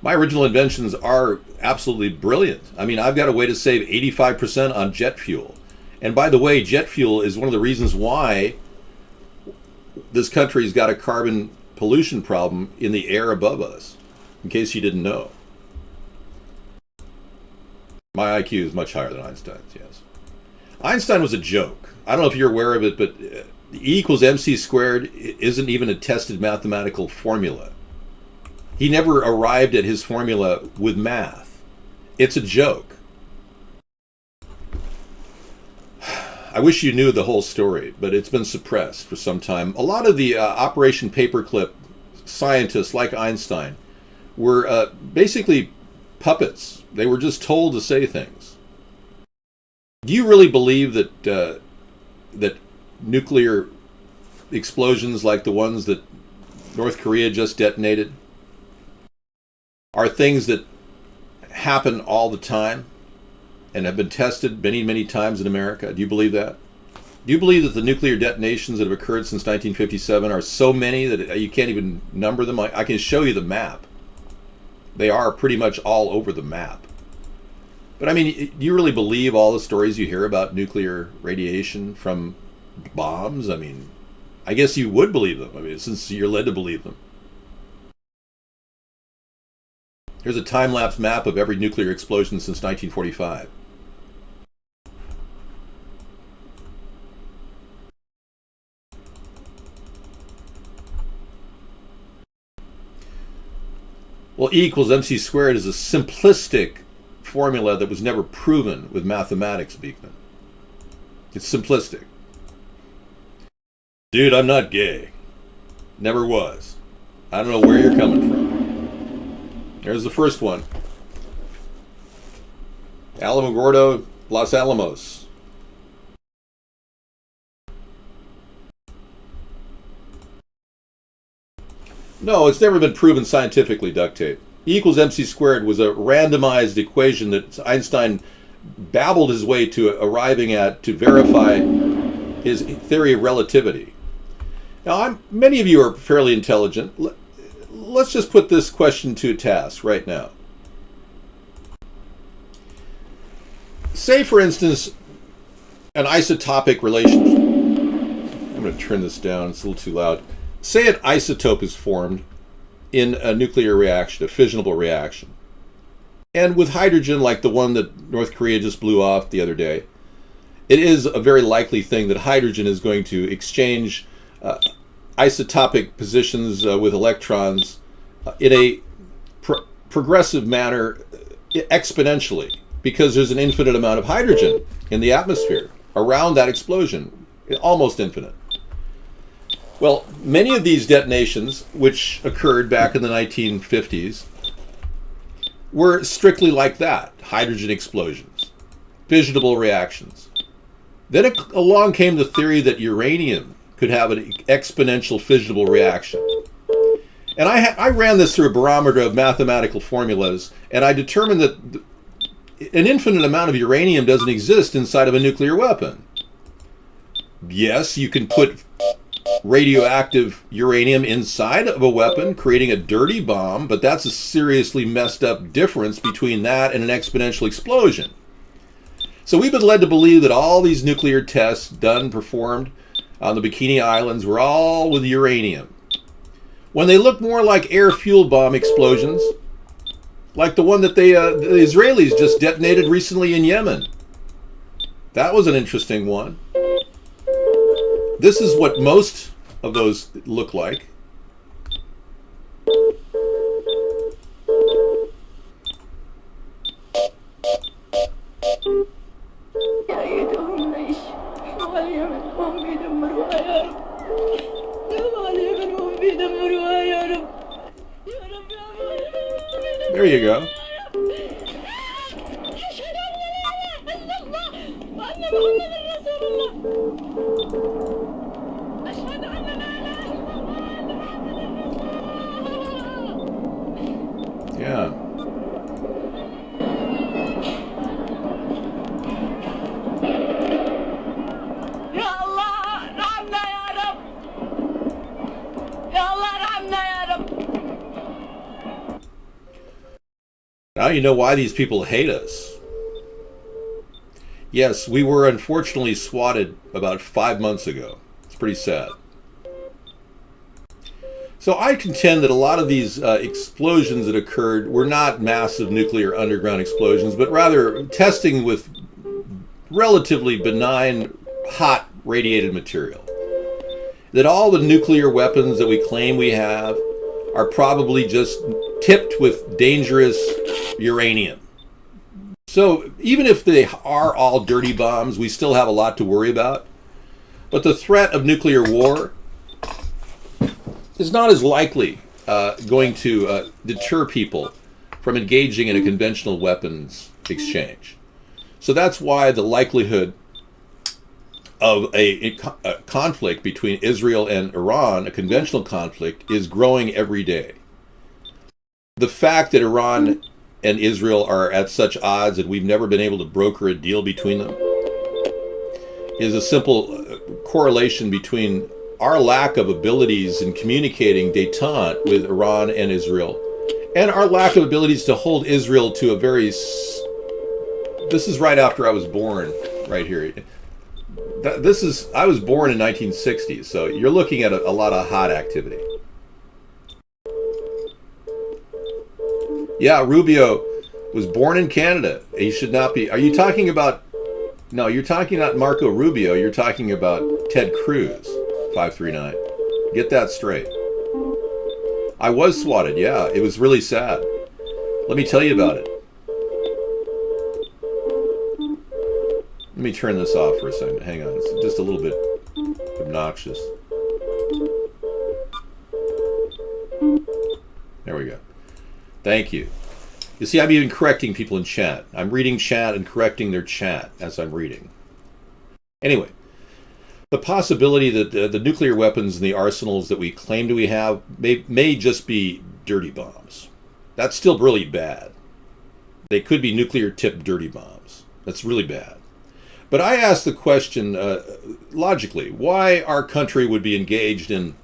My original inventions are absolutely brilliant. I mean, I've got a way to save 85% on jet fuel. And by the way, jet fuel is one of the reasons why this country's got a carbon pollution problem in the air above us, in case you didn't know. My IQ is much higher than Einstein's, yes. Einstein was a joke. I don't know if you're aware of it, but E equals MC squared isn't even a tested mathematical formula. He never arrived at his formula with math. It's a joke. I wish you knew the whole story, but it's been suppressed for some time. A lot of the Operation Paperclip scientists, like Einstein, were basically puppets. They were just told to say things. Do you really believe that that nuclear explosions like the ones that North Korea just detonated are things that happen all the time and have been tested many, many times in America? Do you believe that? Do you believe that the nuclear detonations that have occurred since 1957 are so many that you can't even number them? I can show you the map. They are pretty much all over the map. But I mean, do you really believe all the stories you hear about nuclear radiation from bombs? I mean, I guess you would believe them. I mean, since you're led to believe them. Here's a time-lapse map of every nuclear explosion since 1945. Well, E equals MC squared is a simplistic formula that was never proven with mathematics, Beekman. It's simplistic. Dude, I'm not gay. Never was. I don't know where you're coming from. There's the first one. Alamogordo, Los Alamos. No, it's never been proven scientifically, duct tape. E equals MC squared was a randomized equation that Einstein babbled his way to arriving at to verify his theory of relativity. Now, many of you are fairly intelligent. Let's just put this question to a task right now. Say, for instance, an isotopic relationship. I'm going to turn this down, it's a little too loud. Say an isotope is formed in a nuclear reaction, a fissionable reaction. And with hydrogen, like the one that North Korea just blew off the other day, it is a very likely thing that hydrogen is going to exchange isotopic positions with electrons in a progressive manner exponentially, because there's an infinite amount of hydrogen in the atmosphere around that explosion, almost infinite. Well, many of these detonations, which occurred back in the 1950s, were strictly like that, hydrogen explosions, fissionable reactions. Then along came the theory that uranium could have an exponential fissionable reaction. And I ran this through a barometer of mathematical formulas, and I determined that an infinite amount of uranium doesn't exist inside of a nuclear weapon. Yes, you can put radioactive uranium inside of a weapon, creating a dirty bomb, but that's a seriously messed up difference between that and an exponential explosion. So we've been led to believe that all these nuclear tests performed on the Bikini Islands were all with uranium, when they look more like air-fueled bomb explosions, like the one that the Israelis just detonated recently in Yemen. That was an interesting one. This is what most of those look like. There you go. Yeah. Now you know why these people hate us. Yes, we were unfortunately swatted about 5 months ago. It's pretty sad. So I contend that a lot of these explosions that occurred were not massive nuclear underground explosions, but rather testing with relatively benign, hot radiated material. That all the nuclear weapons that we claim we have are probably just tipped with dangerous uranium. So even if they are all dirty bombs, we still have a lot to worry about. But the threat of nuclear war is not as likely going to deter people from engaging in a conventional weapons exchange. So that's why the likelihood of a conflict between Israel and Iran, a conventional conflict, is growing every day. The fact that Iran and Israel are at such odds and we've never been able to broker a deal between them is a simple correlation between our lack of abilities in communicating détente with Iran and Israel and our lack of abilities to hold Israel to a very... This is right after I was born, right here. I was born in 1960, so you're looking at a lot of hot activity. Yeah, Rubio was born in Canada. He should not be. Are you talking about... No, you're talking about Marco Rubio. You're talking about Ted Cruz, 539. Get that straight. I was swatted, yeah. It was really sad. Let me tell you about it. Let me turn this off for a second. Hang on. It's just a little bit obnoxious. There we go. Thank you. You see, I'm even correcting people in chat. I'm reading chat and correcting their chat as I'm reading. Anyway, the possibility that the nuclear weapons and the arsenals that we claim we have may just be dirty bombs. That's still really bad. They could be nuclear-tipped dirty bombs. That's really bad. But I ask the question, logically, why our country would be engaged in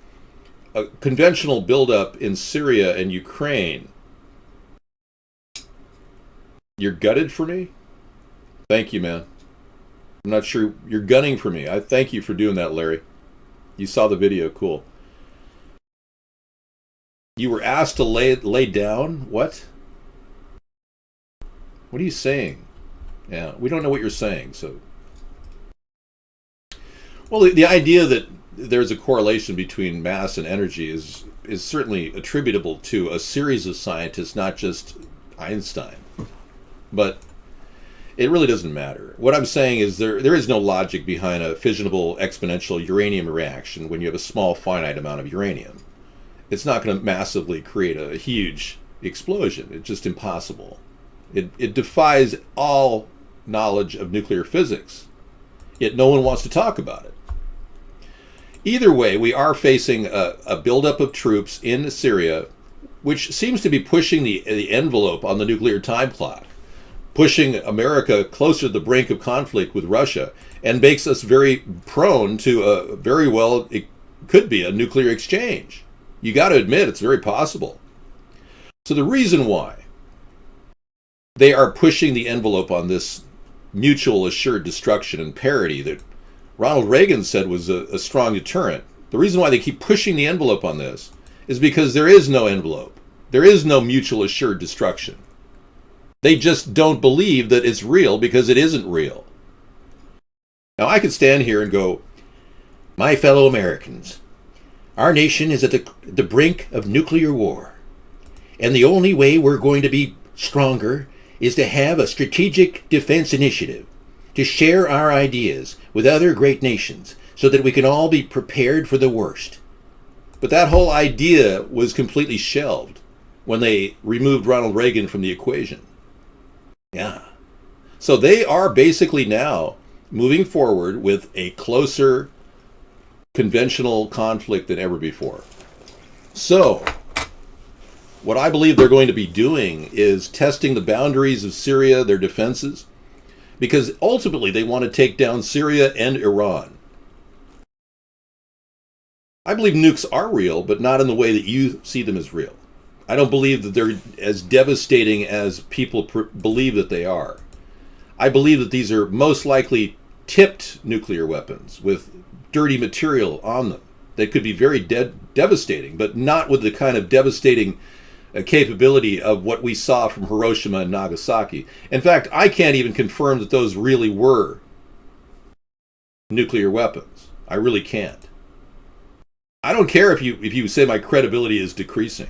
a conventional buildup in Syria and Ukraine. You're gutted for me? Thank you, man. I'm not sure. You're gunning for me. I thank you for doing that, Larry. You saw the video. Cool. You were asked to lay down? What? What are you saying? Yeah, we don't know what you're saying, so... Well, the idea that there's a correlation between mass and energy is certainly attributable to a series of scientists, not just Einstein. But it really doesn't matter. What I'm saying is there is no logic behind a fissionable exponential uranium reaction when you have a small finite amount of uranium. It's not going to massively create a huge explosion. It's just impossible. It defies all knowledge of nuclear physics, yet no one wants to talk about it. Either way, we are facing a buildup of troops in Syria, which seems to be pushing the envelope on the nuclear time clock, pushing America closer to the brink of conflict with Russia, and makes us very prone to it could be a nuclear exchange. You got to admit, it's very possible. So the reason why they are pushing the envelope on this mutual assured destruction and parity that Ronald Reagan said was a strong deterrent. The reason why they keep pushing the envelope on this is because there is no envelope. There is no mutual assured destruction. They just don't believe that it's real because it isn't real. Now I could stand here and go, my fellow Americans, our nation is at the brink of nuclear war. And the only way we're going to be stronger is to have a strategic defense initiative, to share our ideas with other great nations so that we can all be prepared for the worst. But that whole idea was completely shelved when they removed Ronald Reagan from the equation. Yeah. So they are basically now moving forward with a closer conventional conflict than ever before. So what I believe they're going to be doing is testing the boundaries of Syria, their defenses, because ultimately they want to take down Syria and Iran. I believe nukes are real, but not in the way that you see them as real. I don't believe that they're as devastating as people believe that they are. I believe that these are most likely tipped nuclear weapons with dirty material on them. They could be very devastating, but not with the kind of devastating capability of what we saw from Hiroshima and Nagasaki. In fact, I can't even confirm that those really were nuclear weapons. I really can't. I don't care if you say my credibility is decreasing.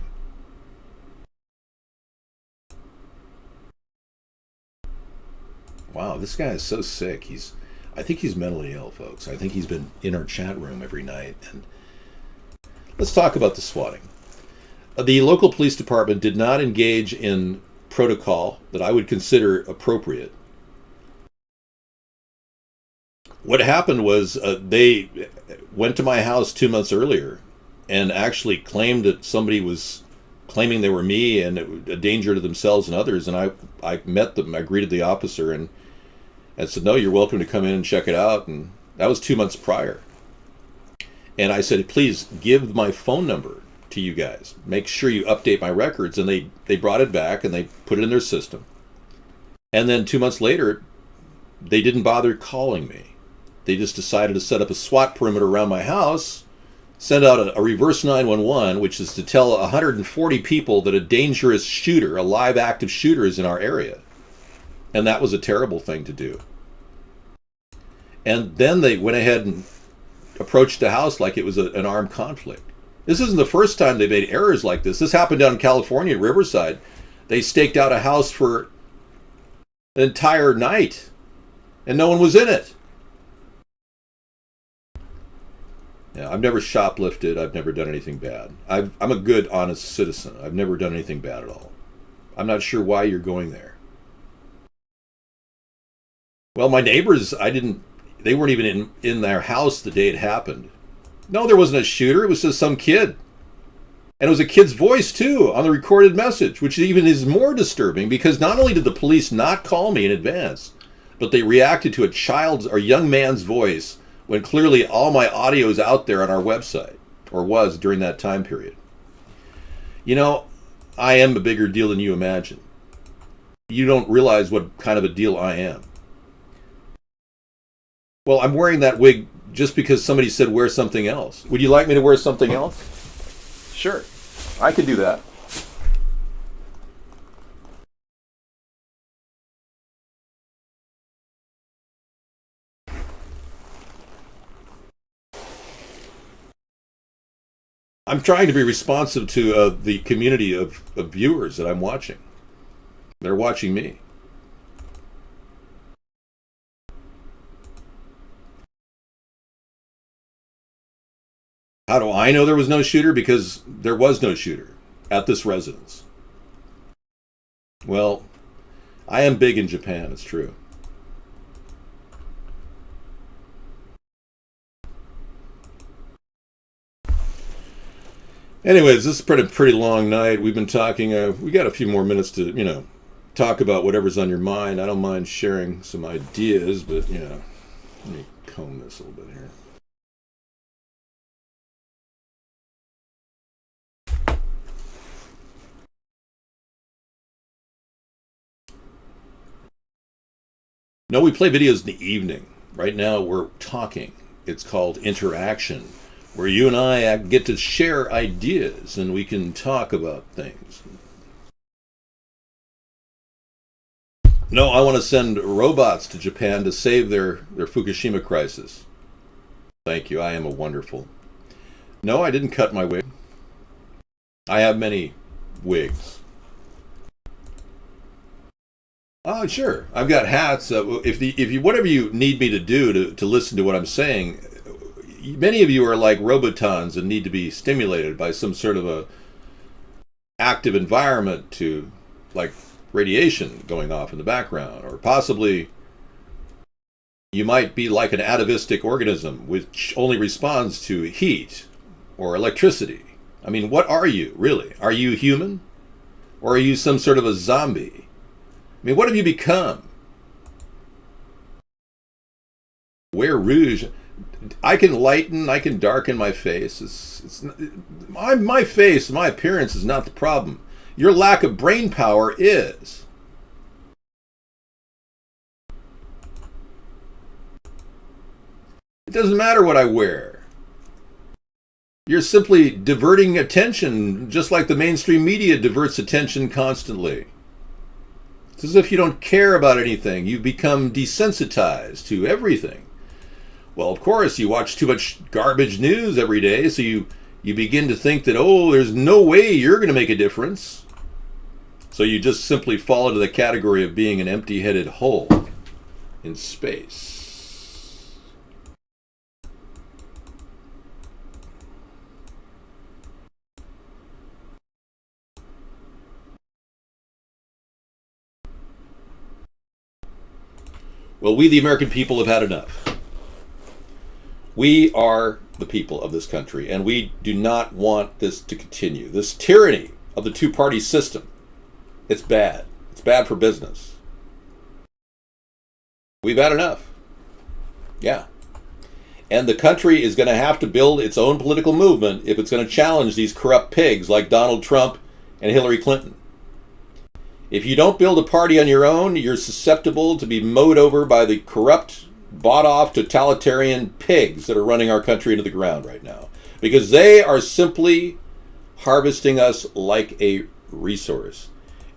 Wow, this guy is so sick. I think he's mentally ill, folks. I think he's been in our chat room every night. And let's talk about the swatting. The local police department did not engage in protocol that I would consider appropriate. What happened was they went to my house 2 months earlier and actually claimed that somebody was claiming they were me and a danger to themselves and others. And I met them. I greeted the officer and said, no, you're welcome to come in and check it out. And that was 2 months prior. And I said, please give my phone number to you guys. Make sure you update my records. And they brought it back and they put it in their system. And then 2 months later, they didn't bother calling me. They just decided to set up a SWAT perimeter around my house, send out a reverse 911, which is to tell 140 people that a dangerous shooter, a live active shooter, is in our area. And that was a terrible thing to do. And then they went ahead and approached the house like it was an armed conflict. This isn't the first time they made errors like this. This happened down in California, Riverside. They staked out a house for an entire night, and no one was in it. Yeah, I've never shoplifted. I've never done anything bad. I'm a good, honest citizen. I've never done anything bad at all. I'm not sure why you're going there. Well, my neighbors, they weren't even in their house the day it happened. No, there wasn't a shooter. It was just some kid. And it was a kid's voice, too, on the recorded message, which even is more disturbing because not only did the police not call me in advance, but they reacted to a child's or young man's voice when clearly all my audio is out there on our website, or was during that time period. You know, I am a bigger deal than you imagine. You don't realize what kind of a deal I am. Well, I'm wearing that wig just because somebody said wear something else. Would you like me to wear something else? Sure, I could do that. I'm trying to be responsive to the community of viewers that I'm watching. They're watching me. How do I know there was no shooter? Because there was no shooter at this residence. Well, I am big in Japan, it's true. Anyways, this has been a pretty long night. We've been talking, we got a few more minutes to, talk about whatever's on your mind. I don't mind sharing some ideas, but, let me comb this a little bit here. No, we play videos in the evening. Right now we're talking. It's called interaction, where you and I get to share ideas and we can talk about things. No, I want to send robots to Japan to save their Fukushima crisis. Thank you, I am a wonderful. No, I didn't cut my wig. I have many wigs. Oh, sure. I've got hats. If you whatever you need me to do to listen to what I'm saying, many of you are like robotons and need to be stimulated by some sort of a active environment to, like radiation going off in the background, or possibly you might be like an atavistic organism which only responds to heat or electricity. I mean, what are you really? Are you human, or are you some sort of a zombie? I mean, what have you become? Wear rouge. I can lighten, I can darken my face. My face, my appearance is not the problem. Your lack of brain power is. It doesn't matter what I wear. You're simply diverting attention, just like the mainstream media diverts attention constantly. It's as if you don't care about anything. You become desensitized to everything. Well, of course, you watch too much garbage news every day, so you begin to think that, there's no way you're going to make a difference. So you just simply fall into the category of being an empty-headed hole. in space. Well, we the American people have had enough. We are the people of this country, and we do not want this to continue. This tyranny of the two-party system, it's bad. It's bad for business. We've had enough. Yeah. And the country is going to have to build its own political movement if it's going to challenge these corrupt pigs like Donald Trump and Hillary Clinton. If you don't build a party on your own, you're susceptible to be mowed over by the corrupt, bought-off totalitarian pigs that are running our country into the ground right now. Because they are simply harvesting us like a resource.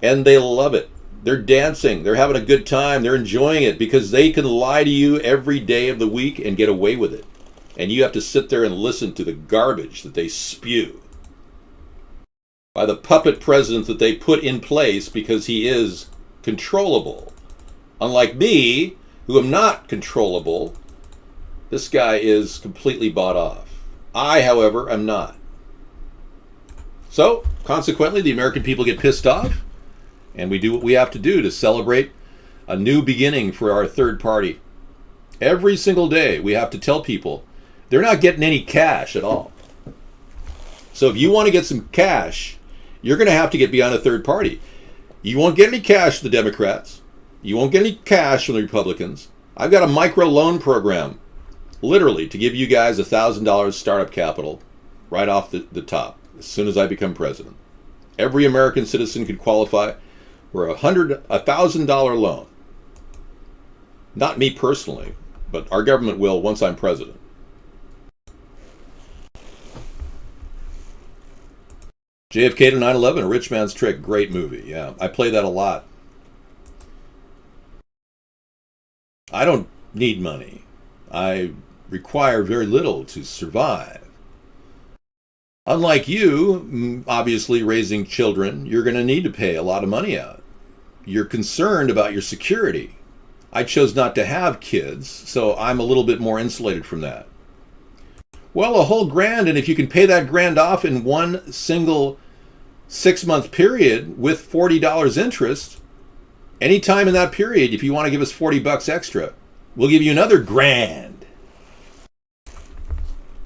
And they love it. They're dancing. They're having a good time. They're enjoying it because they can lie to you every day of the week and get away with it. And you have to sit there and listen to the garbage that they spew by the puppet president that they put in place because he is controllable. Unlike me, who am not controllable, this guy is completely bought off. I, however, am not. So, consequently, the American people get pissed off, and we do what we have to do to celebrate a new beginning for our third party. Every single day, we have to tell people they're not getting any cash at all. So if you want to get some cash, you're going to have to get beyond a third party. You won't get any cash from the Democrats. You won't get any cash from the Republicans. I've got a micro loan program, literally, to give you guys $1,000 startup capital right off the top as soon as I become president. Every American citizen could qualify for a $1,000 loan. Not me personally, but our government will once I'm president. JFK to 9/11, A Rich Man's Trick, great movie. Yeah, I play that a lot. I don't need money. I require very little to survive. Unlike you, obviously raising children, you're going to need to pay a lot of money out. You're concerned about your security. I chose not to have kids, so I'm a little bit more insulated from that. Well, a whole grand, and if you can pay that grand off in one single 6-month period with $40 interest, anytime in that period, if you want to give us $40 extra, we'll give you another grand.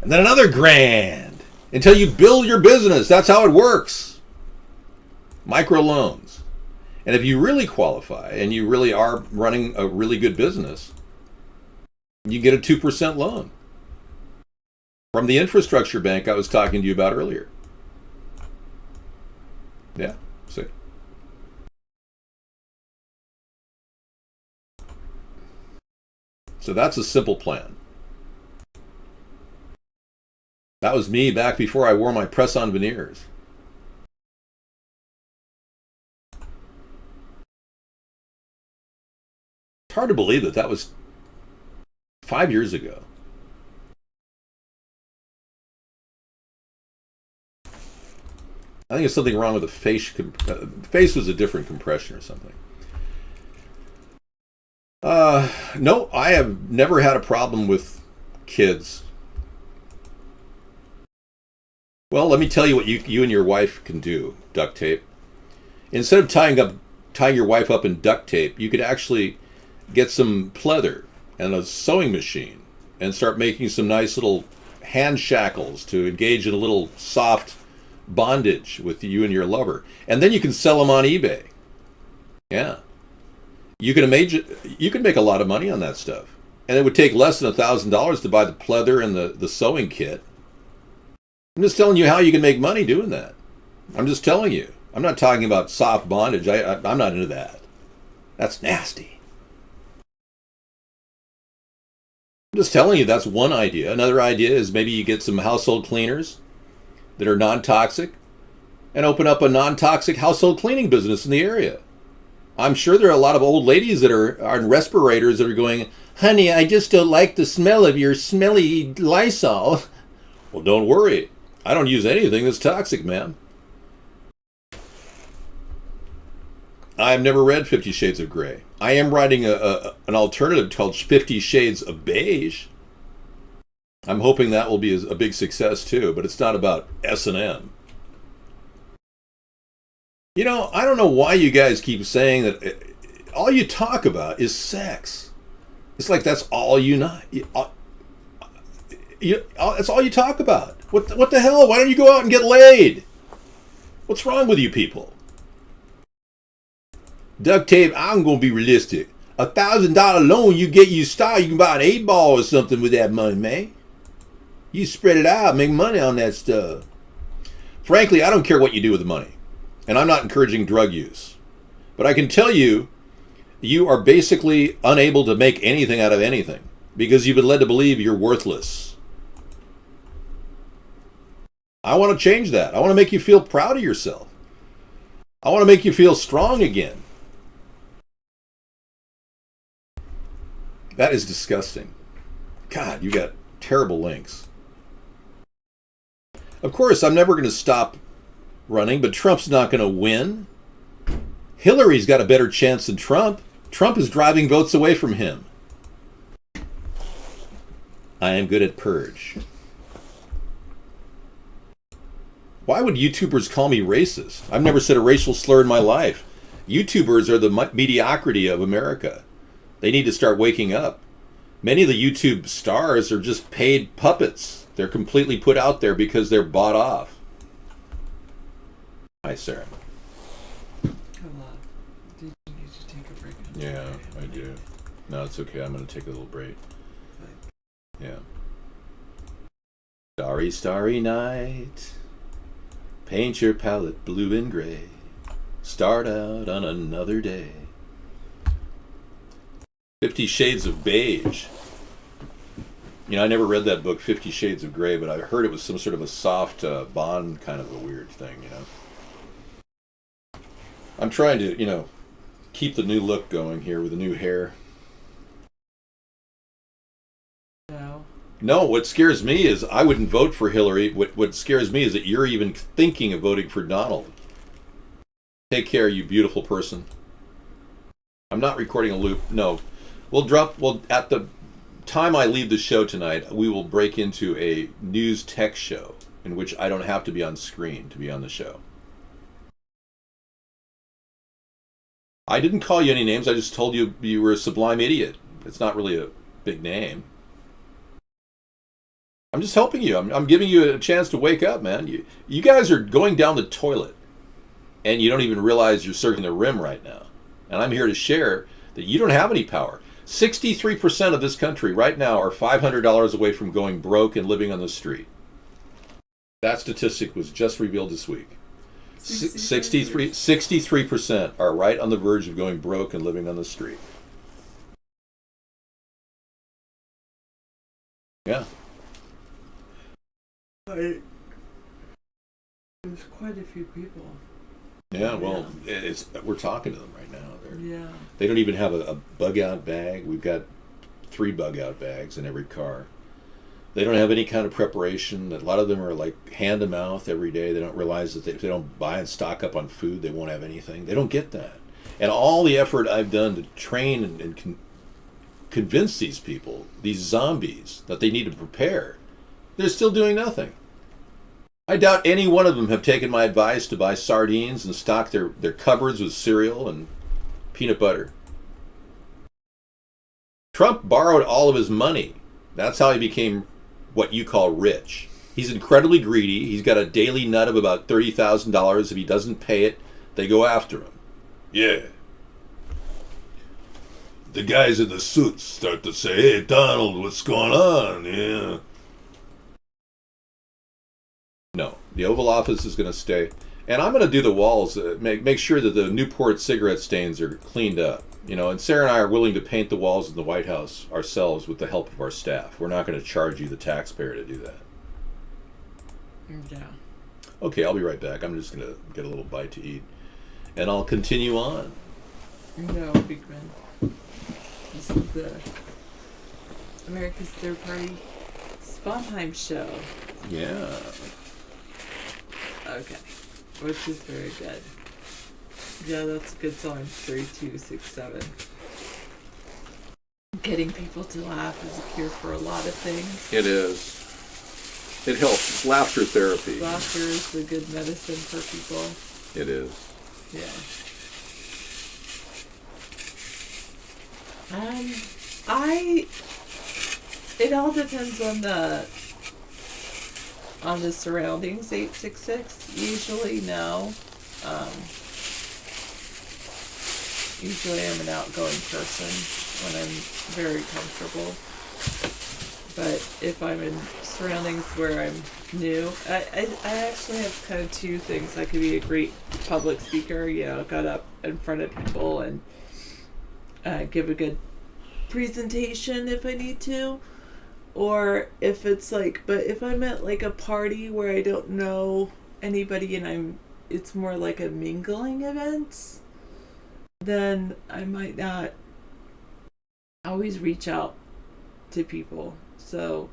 And then another grand. Until you build your business. That's how it works. Micro loans. And if you really qualify and you really are running a really good business, you get a 2% loan from the infrastructure bank I was talking to you about earlier. Yeah, see. So that's a simple plan. That was me back before I wore my press-on veneers. It's hard to believe that that was 5 years ago. I think there's something wrong with the face. Face was a different compression or something. No, I have never had a problem with kids. Well, let me tell you what you and your wife can do, duct tape. Instead of tying your wife up in duct tape, you could actually get some pleather and a sewing machine and start making some nice little hand shackles to engage in a little soft bondage with you and your lover. And then you can sell them on eBay. Yeah. You can make a lot of money on that stuff. And it would take less than $1,000 to buy the pleather and the sewing kit. I'm just telling you how you can make money doing that. I'm just telling you. I'm not talking about soft bondage. I'm not into that. That's nasty. I'm just telling you that's one idea. Another idea is maybe you get some household cleaners that are non-toxic and open up a non-toxic household cleaning business in the area. I'm sure there are a lot of old ladies that are on respirators that are going, "Honey, I just don't like the smell of your smelly Lysol." Well, don't worry. I don't use anything that's toxic, ma'am. I've never read 50 Shades of Grey. I am writing an alternative called 50 Shades of Beige. I'm hoping that will be a big success too, but it's not about S&M. You know, I don't know why you guys keep saying that all you talk about is sex. It's like that's all that's all you talk about. What the hell? Why don't you go out and get laid? What's wrong with you people? Duct tape, I'm going to be realistic. $1,000 loan, you get you style, you can buy an 8-ball or something with that money, man. You spread it out, make money on that stuff. Frankly, I don't care what you do with the money. And I'm not encouraging drug use. But I can tell you, you are basically unable to make anything out of anything because you've been led to believe you're worthless. I want to change that. I want to make you feel proud of yourself. I want to make you feel strong again. That is disgusting. God, you got terrible links. Of course, I'm never going to stop running, but Trump's not going to win. Hillary's got a better chance than Trump. Trump is driving votes away from him. I am good at purge. Why would YouTubers call me racist? I've never said a racial slur in my life. YouTubers are the mediocrity of America. They need to start waking up. Many of the YouTube stars are just paid puppets. They're completely put out there because they're bought off. Hi, Sarah. Hello. Did you need to take a break? Yeah, I do. No, it's okay. I'm going to take a little break. Yeah. Starry, starry night. Paint your palette blue and gray. Start out on another day. 50 Shades of Beige. You know, I never read that book, 50 Shades of Grey, but I heard it was some sort of a soft Bond kind of a weird thing, you know. I'm trying to, you know, keep the new look going here with the new hair. No, what scares me is I wouldn't vote for Hillary. What scares me is that you're even thinking of voting for Donald. Take care, you beautiful person. I'm not recording a loop. No. Well, at the time I leave the show tonight, we will break into a news tech show in which I don't have to be on screen to be on the show. I didn't call you any names. I just told you you were a sublime idiot. It's not really a big name. I'm just helping you. I'm giving you a chance to wake up, man. You guys are going down the toilet, and you don't even realize you're circling the rim right now. And I'm here to share that you don't have any power. 63% of this country right now are $500 away from going broke and living on the street. That statistic was just revealed this week. 63% are right on the verge of going broke and living on the street. Yeah. There's quite a few people. Yeah, well, we're talking to them right now. Yeah. They don't even have a bug-out bag. We've got 3 bug-out bags in every car. They don't have any kind of preparation. A lot of them are like hand-to-mouth every day. They don't realize that if they don't buy and stock up on food, they won't have anything. They don't get that. And all the effort I've done to train and convince these people, these zombies, that they need to prepare, they're still doing nothing. I doubt any one of them have taken my advice to buy sardines and stock their cupboards with cereal and peanut butter. Trump borrowed all of his money. That's how he became what you call rich. He's incredibly greedy. He's got a daily nut of about $30,000. If he doesn't pay it, they go after him. Yeah. The guys in the suits start to say, "Hey, Donald, what's going on?" Yeah. No, the Oval Office is going to stay. And I'm going to do the walls, make sure that the Newport cigarette stains are cleaned up. You know, and Sarah and I are willing to paint the walls in the White House ourselves with the help of our staff. We're not going to charge you, the taxpayer, to do that. Yeah. Okay, I'll be right back. I'm just going to get a little bite to eat. And I'll continue on. No, big man. This is the America's Third Party Sponheim show. Yeah. Okay. Which is very good. Yeah, that's a good song. 3267. Getting people to laugh is a cure for a lot of things. It is. It helps. It's laughter therapy. Laughter is a good medicine for people. It is. Yeah. It all depends on the surroundings. 866. Usually no. Usually I'm an outgoing person when I'm very comfortable. But if I'm in surroundings where I'm new, I actually have kind of two things. I could be a great public speaker, got up in front of people and give a good presentation if I need to. Or if it's but if I'm at a party where I don't know anybody and it's more like a mingling event, then I might not always reach out to people. So,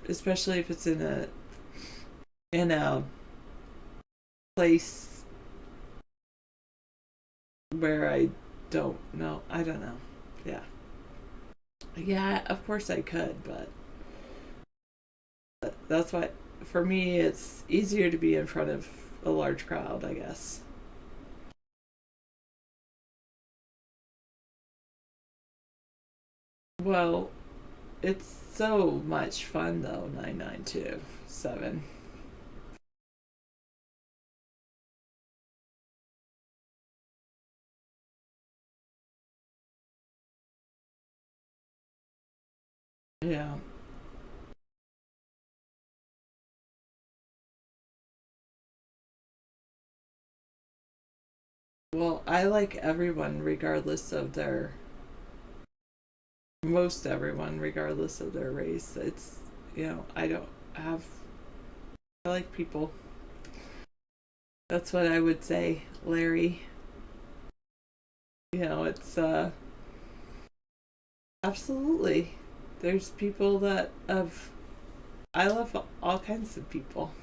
especially if it's in a place where I don't know. I don't know. Yeah. Yeah, of course I could, but that's why, for me, it's easier to be in front of a large crowd, I guess. Well, it's so much fun, though, 9927. Yeah. Well, I like everyone regardless of most everyone regardless of their race. It's, I like people. That's what I would say, Larry. It's, absolutely. There's people I love all kinds of people.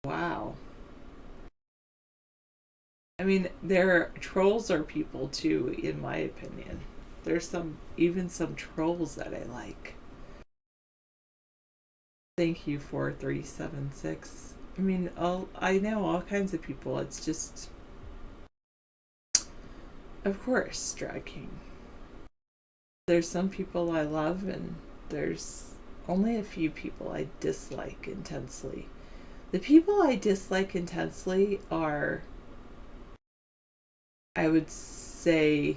Wow. I mean, trolls are people too, in my opinion. There's even some trolls that I like. Thank you, 4376. I mean, I know all kinds of people. It's just, of course, Drag King. There's some people I love, and there's only a few people I dislike intensely. The people I dislike intensely are, I would say,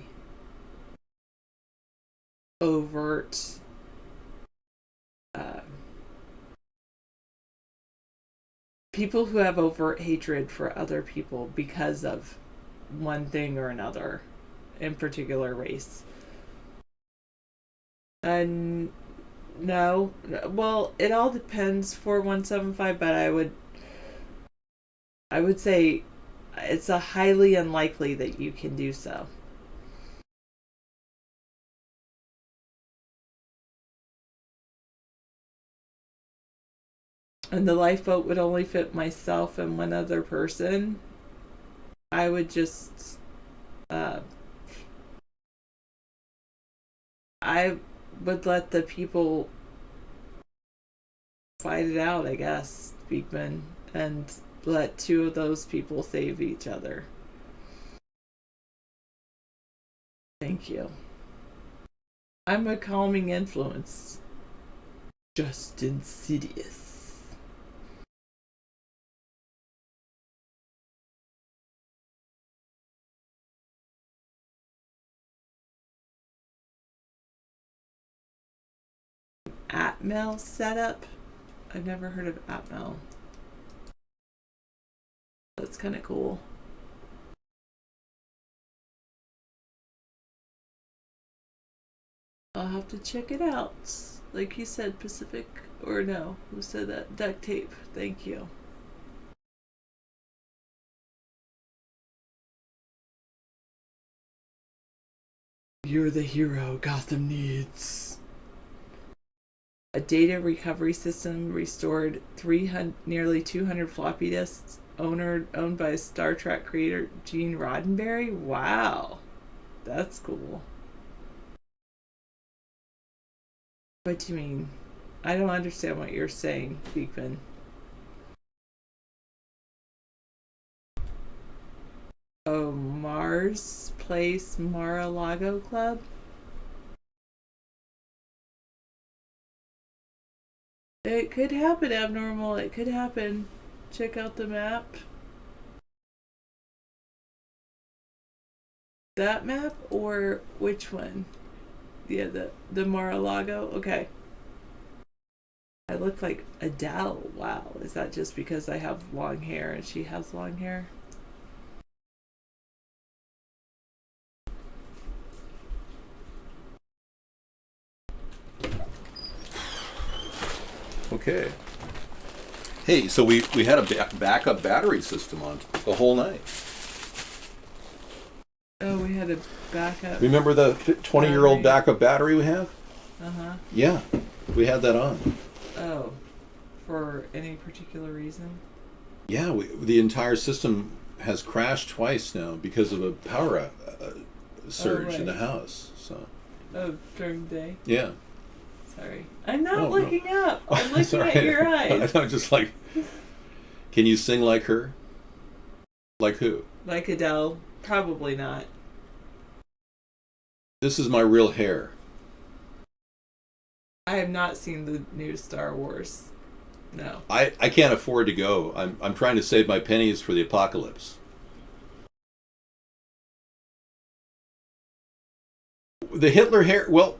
overt people who have overt hatred for other people because of one thing or another, in particular race. And no, well, it all depends, 4175, but I would say it's a highly unlikely that you can do so. And the lifeboat would only fit myself and one other person. I would just I would let the people fight it out, I guess, Beekman, and let two of those people save each other. Thank you. I'm a calming influence. Just insidious. Atmail setup? I've never heard of Atmail. That's kind of cool. I'll have to check it out. Like you said, Pacific, or no, who said that? Duct tape. Thank you. You're the hero Gotham needs. A data recovery system restored nearly 200 floppy disks owned by Star Trek creator Gene Roddenberry. Wow. That's cool. What do you mean? I don't understand what you're saying, Beekman. Oh, Mars Place Mar-a-Lago Club? It could happen, Abnormal. It could happen. Check out the map. That map or which one? Yeah, the Mar-a-Lago? Okay. I look like Adele. Wow. Is that just because I have long hair and she has long hair? Okay. Hey, so we had a backup battery system on the whole night. Oh, we had a backup. Remember the 20-year-old backup battery we have? Uh-huh. Yeah, we had that on. Oh, for any particular reason? Yeah, the entire system has crashed twice now because of a power surge in the house. So. Oh, during the day? Yeah. Sorry. I'm not looking up. I'm looking Sorry. at your eyes. I'm just like, can you sing like her? Like who? Like Adele? Probably not. This is my real hair. I have not seen the new Star Wars. No. I can't afford to go. I'm trying to save my pennies for the apocalypse. The Hitler hair, well,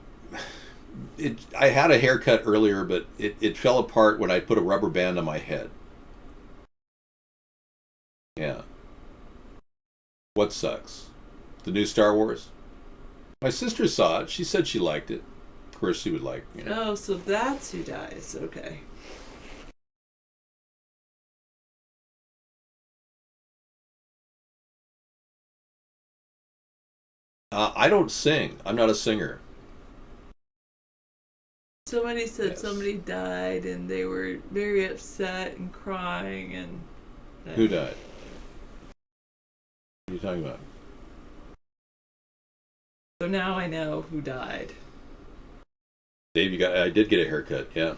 I had a haircut earlier, but it fell apart when I put a rubber band on my head. Yeah. What sucks? The new Star Wars? My sister saw it. She said she liked it. Of course she would like, Oh, so that's who dies. Okay. I don't sing. I'm not a singer. Somebody said somebody died and they were very upset and crying and... Who died? What are you talking about? So now I know who died. Dave, I did get a haircut, yeah.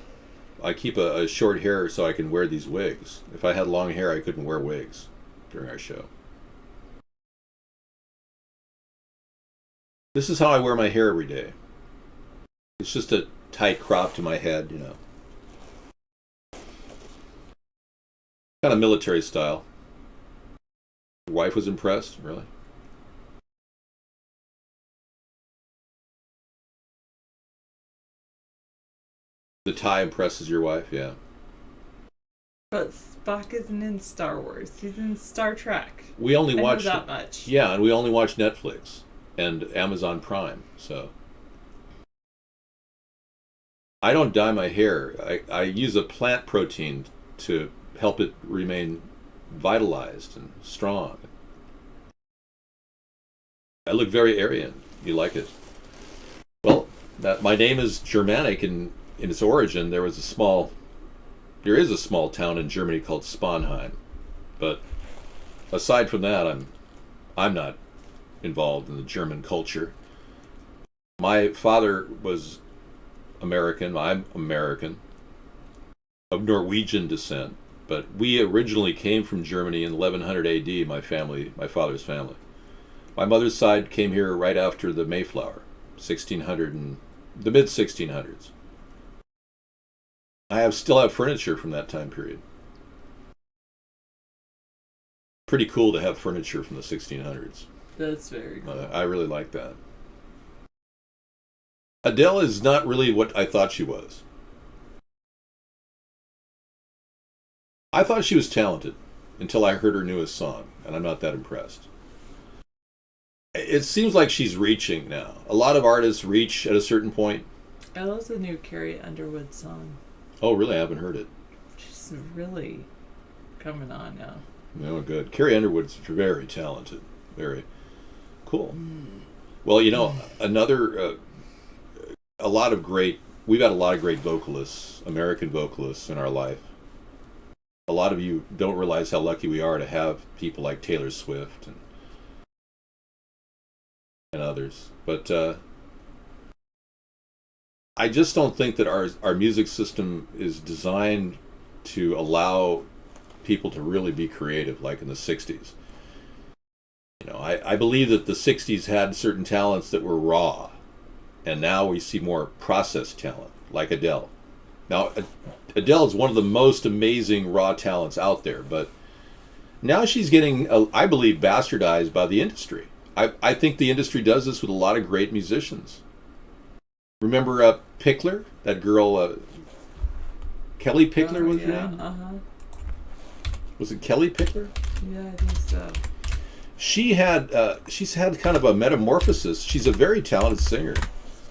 I keep a short hair so I can wear these wigs. If I had long hair, I couldn't wear wigs during our show. This is how I wear my hair every day. It's just a tight crop to my head, Kind of military style. Your wife was impressed, really? The tie impresses your wife, yeah. But Spock isn't in Star Wars. He's in Star Trek. We only watch that much. Yeah, and we only watch Netflix and Amazon Prime, so I don't dye my hair. I use a plant protein to help it remain vitalized and strong. I look very Aryan. You like it? Well, my name is Germanic in its origin. There is a small town in Germany called Sponheim, but aside from that, I'm not involved in the German culture. My father was American. I'm American, of Norwegian descent, but we originally came from Germany in 1100 AD. My father's family. My mother's side came here right after the Mayflower, 1600 and the mid 1600s. I still have furniture from that time period. Pretty cool to have furniture from the 1600s. That's very cool. I really like that. Adele is not really what I thought she was. I thought she was talented until I heard her newest song, and I'm not that impressed. It seems like she's reaching now. A lot of artists reach at a certain point. I love the new Carrie Underwood song. Oh, really? I haven't heard it. She's really coming on now. No, good. Carrie Underwood's very talented. Very cool. Well, you know, we've had a lot of great vocalists, American vocalists in our life. A lot of you don't realize how lucky we are to have people like Taylor Swift and others. But I just don't think that our music system is designed to allow people to really be creative like in the 60s. You know, I believe that the 60s had certain talents that were raw, and now we see more processed talent, like Adele. Now, Adele is one of the most amazing raw talents out there, but now she's getting, I believe, bastardized by the industry. I think the industry does this with a lot of great musicians. Remember Pickler? That girl, Kelly Pickler was her name? Uh-huh. Was it Kelly Pickler? Yeah, I think so. She's had kind of a metamorphosis. She's a very talented singer.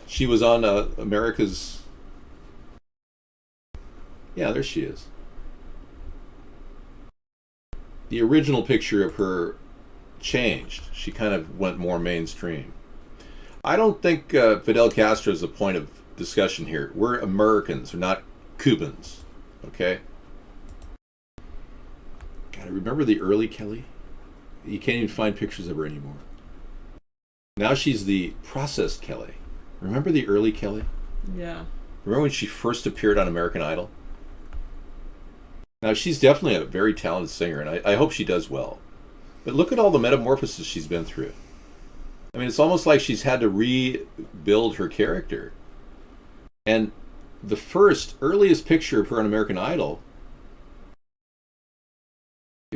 She was on America's... Yeah, there she is. The original picture of her changed. She kind of went more mainstream. I don't think Fidel Castro is the point of discussion here. We're Americans, we're not Cubans. Okay? God, remember the early Kelly? You can't even find pictures of her anymore. Now she's the processed Kelly. Remember the early Kelly? Yeah. Remember when she first appeared on American Idol? Now she's definitely a very talented singer, and I hope she does well. But look at all the metamorphosis she's been through. I mean, it's almost like she's had to rebuild her character. And the earliest picture of her on American Idol,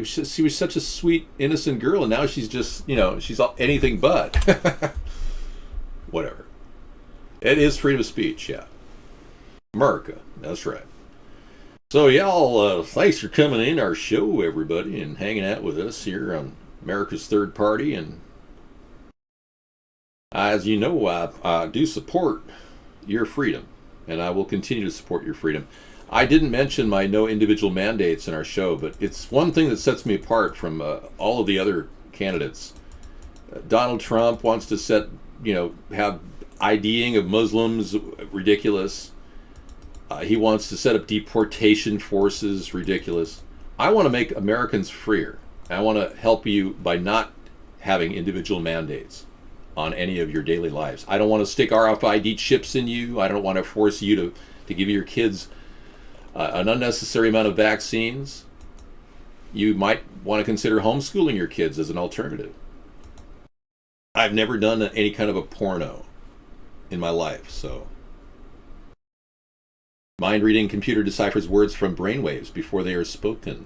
she was such a sweet, innocent girl, and now she's just, she's anything but. Whatever. It is freedom of speech, yeah. America, that's right. So, y'all, thanks for coming in our show, everybody, and hanging out with us here on America's Third Party. And as you know, I do support your freedom, and I will continue to support your freedom. I didn't mention my no individual mandates in our show, but it's one thing that sets me apart from all of the other candidates. Donald Trump wants to have IDing of Muslims, ridiculous. He wants to set up deportation forces, ridiculous. I want to make Americans freer. I want to help you by not having individual mandates on any of your daily lives. I don't want to stick RFID chips in you. I don't want to force you to give your kids an unnecessary amount of vaccines. You might want to consider homeschooling your kids as an alternative. I've never done any kind of a porno in my life, so... Mind reading computer deciphers words from brainwaves before they are spoken.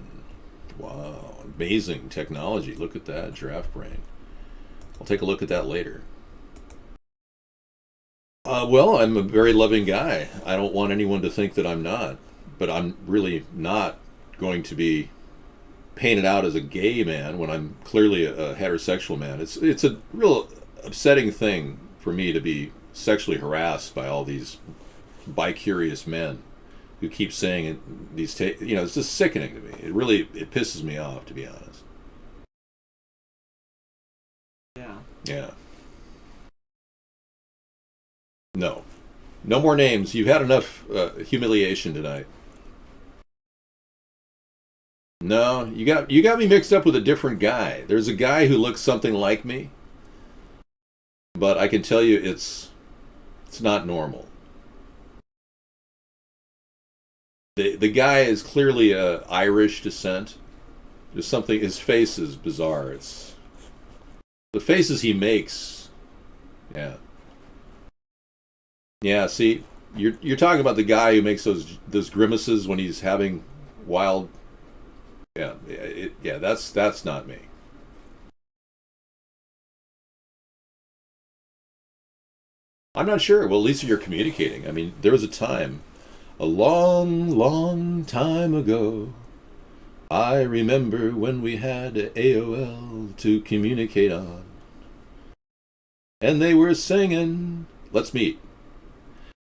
Wow, amazing technology. Look at that, giraffe brain. I'll take a look at that later. Well, I'm a very loving guy. I don't want anyone to think that I'm not. But I'm really not going to be painted out as a gay man when I'm clearly a heterosexual man. It's a real upsetting thing for me to be sexually harassed by all these bi-curious men who keep saying these it's just sickening to me. It pisses me off, to be honest. Yeah. No more names. You've had enough humiliation tonight. No, you got me mixed up with a different guy. There's a guy who looks something like me, but I can tell you it's not normal. The guy is clearly Irish descent. There's something. His face is bizarre. It's the faces he makes. Yeah. See, you're talking about the guy who makes those grimaces when he's having wild. Yeah. That's not me. I'm not sure. Well, at least you're communicating. I mean, there was a time. A long, long time ago, I remember when we had AOL to communicate on. And they were singing, let's meet.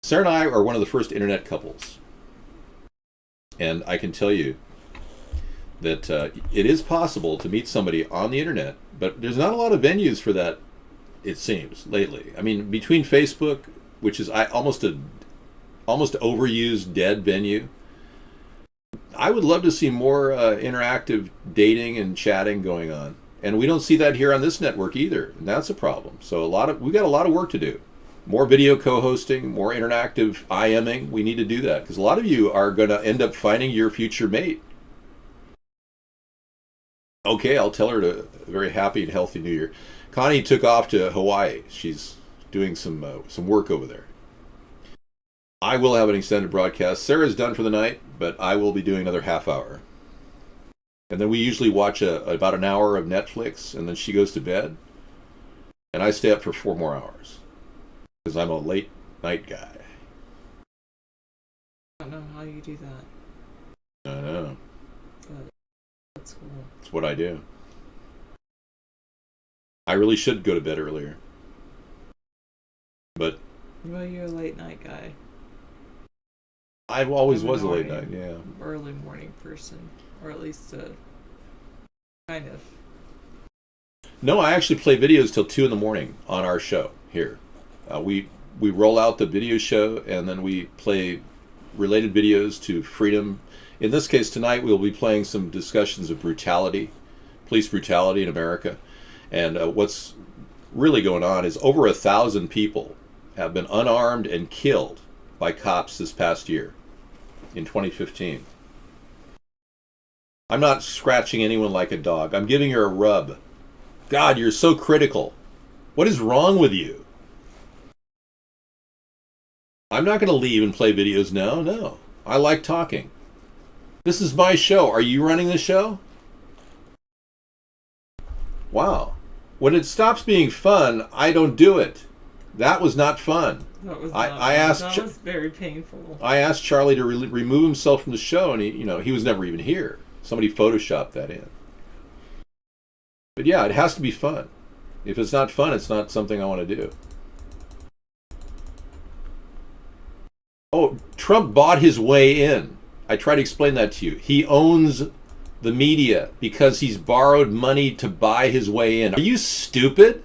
Sarah and I are one of the first internet couples. And I can tell you that it is possible to meet somebody on the internet, but there's not a lot of venues for that it seems, lately. I mean, between Facebook, which is almost overused dead venue, I would love to see more interactive dating and chatting going on. And we don't see that here on this network either. And that's a problem. So we got a lot of work to do. More video co-hosting, more interactive IMing. We need to do that because a lot of you are going to end up finding your future mate. Okay, I'll tell her a very happy and healthy New Year. Connie took off to Hawaii. She's doing some work over there. I will have an extended broadcast. Sarah's done for the night, but I will be doing another half hour. And then we usually watch about an hour of Netflix, and then she goes to bed. And I stay up for 4 more hours. Because I'm a late night guy. I don't know how you do that. I know. But that's cool. It's what I do. I really should go to bed earlier. But... Well, you're a late night guy. I always was a late night, yeah. Early morning person. Or at least kind of. No, I actually play videos till 2 in the morning on our show here. We roll out the video show and then we play related videos to freedom. In this case tonight we'll be playing some discussions of brutality, police brutality in America. And what's really going on is over 1,000 people have been unarmed and killed by cops this past year in 2015. I'm not scratching anyone like a dog. I'm giving her a rub. God, you're so critical. What is wrong with you? I'm not going to leave and play videos now. No. I like talking. This is my show. Are you running the show? Wow. When it stops being fun, I don't do it. That was not fun. That was that was very painful. I asked Charlie to remove himself from the show, and he was never even here. Somebody photoshopped that in. But yeah, it has to be fun. If it's not fun, it's not something I want to do. Oh, Trump bought his way in. I try to explain that to you. He owns the media because he's borrowed money to buy his way in. Are you stupid?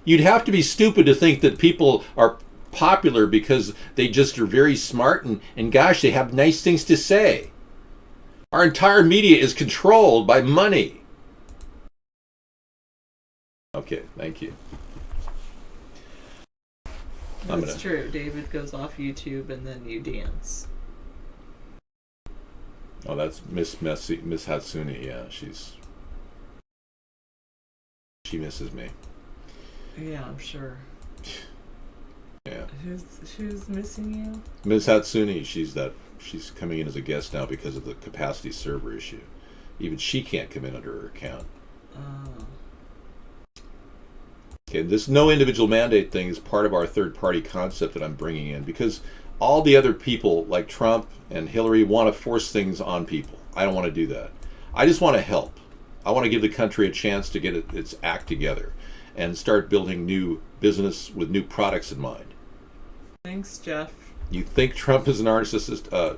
You'd have to be stupid to think that people are popular because they just are very smart and gosh, they have nice things to say. Our entire media is controlled by money. Okay, thank you. That's true. David goes off YouTube and then you dance. Oh, that's Miss Hatsune. Yeah, she misses me. Yeah, I'm sure. Yeah. Who's missing you? Ms. Hatsune, she's coming in as a guest now because of the capacity server issue. Even she can't come in under her account. Oh. Okay, this no individual mandate thing is part of our third party concept that I'm bringing in because all the other people like Trump and Hillary want to force things on people. I don't want to do that. I just want to help. I want to give the country a chance to get its act together and start building new business with new products in mind. Thanks, Jeff. You think Trump is a narcissist?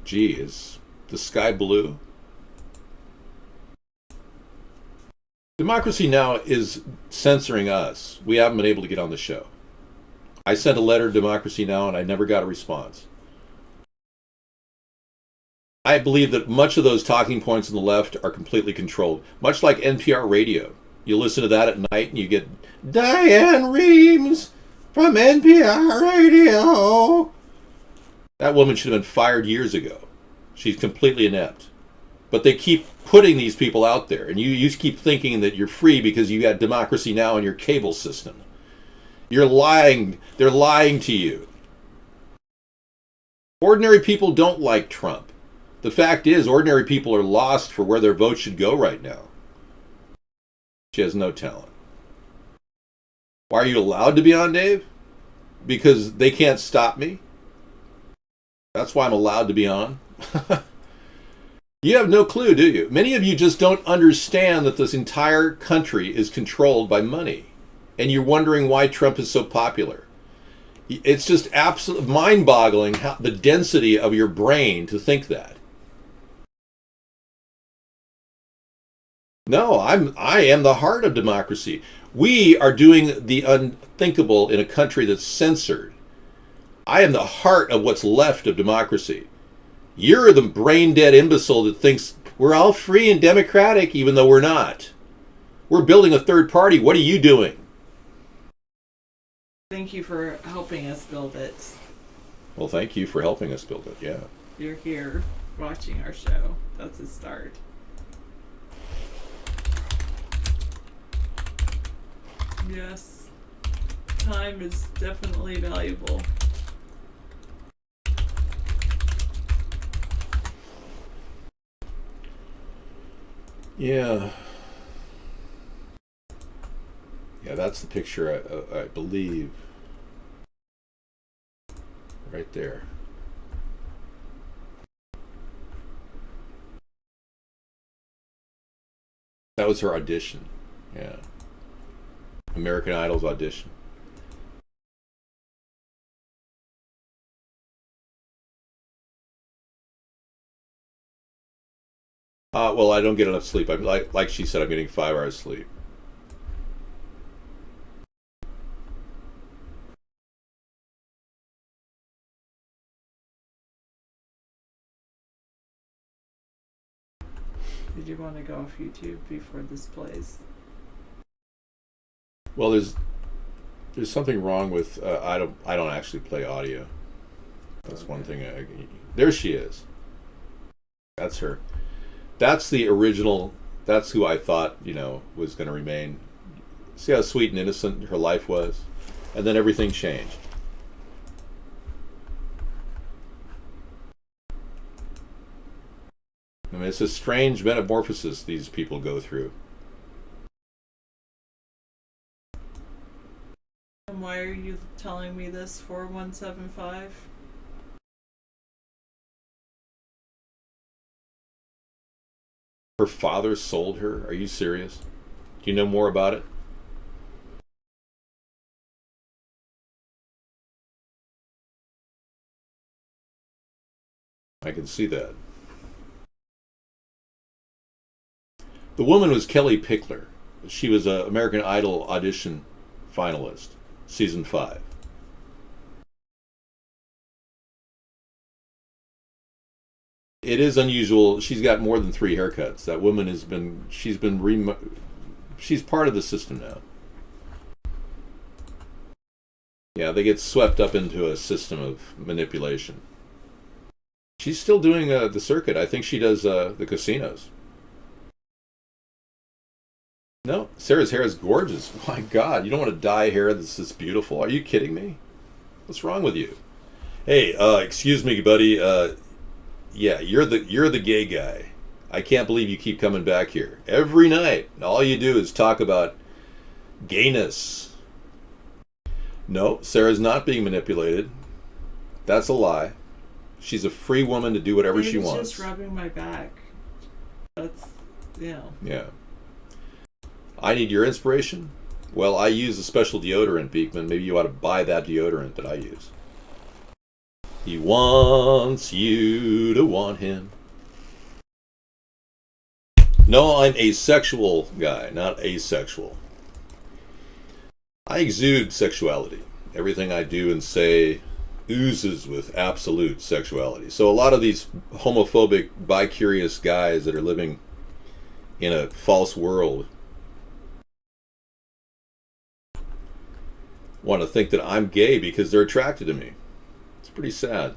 Gee, is the sky blue? Democracy Now! Is censoring us. We haven't been able to get on the show. I sent a letter to Democracy Now! And I never got a response. I believe that much of those talking points on the left are completely controlled. Much like NPR radio. You listen to that at night and you get Diane Reeves from NPR radio. That woman should have been fired years ago. She's completely inept. But they keep putting these people out there, and you keep thinking that you're free because you got Democracy Now! In your cable system. You're lying. They're lying to you. Ordinary people don't like Trump. The fact is, ordinary people are lost for where their vote should go right now. She has no talent. Why are you allowed to be on, Dave? Because they can't stop me? That's why I'm allowed to be on? You have no clue, do you? Many of you just don't understand that this entire country is controlled by money. And you're wondering why Trump is so popular. It's just absolutely mind-boggling how the density of your brain to think that. No, I am the heart of democracy. We are doing the unthinkable in a country that's censored. I am the heart of what's left of democracy. You're the brain-dead imbecile that thinks we're all free and democratic, even though we're not. We're building a third party. What are you doing? Thank you for helping us build it. Well, thank you for helping us build it, yeah. You're here watching our show. That's a start. Yes. Time is definitely valuable. Yeah. Yeah, that's the picture, I believe. Right there. That was her audition. Yeah. American Idol's audition. Well, I don't get enough sleep. I'm like she said, I'm getting 5 hours sleep. Did you want to go off YouTube before this plays? Well, there's something wrong with I don't actually play audio. That's one thing. There she is. That's her. That's the original. That's who I thought was going to remain. See how sweet and innocent her life was, and then everything changed. I mean, it's a strange metamorphosis these people go through. And why are you telling me this 4175? Her father sold her? Are you serious? Do you know more about it? I can see that. The woman was Kelly Pickler. She was an American Idol audition finalist, season 5. It is unusual. She's got more than 3 haircuts. That woman she's part of the system now. Yeah, they get swept up into a system of manipulation. She's still doing the circuit. I think she does the casinos. No, Sarah's hair is gorgeous. My God, you don't want to dye hair that's this beautiful. Are you kidding me? What's wrong with you? Hey, excuse me, buddy. Yeah, you're the gay guy. I can't believe you keep coming back here every night. All you do is talk about gayness. No, Sarah's not being manipulated. That's a lie. She's a free woman to do whatever she wants. Just rubbing my back. That's Yeah. I need your inspiration? Well, I use a special deodorant, Beekman. Maybe you ought to buy that deodorant that I use. He wants you to want him. No, I'm a sexual guy, not asexual. I exude sexuality. Everything I do and say oozes with absolute sexuality. So a lot of these homophobic, bi-curious guys that are living in a false world want to think that I'm gay because they're attracted to me. It's pretty sad.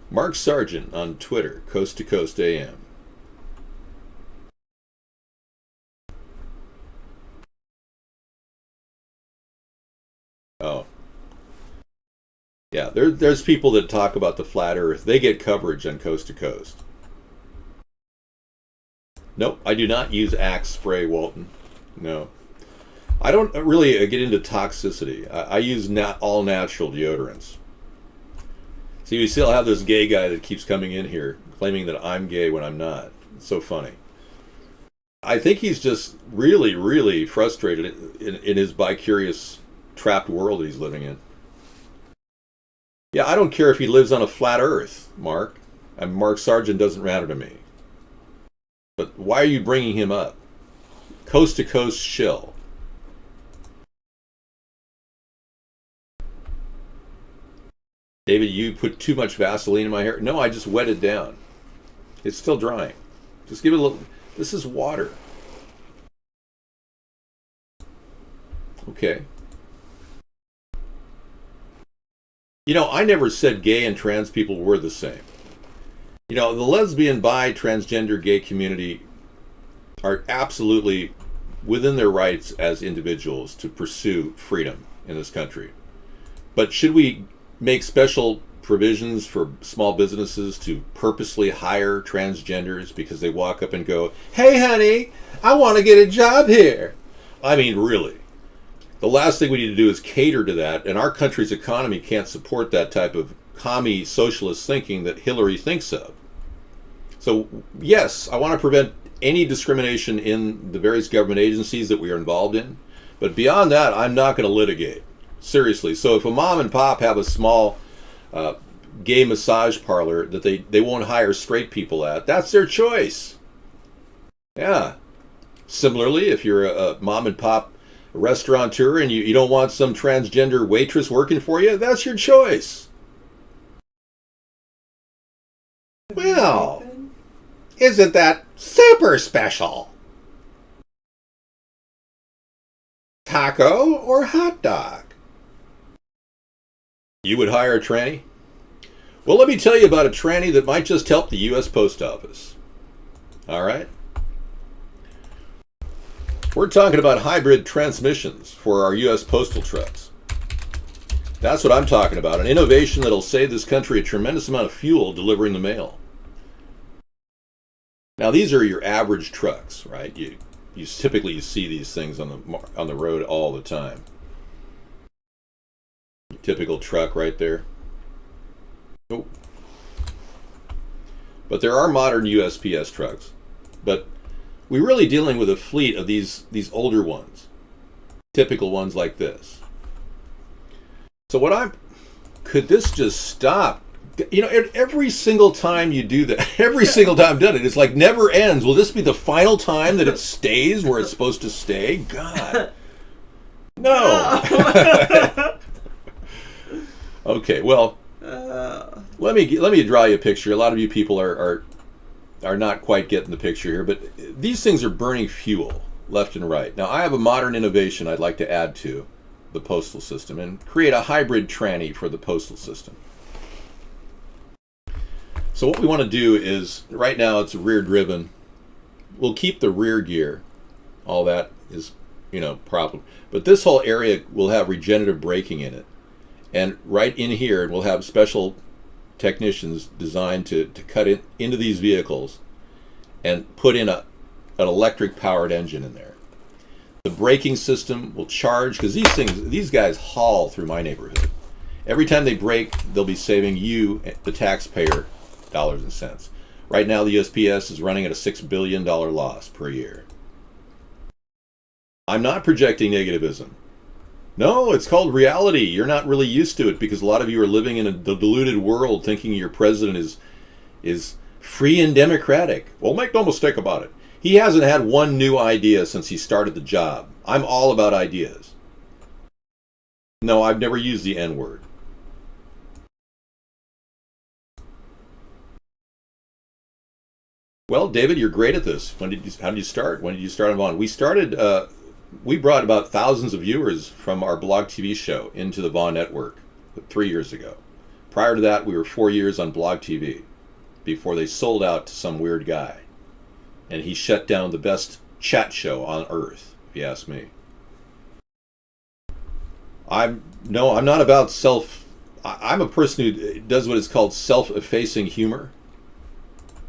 Mark Sargent on Twitter, Coast to Coast AM. Oh. Yeah, there's people that talk about the flat earth. They get coverage on Coast to Coast. Nope, I do not use Axe spray, Walton. No. I don't really get into toxicity. I use all natural deodorants. See, we still have this gay guy that keeps coming in here claiming that I'm gay when I'm not. It's so funny. I think he's just really, really frustrated in his bi-curious, trapped world he's living in. Yeah, I don't care if he lives on a flat earth, Mark. And Mark Sargent doesn't matter to me. But why are you bringing him up? Coast to coast shill. David, you put too much Vaseline in my hair. No, I just wet it down. It's still drying. Just give it a little. This is water. Okay. You know, I never said gay and trans people were the same. You know, the lesbian, bi, transgender, gay community are absolutely within their rights as individuals to pursue freedom in this country. But should we make special provisions for small businesses to purposely hire transgenders because they walk up and go, "Hey, honey, I want to get a job here"? I mean, really. The last thing we need to do is cater to that, and our country's economy can't support that type of commie socialist thinking that Hillary thinks of. So, yes, I want to prevent any discrimination in the various government agencies that we are involved in, but beyond that, I'm not going to litigate. Seriously. So if a mom and pop have a small gay massage parlor that they won't hire straight people at, that's their choice. Yeah. Similarly, if you're a mom and pop restaurateur and you don't want some transgender waitress working for you, that's your choice. Well, isn't that super special? Taco or hot dog? You would hire a tranny? Well, let me tell you about a tranny that might just help the U.S. Post Office. All right? We're talking about hybrid transmissions for our U.S. postal trucks. That's what I'm talking about, an innovation that'll save this country a tremendous amount of fuel delivering the mail. Now, these are your average trucks, right? You typically see these things on the road all the time. Typical truck right there. Oh. But there are modern USPS trucks. But we're really dealing with a fleet of these older ones. Typical ones like this. So could this just stop? You know, every single time you do that, every single time I've done it, it's like never ends. Will this be the final time that it stays where it's supposed to stay? God. No. Okay, well, let me draw you a picture. A lot of you people are not quite getting the picture here, but these things are burning fuel left and right. Now, I have a modern innovation I'd like to add to the postal system and create a hybrid tranny for the postal system. So what we want to do is, right now it's rear driven. We'll keep the rear gear. All that is, problem. But this whole area will have regenerative braking in it. And right in here, we'll have special technicians designed to cut into these vehicles and put in an electric powered engine in there. The braking system will charge, because these guys haul through my neighborhood. Every time they brake, they'll be saving you, the taxpayer, dollars and cents. Right now, the USPS is running at a $6 billion loss per year. I'm not projecting negativism. No, it's called reality. You're not really used to it because a lot of you are living in a deluded world thinking your president is free and democratic. Well, make no mistake about it. He hasn't had one new idea since he started the job. I'm all about ideas. No, I've never used the N-word. Well, David, you're great at this. How did you start? When did you start on? We brought about thousands of viewers from our Blog TV show into the Vaughn Network 3 years ago. Prior to that, we were 4 years on Blog TV before they sold out to some weird guy. And he shut down the best chat show on earth, if you ask me. I'm not about I'm a person who does what is called self-effacing humor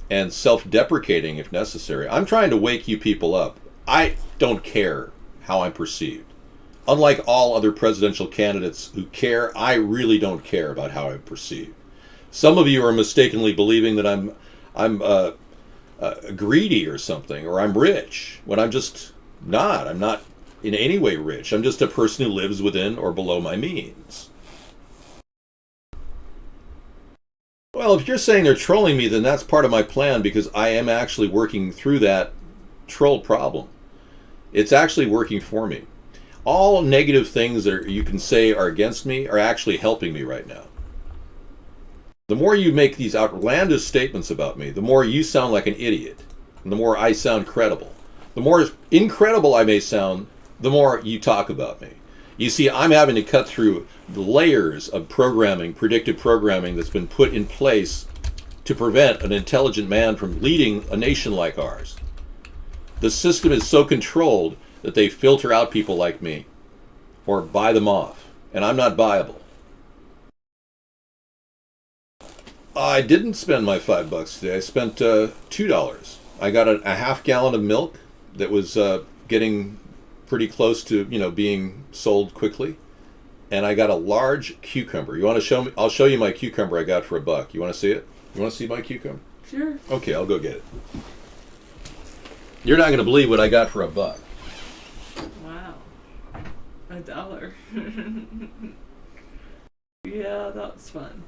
and self-deprecating if necessary. I'm trying to wake you people up. I don't care how I'm perceived. Unlike all other presidential candidates who care, I really don't care about how I'm perceived. Some of you are mistakenly believing that I'm greedy or something, or I'm rich, when I'm just not. I'm not in any way rich. I'm just a person who lives within or below my means. Well, if you're saying they're trolling me, then that's part of my plan, because I am actually working through that troll problem. It's actually working for me. All negative things that you can say are against me are actually helping me right now. The more you make these outlandish statements about me, the more you sound like an idiot, and the more I sound credible. The more incredible I may sound, the more you talk about me. You see, I'm having to cut through the layers of programming, predictive programming, that's been put in place to prevent an intelligent man from leading a nation like ours. The system is so controlled that they filter out people like me or buy them off, and I'm not buyable. I didn't spend my $5 today. I spent $2. I got a half gallon of milk that was getting pretty close to being sold quickly, and I got a large cucumber. You want to show me? I'll show you my cucumber I got for $1. You want to see it? You want to see my cucumber? Sure. Okay, I'll go get it. You're not going to believe what I got for $1. Wow. $1. Yeah, that's fun.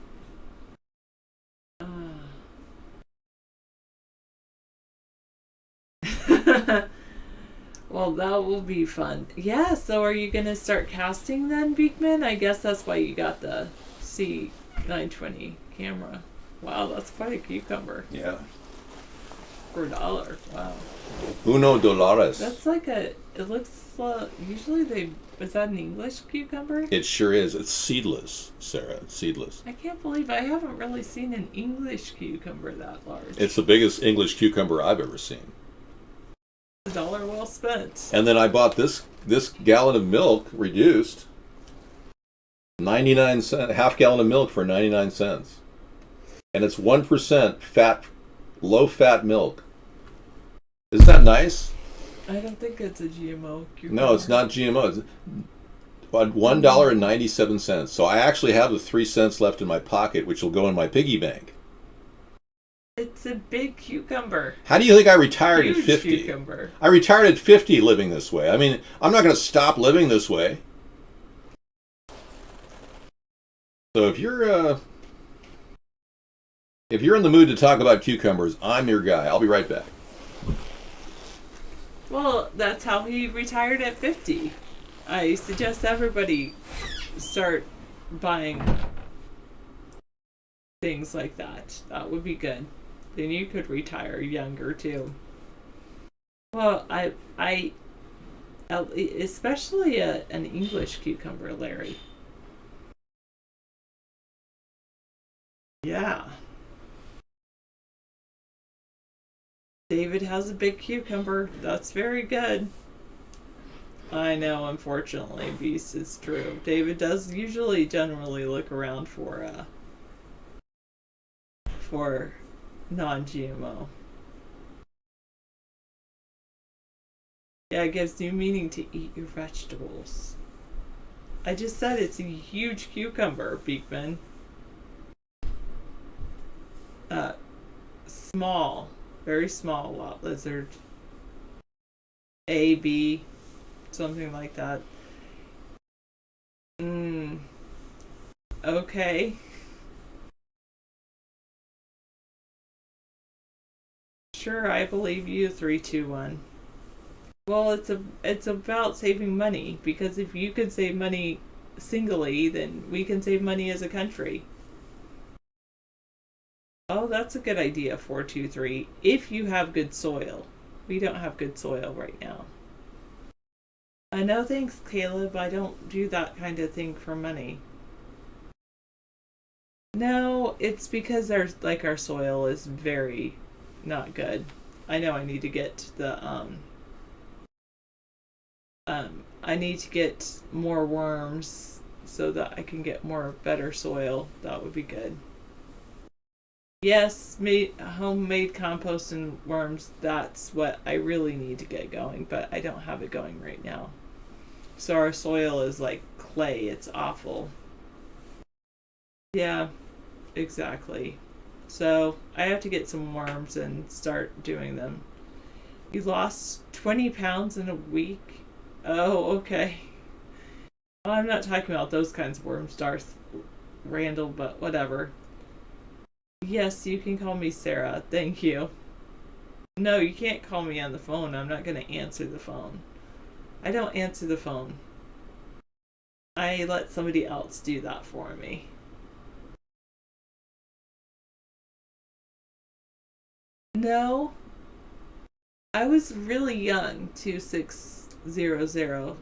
Well, that will be fun. Yeah, so are you going to start casting then, Beekman? I guess that's why you got the C920 camera. Wow, that's quite a cucumber. Yeah. For $1. Wow. $1. That's like it looks, usually is that an English cucumber? It sure is. It's seedless, Sarah. It's seedless. I can't believe I haven't really seen an English cucumber that large. It's the biggest English cucumber I've ever seen. $1 well spent. And then I bought this gallon of milk reduced, 99 cents, half gallon of milk for 99 cents, and it's 1% fat, low fat milk. Isn't that nice? I don't think it's a GMO cucumber. No, it's not GMO. It's $1.97. So I actually have the 3 cents left in my pocket, which will go in my piggy bank. It's a big cucumber. How do you think I retired at 50? Cucumber. I retired at 50 living this way. I mean, I'm not going to stop living this way. So if you're in the mood to talk about cucumbers, I'm your guy. I'll be right back. Well, that's how he retired at 50. I suggest everybody start buying things like that. That would be good. Then you could retire younger too. Well, I especially an English cucumber, Larry. Yeah. David has a big cucumber. That's very good. I know, unfortunately, Beast, is true. David does generally look around for non-GMO. Yeah, it gives new meaning to eat your vegetables. I just said it's a huge cucumber, Beekman. Small, very small lot lizard. A, B, something like that. Okay. Sure, I believe you, 321. Well, it's about saving money, because if you can save money singly, then we can save money as a country. Oh, that's a good idea, 423. If you have good soil. We don't have good soil right now. No thanks, Caleb. I don't do that kind of thing for money. No, it's because our soil is very not good. I know I need to get the I need to get more worms so that I can get more better soil. That would be good. Yes, homemade compost and worms, that's what I really need to get going, but I don't have it going right now. So our soil is like clay. It's awful. Yeah, exactly. So I have to get some worms and start doing them. You lost 20 pounds in a week? Oh, okay. Well, I'm not talking about those kinds of worms, Darth Randall, but whatever. Yes, you can call me Sarah. Thank you. No, you can't call me on the phone. I'm not going to answer the phone. I don't answer the phone. I let somebody else do that for me. No. I was really young, 2600.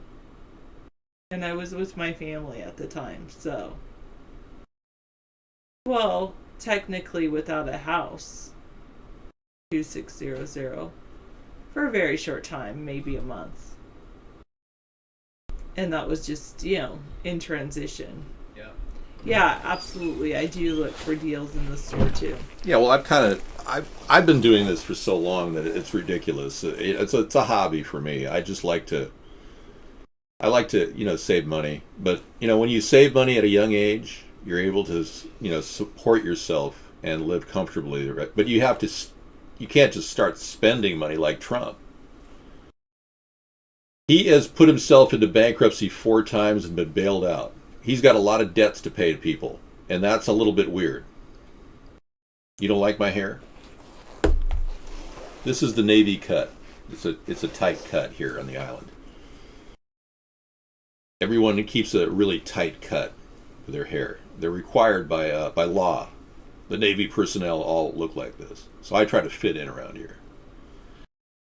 And I was with my family at the time, so. Well, technically without a house. 2600. For a very short time, maybe a month. And that was just, in transition. Yeah. Yeah, absolutely. I do look for deals in the store too. Yeah, well, I've been doing this for so long that it's ridiculous. It's a hobby for me. I like to save money. But when you save money at a young age, you're able to support yourself and live comfortably. But you can't just start spending money like Trump. He has put himself into bankruptcy 4 times and been bailed out. He's got a lot of debts to pay to people, and that's a little bit weird. You don't like my hair? This is the Navy cut. It's a tight cut here on the island. Everyone keeps a really tight cut for their hair. They're required by law. The Navy personnel all look like this. So I try to fit in around here.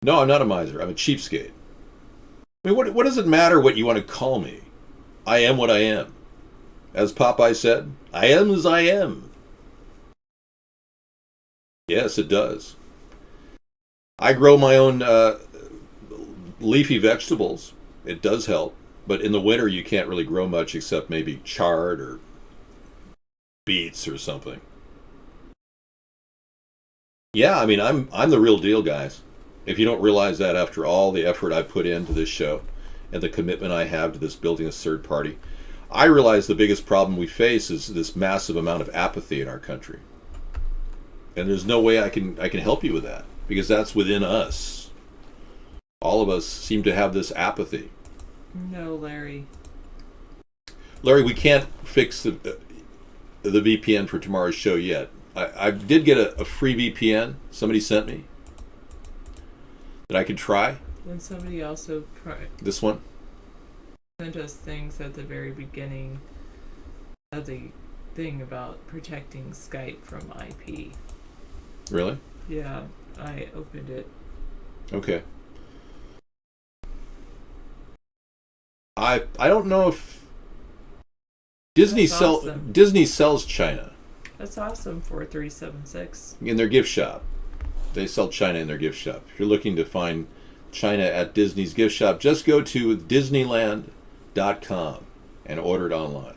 No, I'm not a miser. I'm a cheapskate. I mean, what does it matter what you want to call me? I am what I am. As Popeye said, I am as I am. Yes, it does. I grow my own leafy vegetables. It does help. But in the winter, you can't really grow much except maybe chard or beets or something. Yeah, I mean, I'm the real deal, guys. If you don't realize that after all the effort I put into this show and the commitment I have to this building a third party, I realize the biggest problem we face is this massive amount of apathy in our country. And there's no way I can help you with that, because that's within us. All of us seem to have this apathy. No, Larry. Larry, we can't fix the VPN for tomorrow's show yet. I did get a free VPN somebody sent me that I could try. And somebody also This one? sent us things at the very beginning of the thing about protecting Skype from IP. Really? Yeah, I opened it. Okay. I don't know if Disney sells China. That's awesome for 376. In their gift shop. They sell China in their gift shop. If you're looking to find China at Disney's gift shop, just go to Disneyland.com and order it online.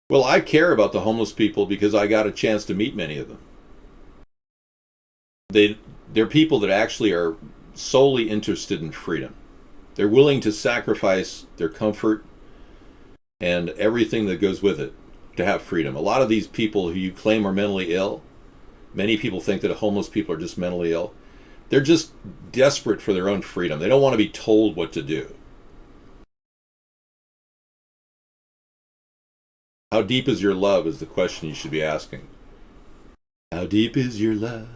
Well, I care about the homeless people because I got a chance to meet many of them. They're people that actually are solely interested in freedom. They're willing to sacrifice their comfort and everything that goes with it to have freedom. A lot of these people who you claim are mentally ill, many people think that homeless people are just mentally ill. They're just desperate for their own freedom. They don't want to be told what to do. How deep is your love is the question you should be asking. How deep is your love?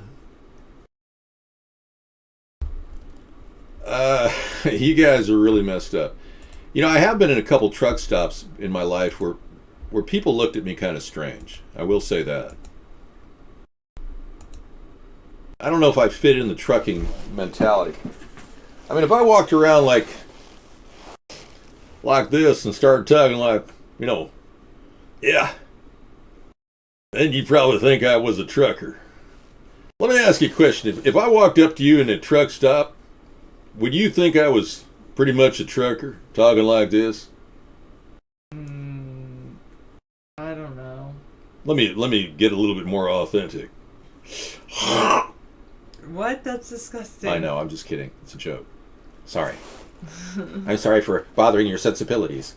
You guys are really messed up. I have been in a couple truck stops in my life where people looked at me kind of strange. I will say that. I don't know if I fit in the trucking mentality. I mean, if I walked around like this and started talking like, yeah, then you'd probably think I was a trucker. Let me ask you a question. If I walked up to you in a truck stop, would you think I was pretty much a trucker talking like this? I don't know. Let me get a little bit more authentic. What? That's disgusting. I know, I'm just kidding. It's a joke. Sorry. I'm sorry for bothering your sensibilities.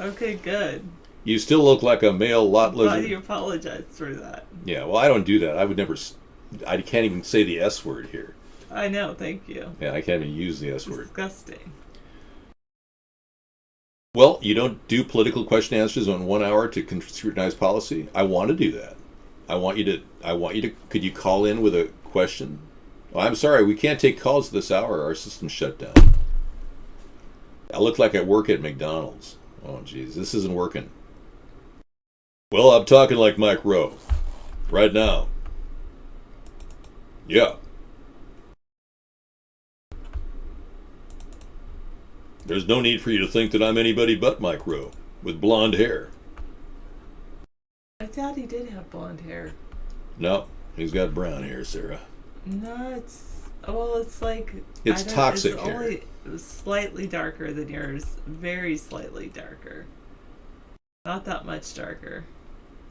Okay, good. You still look like a male lot lizard. Why do you apologize for that? Yeah, well, I don't do that. I can't even say the S word here. I know, thank you. Yeah, I can't even use the S word. Disgusting. Well, you don't do political question answers on 1 hour to scrutinize policy? I want to do that. I want you to, could you call in with a question? Oh, I'm sorry, we can't take calls this hour. Our system's shut down. I look like I work at McDonald's. Oh, geez, this isn't working. Well, I'm talking like Mike Rowe. Right now. Yeah. There's no need for you to think that I'm anybody but Mike Rowe, with blonde hair. I thought he did have blonde hair. No, he's got brown hair, Sarah. No, it's like... It's toxic hair. Only slightly darker than yours. Very slightly darker. Not that much darker.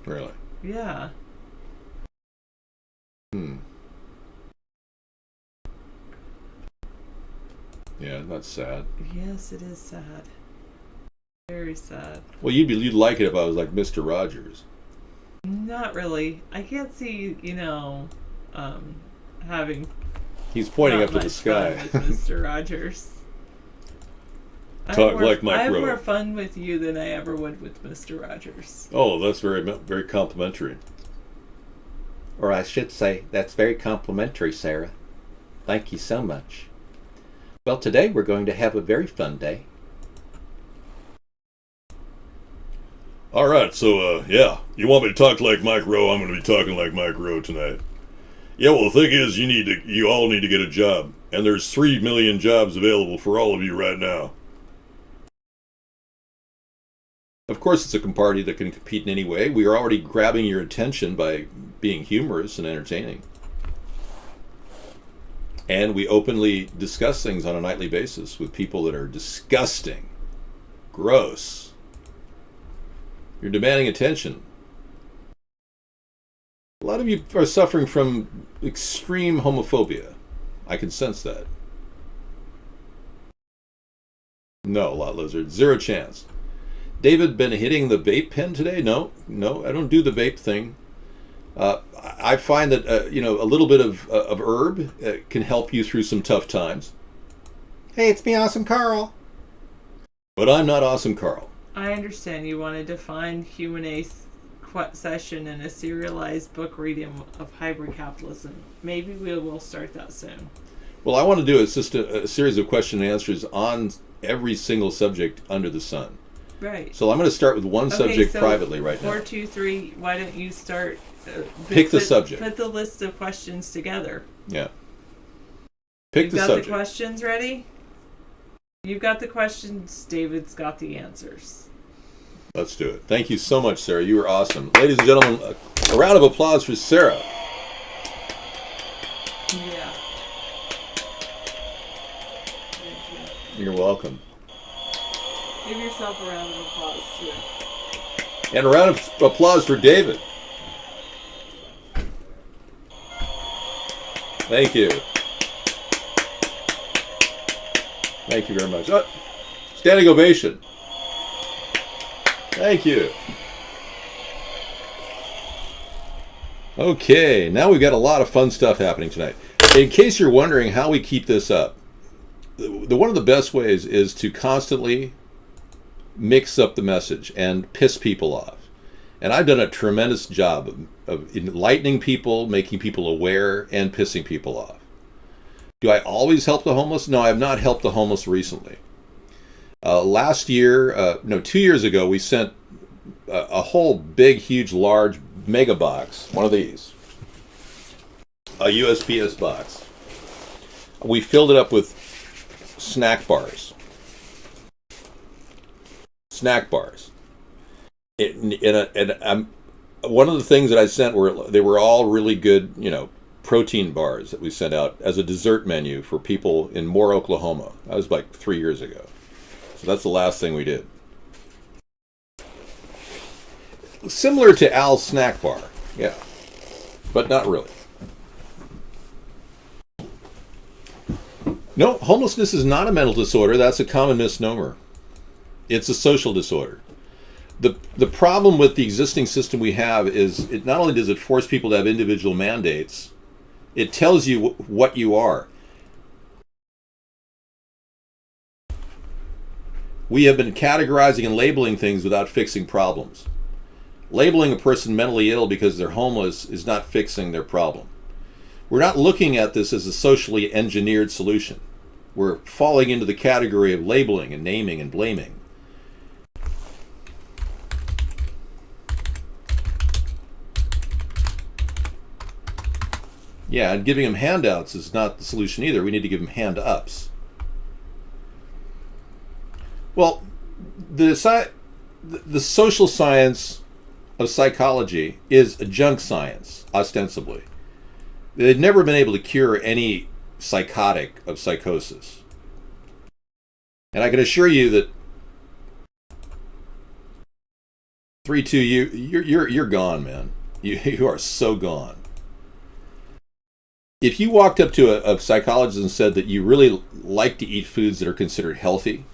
Really? Yeah. Yeah, that's sad. Yes, it is sad. Very sad. Well, you'd like it if I was like Mr. Rogers. Not really. I can't see, having... He's pointing up to the sky. With Mr. Rogers. Talk like Mike Rowe. I have more fun with you than I ever would with Mr. Rogers. Oh, that's very, very complimentary. Or I should say, that's very complimentary, Sarah. Thank you so much. Well, today we're going to have a very fun day. All right, so, yeah, you want me to talk like Mike Rowe? I'm going to be talking like Mike Rowe tonight. Yeah, well, the thing is, you all need to get a job, and there's 3 million jobs available for all of you right now. Of course, it's a party that can compete in any way. We are already grabbing your attention by being humorous and entertaining. And we openly discuss things on a nightly basis with people that are disgusting, gross. You're demanding attention. A lot of you are suffering from extreme homophobia. I can sense that. No, Lot Lizard. Zero chance. David, been hitting the vape pen today? No, I don't do the vape thing. I find that, a little bit of herb can help you through some tough times. Hey, it's me, Awesome Carl. But I'm not Awesome Carl. I understand you want to define human session and a serialized book reading of hybrid capitalism. Maybe we will start that soon. Well, I want to do just a series of question and answers on every single subject under the sun. Right. So I'm going to start with one subject privately right now. 4, 2, 3. Why don't you start? Pick the subject. Put the list of questions together. Yeah. Pick the subject. You've got the questions ready? You've got the questions. David's got the answers. Let's do it. Thank you so much, Sarah. You were awesome. Ladies and gentlemen, a round of applause for Sarah. Yeah. You're welcome. Give yourself a round of applause, too. And a round of applause for David. Thank you. Thank you very much. Standing ovation. Thank you. Okay, now we've got a lot of fun stuff happening tonight. In case you're wondering how we keep this up, one of the best ways is to constantly mix up the message and piss people off. And I've done a tremendous job of enlightening people, making people aware, and pissing people off. Do I always help the homeless? No, I have not helped the homeless recently. Last year, 2 years ago, we sent a whole big, huge, large mega box, one of these, a USPS box. We filled it up with snack bars. One of the things that I sent they were all really good, protein bars that we sent out as a dessert menu for people in Moore, Oklahoma. That was like 3 years ago. So that's the last thing we did. Similar to Al's snack bar, yeah, but not really. No, homelessness is not a mental disorder. That's a common misnomer. It's a social disorder. The problem with the existing system we have is it not only does it force people to have individual mandates, it tells you what you are. We have been categorizing and labeling things without fixing problems. Labeling a person mentally ill because they're homeless is not fixing their problem. We're not looking at this as a socially engineered solution. We're falling into the category of labeling and naming and blaming. Yeah, and giving them handouts is not the solution either. We need to give them hand-ups. Well, the social science of psychology is a junk science, ostensibly. They've never been able to cure any psychotic of psychosis. And I can assure you that 3-2, you're gone, man. You are so gone. If you walked up to a psychologist and said that you really like to eat foods that are considered healthy,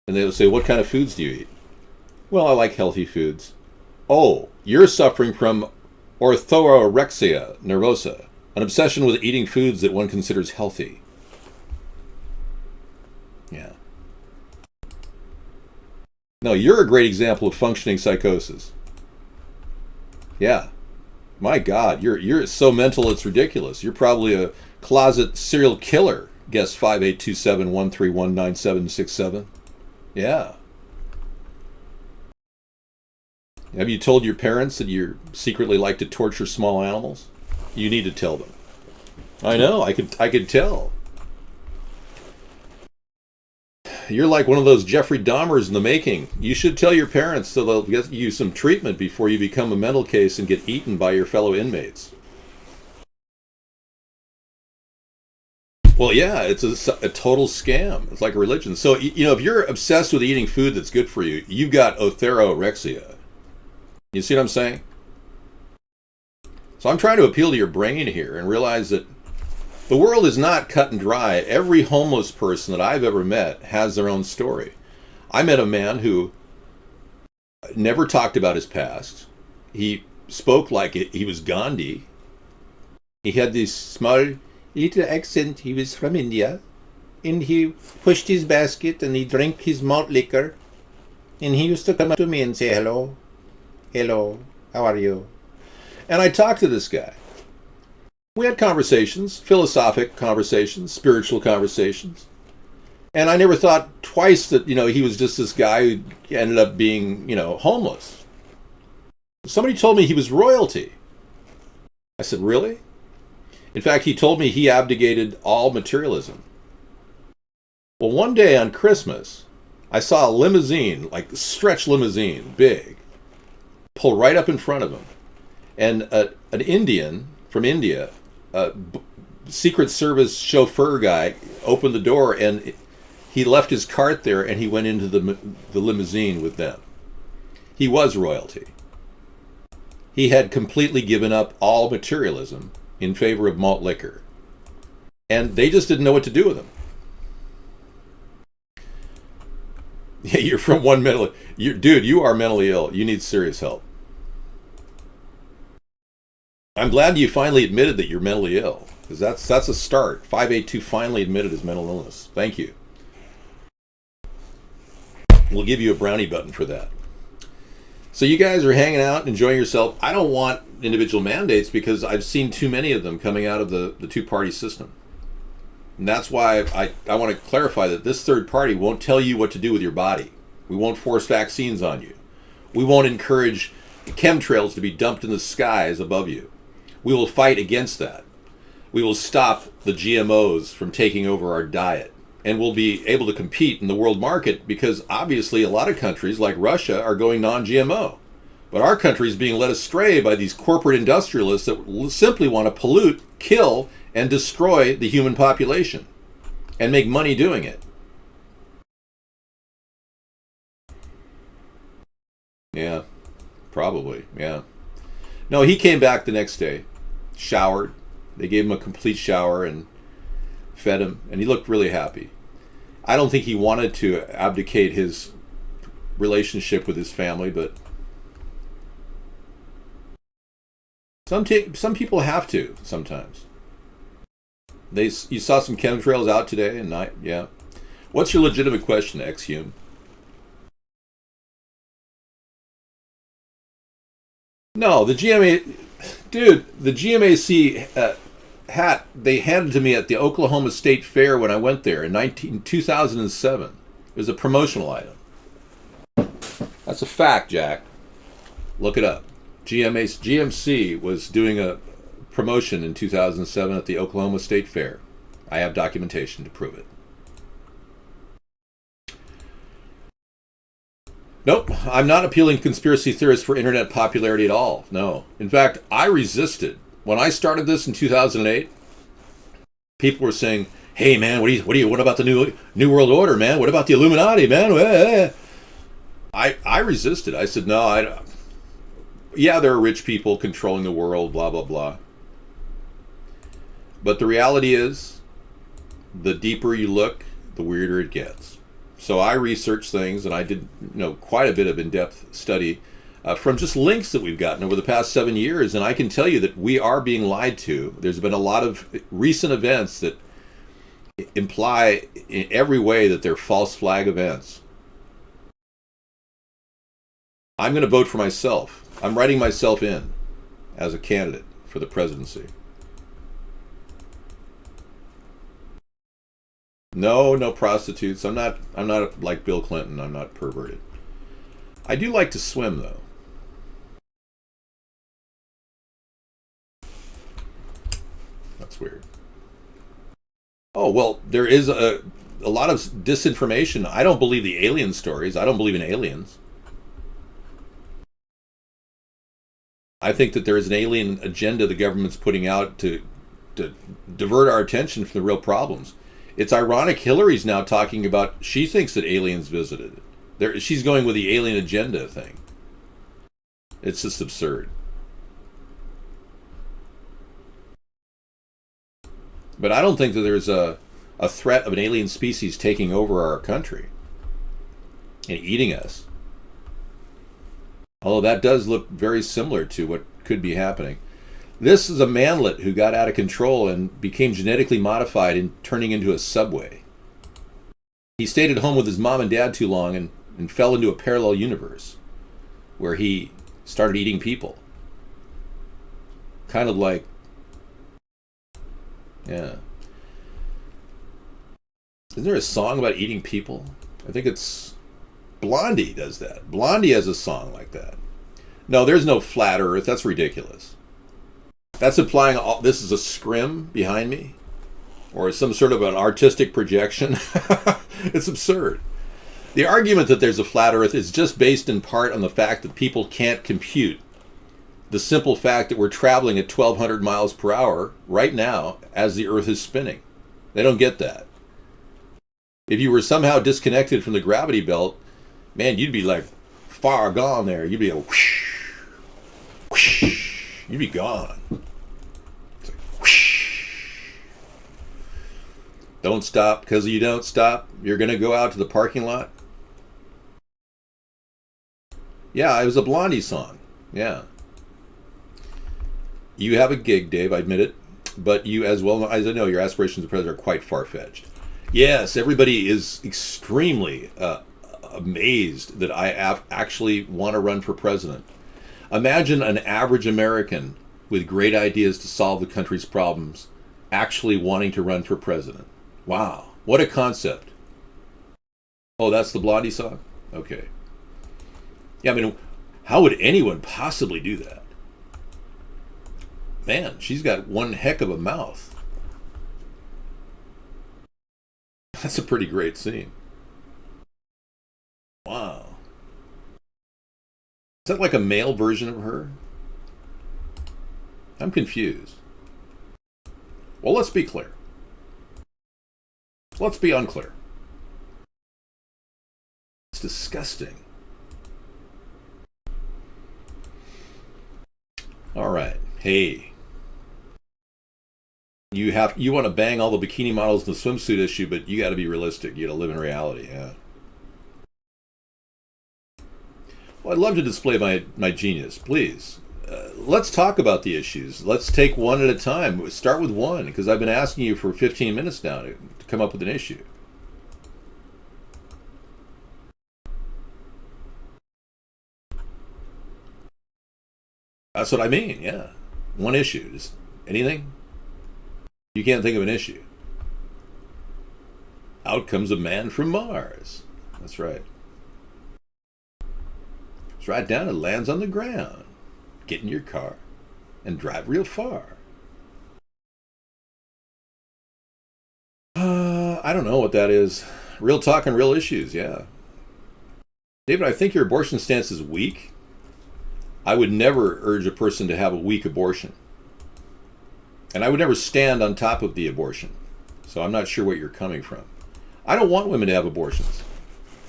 and they would say, what kind of foods do you eat? Well, I like healthy foods. Oh, you're suffering from orthorexia nervosa, an obsession with eating foods that one considers healthy. Yeah. No, you're a great example of functioning psychosis. Yeah. My God, you're so mental it's ridiculous. You're probably a closet serial killer. Guess 5827-131-9767. Yeah. Have you told your parents that you secretly like to torture small animals? You need to tell them. I know, I could tell. You're like one of those Jeffrey Dahmers in the making. You should tell your parents so they'll get you some treatment before you become a mental case and get eaten by your fellow inmates. Well, yeah, it's a total scam. It's like a religion. So, if you're obsessed with eating food that's good for you, you've got orthorexia. You see what I'm saying? So I'm trying to appeal to your brain here and realize that the world is not cut and dry. Every homeless person that I've ever met has their own story. I met a man who never talked about his past. He spoke like he was Gandhi. He had this small little accent. He was from India. And he pushed his basket and he drank his malt liquor. And he used to come up to me and say, hello, how are you? And I talked to this guy. We had conversations, philosophic conversations, spiritual conversations. And I never thought twice that, he was just this guy who ended up being, homeless. Somebody told me he was royalty. I said, really? In fact, he told me he abdicated all materialism. Well, one day on Christmas, I saw a limousine, like a stretch limousine, big, pull right up in front of him. And an Indian from India, Secret Service chauffeur guy, opened the door and he left his cart there and he went into the limousine with them. He was royalty. He had completely given up all materialism in favor of malt liquor. And they just didn't know what to do with him. Yeah, you're from one mental... Dude, you are mentally ill. You need serious help. I'm glad you finally admitted that you're mentally ill, because that's a start. 582 finally admitted his mental illness. Thank you. We'll give you a brownie button for that. So you guys are hanging out and enjoying yourself. I don't want individual mandates because I've seen too many of them coming out of the two-party system. And that's why I want to clarify that this third party won't tell you what to do with your body. We won't force vaccines on you. We won't encourage chemtrails to be dumped in the skies above you. We will fight against that. We will stop the GMOs from taking over our diet. And we'll be able to compete in the world market because obviously a lot of countries like Russia are going non-GMO. But our country is being led astray by these corporate industrialists that simply want to pollute, kill, and destroy the human population and make money doing it. Yeah, probably, yeah. No, he came back the next day, showered. They gave him a complete shower and fed him, and he looked really happy. I don't think he wanted to abdicate his relationship with his family, but some people have to sometimes. You saw some chemtrails out today and night, yeah. What's your legitimate question, X-Hume? No, the GMA... Dude, the GMAC hat they handed to me at the Oklahoma State Fair when I went there in 2007. It was a promotional item. That's a fact, Jack. Look it up. GMC was doing a promotion in 2007 at the Oklahoma State Fair. I have documentation to prove it. Nope, I'm not appealing to conspiracy theorists for internet popularity at all. No. In fact, I resisted. When I started this in 2008, people were saying, "Hey man, what about the new world order, man? What about the Illuminati, man?" I resisted. I said, "No, yeah, there are rich people controlling the world, blah blah blah." But the reality is, the deeper you look, the weirder it gets. So I researched things, and I did quite a bit of in-depth study from just links that we've gotten over the past 7 years, and I can tell you that we are being lied to. There's been a lot of recent events that imply in every way that they're false flag events. I'm going to vote for myself. I'm writing myself in as a candidate for the presidency. No prostitutes. I'm not like Bill Clinton. I'm not perverted. I do like to swim, though. That's weird. Oh, well, there is a lot of disinformation. I don't believe the alien stories. I don't believe in aliens. I think that there is an alien agenda the government's putting out to divert our attention from the real problems. It's ironic Hillary's now talking about, she thinks that aliens visited. She's going with the alien agenda thing. It's just absurd. But I don't think that there's a threat of an alien species taking over our country and eating us. Although that does look very similar to what could be happening. This is a manlet who got out of control and became genetically modified and turning into a subway. He stayed at home with his mom and dad too long and fell into a parallel universe where he started eating people. Kind of like, yeah. Isn't there a song about eating people? I think it's Blondie does that. Blondie has a song like that. No, there's no flat earth. That's ridiculous. That's implying this is a scrim behind me? Or some sort of an artistic projection? It's absurd. The argument that there's a flat earth is just based in part on the fact that people can't compute the simple fact that we're traveling at 1,200 miles per hour right now as the earth is spinning. They don't get that. If you were somehow disconnected from the gravity belt, man, you'd be like far gone there. You'd be a whoosh, whoosh. You'd be gone. It's like whoosh. Don't stop, because you don't stop, you're going to go out to the parking lot. Yeah, it was a Blondie song. Yeah. You have a gig, Dave, I admit it. But you, as well as I know, your aspirations as president are quite far-fetched. Yes, everybody is extremely amazed that I actually want to run for president. Imagine an average American with great ideas to solve the country's problems actually wanting to run for president. Wow, what a concept. Oh, that's the Blondie song? Okay. Yeah, I mean, how would anyone possibly do that? Man, she's got one heck of a mouth. That's a pretty great scene. Wow. Is that like a male version of her? I'm confused. Well, let's be clear. Let's be unclear. It's disgusting. All right. Hey. You want to bang all the bikini models in the swimsuit issue, but you got to be realistic. You got to live in reality, yeah. Well, I'd love to display my genius, please. Let's talk about the issues. Let's take one at a time. Start with one, because I've been asking you for 15 minutes now to come up with an issue. That's what I mean, yeah. One issue. Just anything? You can't think of an issue. Out comes a man from Mars. That's right. It's right down and lands on the ground. Get in your car and drive real far. I don't know what that is. Real talk and real issues, yeah. David, I think your abortion stance is weak. I would never urge a person to have a weak abortion. And I would never stand on top of the abortion. So I'm not sure what you're coming from. I don't want women to have abortions.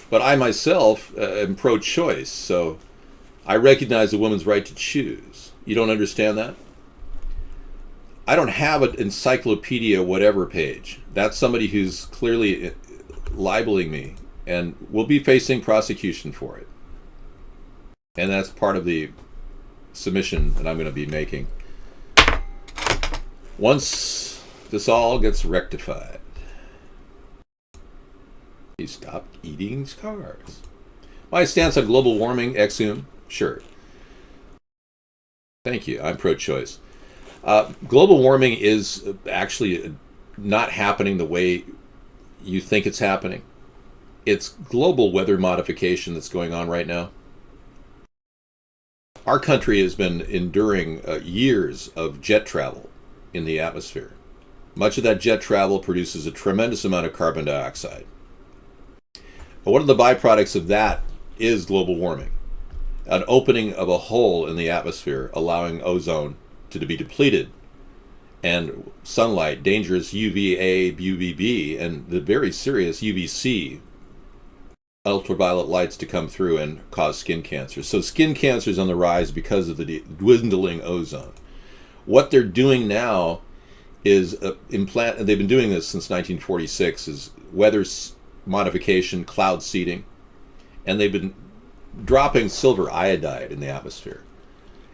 But I myself am pro-choice, so I recognize a woman's right to choose. You don't understand that? I don't have an encyclopedia whatever page. That's somebody who's clearly libeling me and will be facing prosecution for it. And that's part of the submission that I'm going to be making once this all gets rectified. He stopped eating his cars. My stance on global warming, exhume, sure. Thank you. I'm pro-choice. Global warming is actually not happening the way you think it's happening. It's global weather modification that's going on right now. Our country has been enduring years of jet travel in the atmosphere. Much of that jet travel produces a tremendous amount of carbon dioxide. But one of the byproducts of that is global warming. An opening of a hole in the atmosphere, allowing ozone to be depleted, and sunlight, dangerous UVA, UVB, and the very serious UVC, ultraviolet lights, to come through and cause skin cancer. So skin cancer is on the rise because of the dwindling ozone. What they're doing now is they've been doing this since 1946, is weather modification, cloud seeding, and they've been dropping silver iodide in the atmosphere.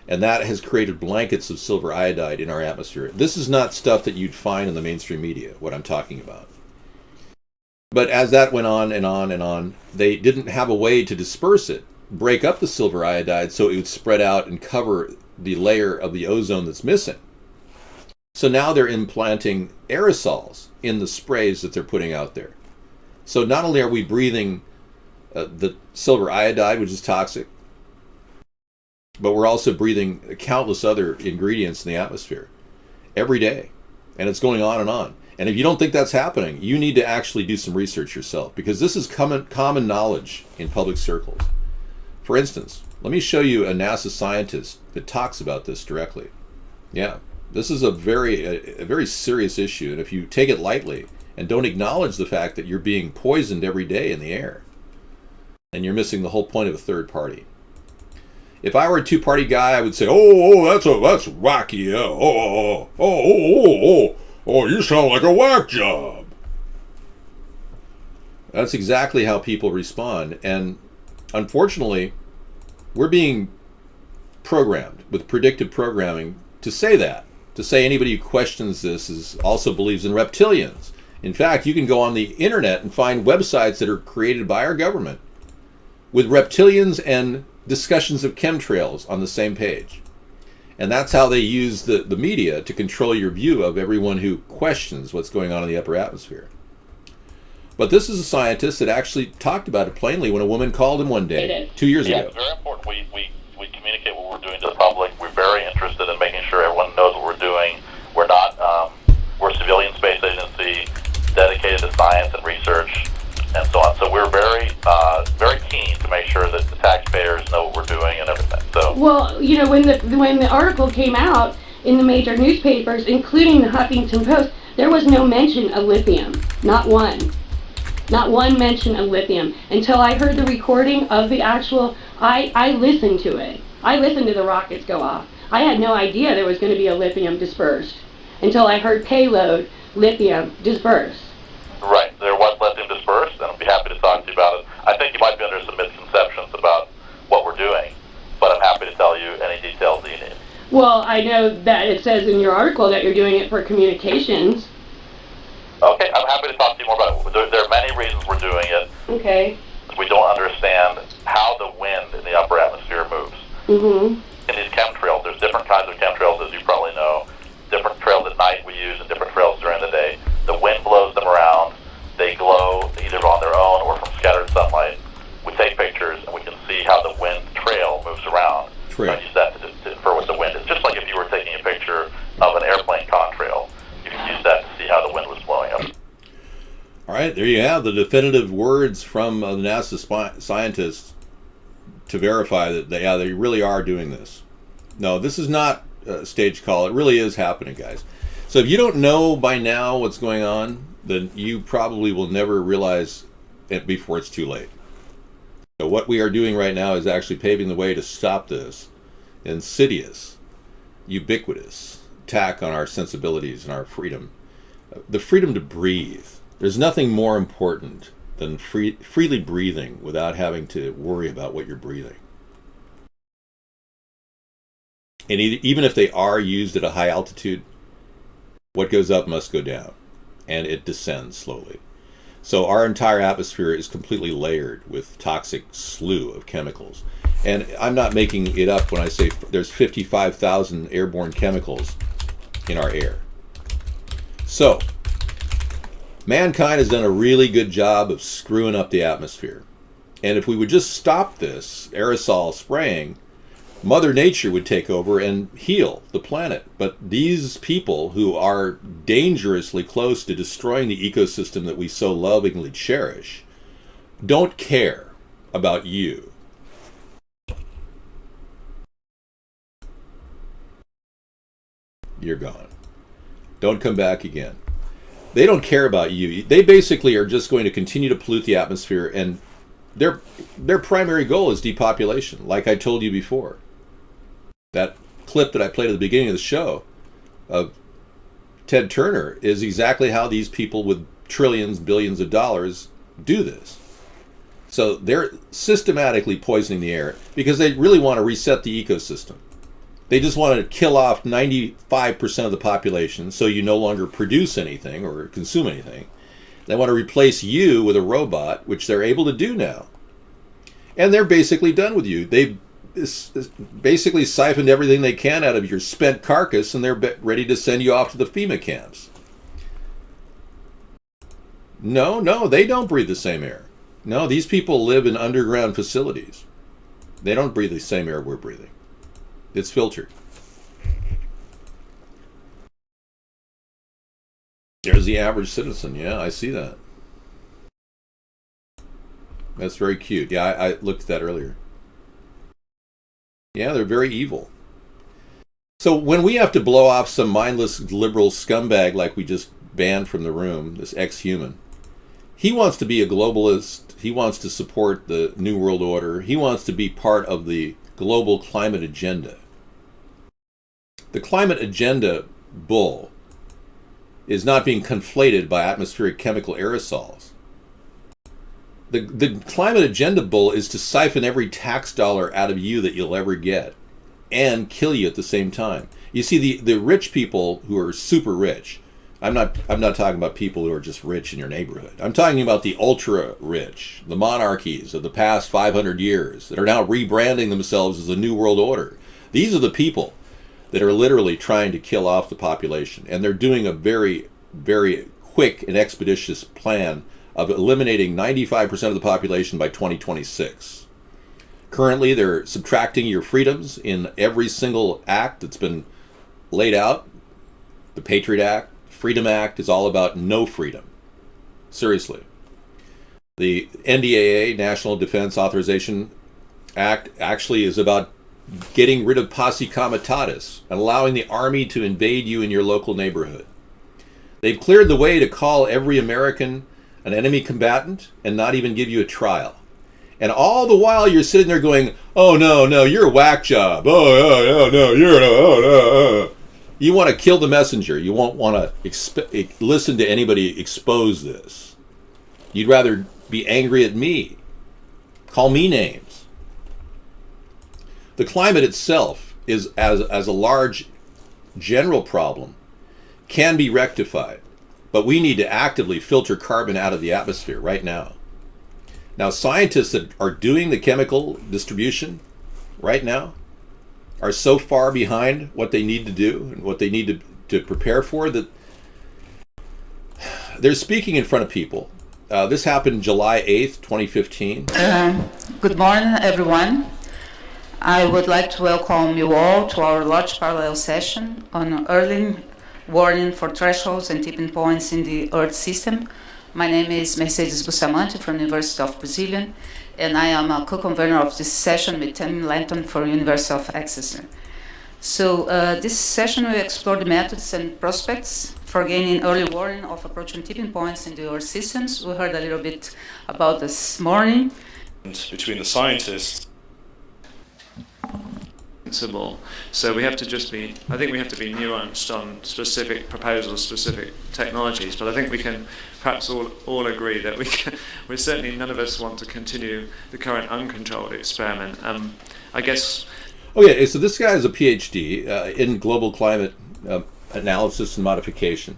And that has created blankets of silver iodide in our atmosphere. This is not stuff that you'd find in the mainstream media, what I'm talking about. But as that went on and on and on, they didn't have a way to disperse it, break up the silver iodide so it would spread out and cover the layer of the ozone that's missing. So now they're implanting aerosols in the sprays that they're putting out there. So not only are we breathing the silver iodide, which is toxic, but we're also breathing countless other ingredients in the atmosphere every day. And it's going on and on. And if you don't think that's happening, you need to actually do some research yourself, because this is common knowledge in public circles. For instance, let me show you a NASA scientist that talks about this directly. Yeah, this is a very serious issue. And if you take it lightly and don't acknowledge the fact that you're being poisoned every day in the air, then you're missing the whole point of a third party. If I were a two-party guy, I would say, that's wacky. You sound like a whack job. That's exactly how people respond. And unfortunately, we're being programmed with predictive programming to say that. To say anybody who questions this also believes in reptilians. In fact, you can go on the internet and find websites that are created by our government with reptilians and discussions of chemtrails on the same page. And that's how they use the media to control your view of everyone who questions what's going on in the upper atmosphere. But this is a scientist that actually talked about it plainly when a woman called him one day, 2 years ago. It's very important we communicate what we're doing to the public. We're very interested in making sure everyone knows what we're doing. We're not, we're a civilian space agency dedicated to science and research and so on. So we're very keen to make sure that the taxpayers know what we're doing and everything. So, well, when the article came out in the major newspapers, including the Huffington Post, there was no mention of lithium. Not one mention of lithium until I heard the recording of the actual. I listened to it. I listened to the rockets go off. I had no idea there was going to be a lithium dispersed until I heard payload lithium dispersed. Right, there was lithium dispersed, and I'll be happy to talk to you about it. I think you might be under some misconceptions about what we're doing, but I'm happy to tell you any details that you need. Well, I know that it says in your article that you're doing it for communications. Okay, I'm happy to talk to you more about it. There are many reasons we're doing it. Okay. We don't understand how the wind in the upper atmosphere moves. Mm-hmm. In these chemtrails, there's different kinds of chemtrails, as you probably know. Different trails at night we use and different trails during the day. The wind blows them around. They glow either on their own or from scattered sunlight. We take pictures and we can see how the wind trail moves around. Trail. I use that to infer what the wind is. Just like if you were taking a picture of an airplane contrail, you can use that to see how the wind was blowing up. All right, there you have the definitive words from the NASA scientists to verify that they really are doing this. No, this is not a stage call. It really is happening, guys. So if you don't know by now what's going on, then you probably will never realize it before it's too late. So what we are doing right now is actually paving the way to stop this insidious, ubiquitous attack on our sensibilities and our freedom. The freedom to breathe. There's nothing more important than freely breathing without having to worry about what you're breathing. And even if they are used at a high altitude, what goes up must go down, and it descends slowly. So our entire atmosphere is completely layered with toxic slew of chemicals. And I'm not making it up when I say there's 55,000 airborne chemicals in our air. So, mankind has done a really good job of screwing up the atmosphere. And if we would just stop this aerosol spraying, Mother Nature would take over and heal the planet. But these people who are dangerously close to destroying the ecosystem that we so lovingly cherish don't care about you. You're gone. Don't come back again. They don't care about you. They basically are just going to continue to pollute the atmosphere, and their primary goal is depopulation, like I told you before. That clip that I played at the beginning of the show of Ted Turner is exactly how these people with trillions, billions of dollars do this. So they're systematically poisoning the air because they really want to reset the ecosystem. They just want to kill off 95% of the population so you no longer produce anything or consume anything. They want to replace you with a robot, which they're able to do now. And they're basically done with you. They've basically siphoned everything they can out of your spent carcass, and they're ready to send you off to the FEMA camps. No, they don't breathe the same air. No, these people live in underground facilities. They don't breathe the same air we're breathing. It's filtered. There's the average citizen. Yeah, I see that. That's very cute. Yeah, I looked at that earlier. Yeah, they're very evil. So when we have to blow off some mindless liberal scumbag like we just banned from the room, this ex-human, he wants to be a globalist. He wants to support the New World Order. He wants to be part of the global climate agenda. The climate agenda bull is not being conflated by atmospheric chemical aerosols. The climate agenda bull is to siphon every tax dollar out of you that you'll ever get and kill you at the same time. You see, the rich people who are super rich, I'm not talking about people who are just rich in your neighborhood. I'm talking about the ultra rich, the monarchies of the past 500 years that are now rebranding themselves as a New World Order. These are the people that are literally trying to kill off the population, and they're doing a very, very quick and expeditious plan of eliminating 95% of the population by 2026. Currently, they're subtracting your freedoms in every single act that's been laid out. The Patriot Act, Freedom Act is all about no freedom. Seriously. The NDAA, National Defense Authorization Act, actually is about getting rid of posse comitatus and allowing the army to invade you in your local neighborhood. They've cleared the way to call every American an enemy combatant and not even give you a trial. And all the while you're sitting there going, oh no, you're a whack job. Oh no, you're no. You want to kill the messenger. You won't want to listen to anybody expose this. You'd rather be angry at me. Call me names. The climate itself is, as a large general problem, can be rectified. But we need to actively filter carbon out of the atmosphere right now. Now, scientists that are doing the chemical distribution right now are so far behind what they need to do and what they need to prepare for that they're speaking in front of people. This happened July 8th, 2015. Good morning, everyone. I would like to welcome you all to our large parallel session on early warning for thresholds and tipping points in the Earth system. My name is Mercedes Bustamante from the University of Brazilian, and I am a co-convener of this session with Tim Lanton for University of Exeter. So this session will explore the methods and prospects for gaining early warning of approaching tipping points in the Earth systems. We heard a little bit about this morning. Between the scientists. So we have to I think we have to be nuanced on specific proposals, specific technologies, but I think we can perhaps all agree that we certainly none of us want to continue the current uncontrolled experiment. I guess. Okay, so this guy is a PhD in global climate analysis and modification,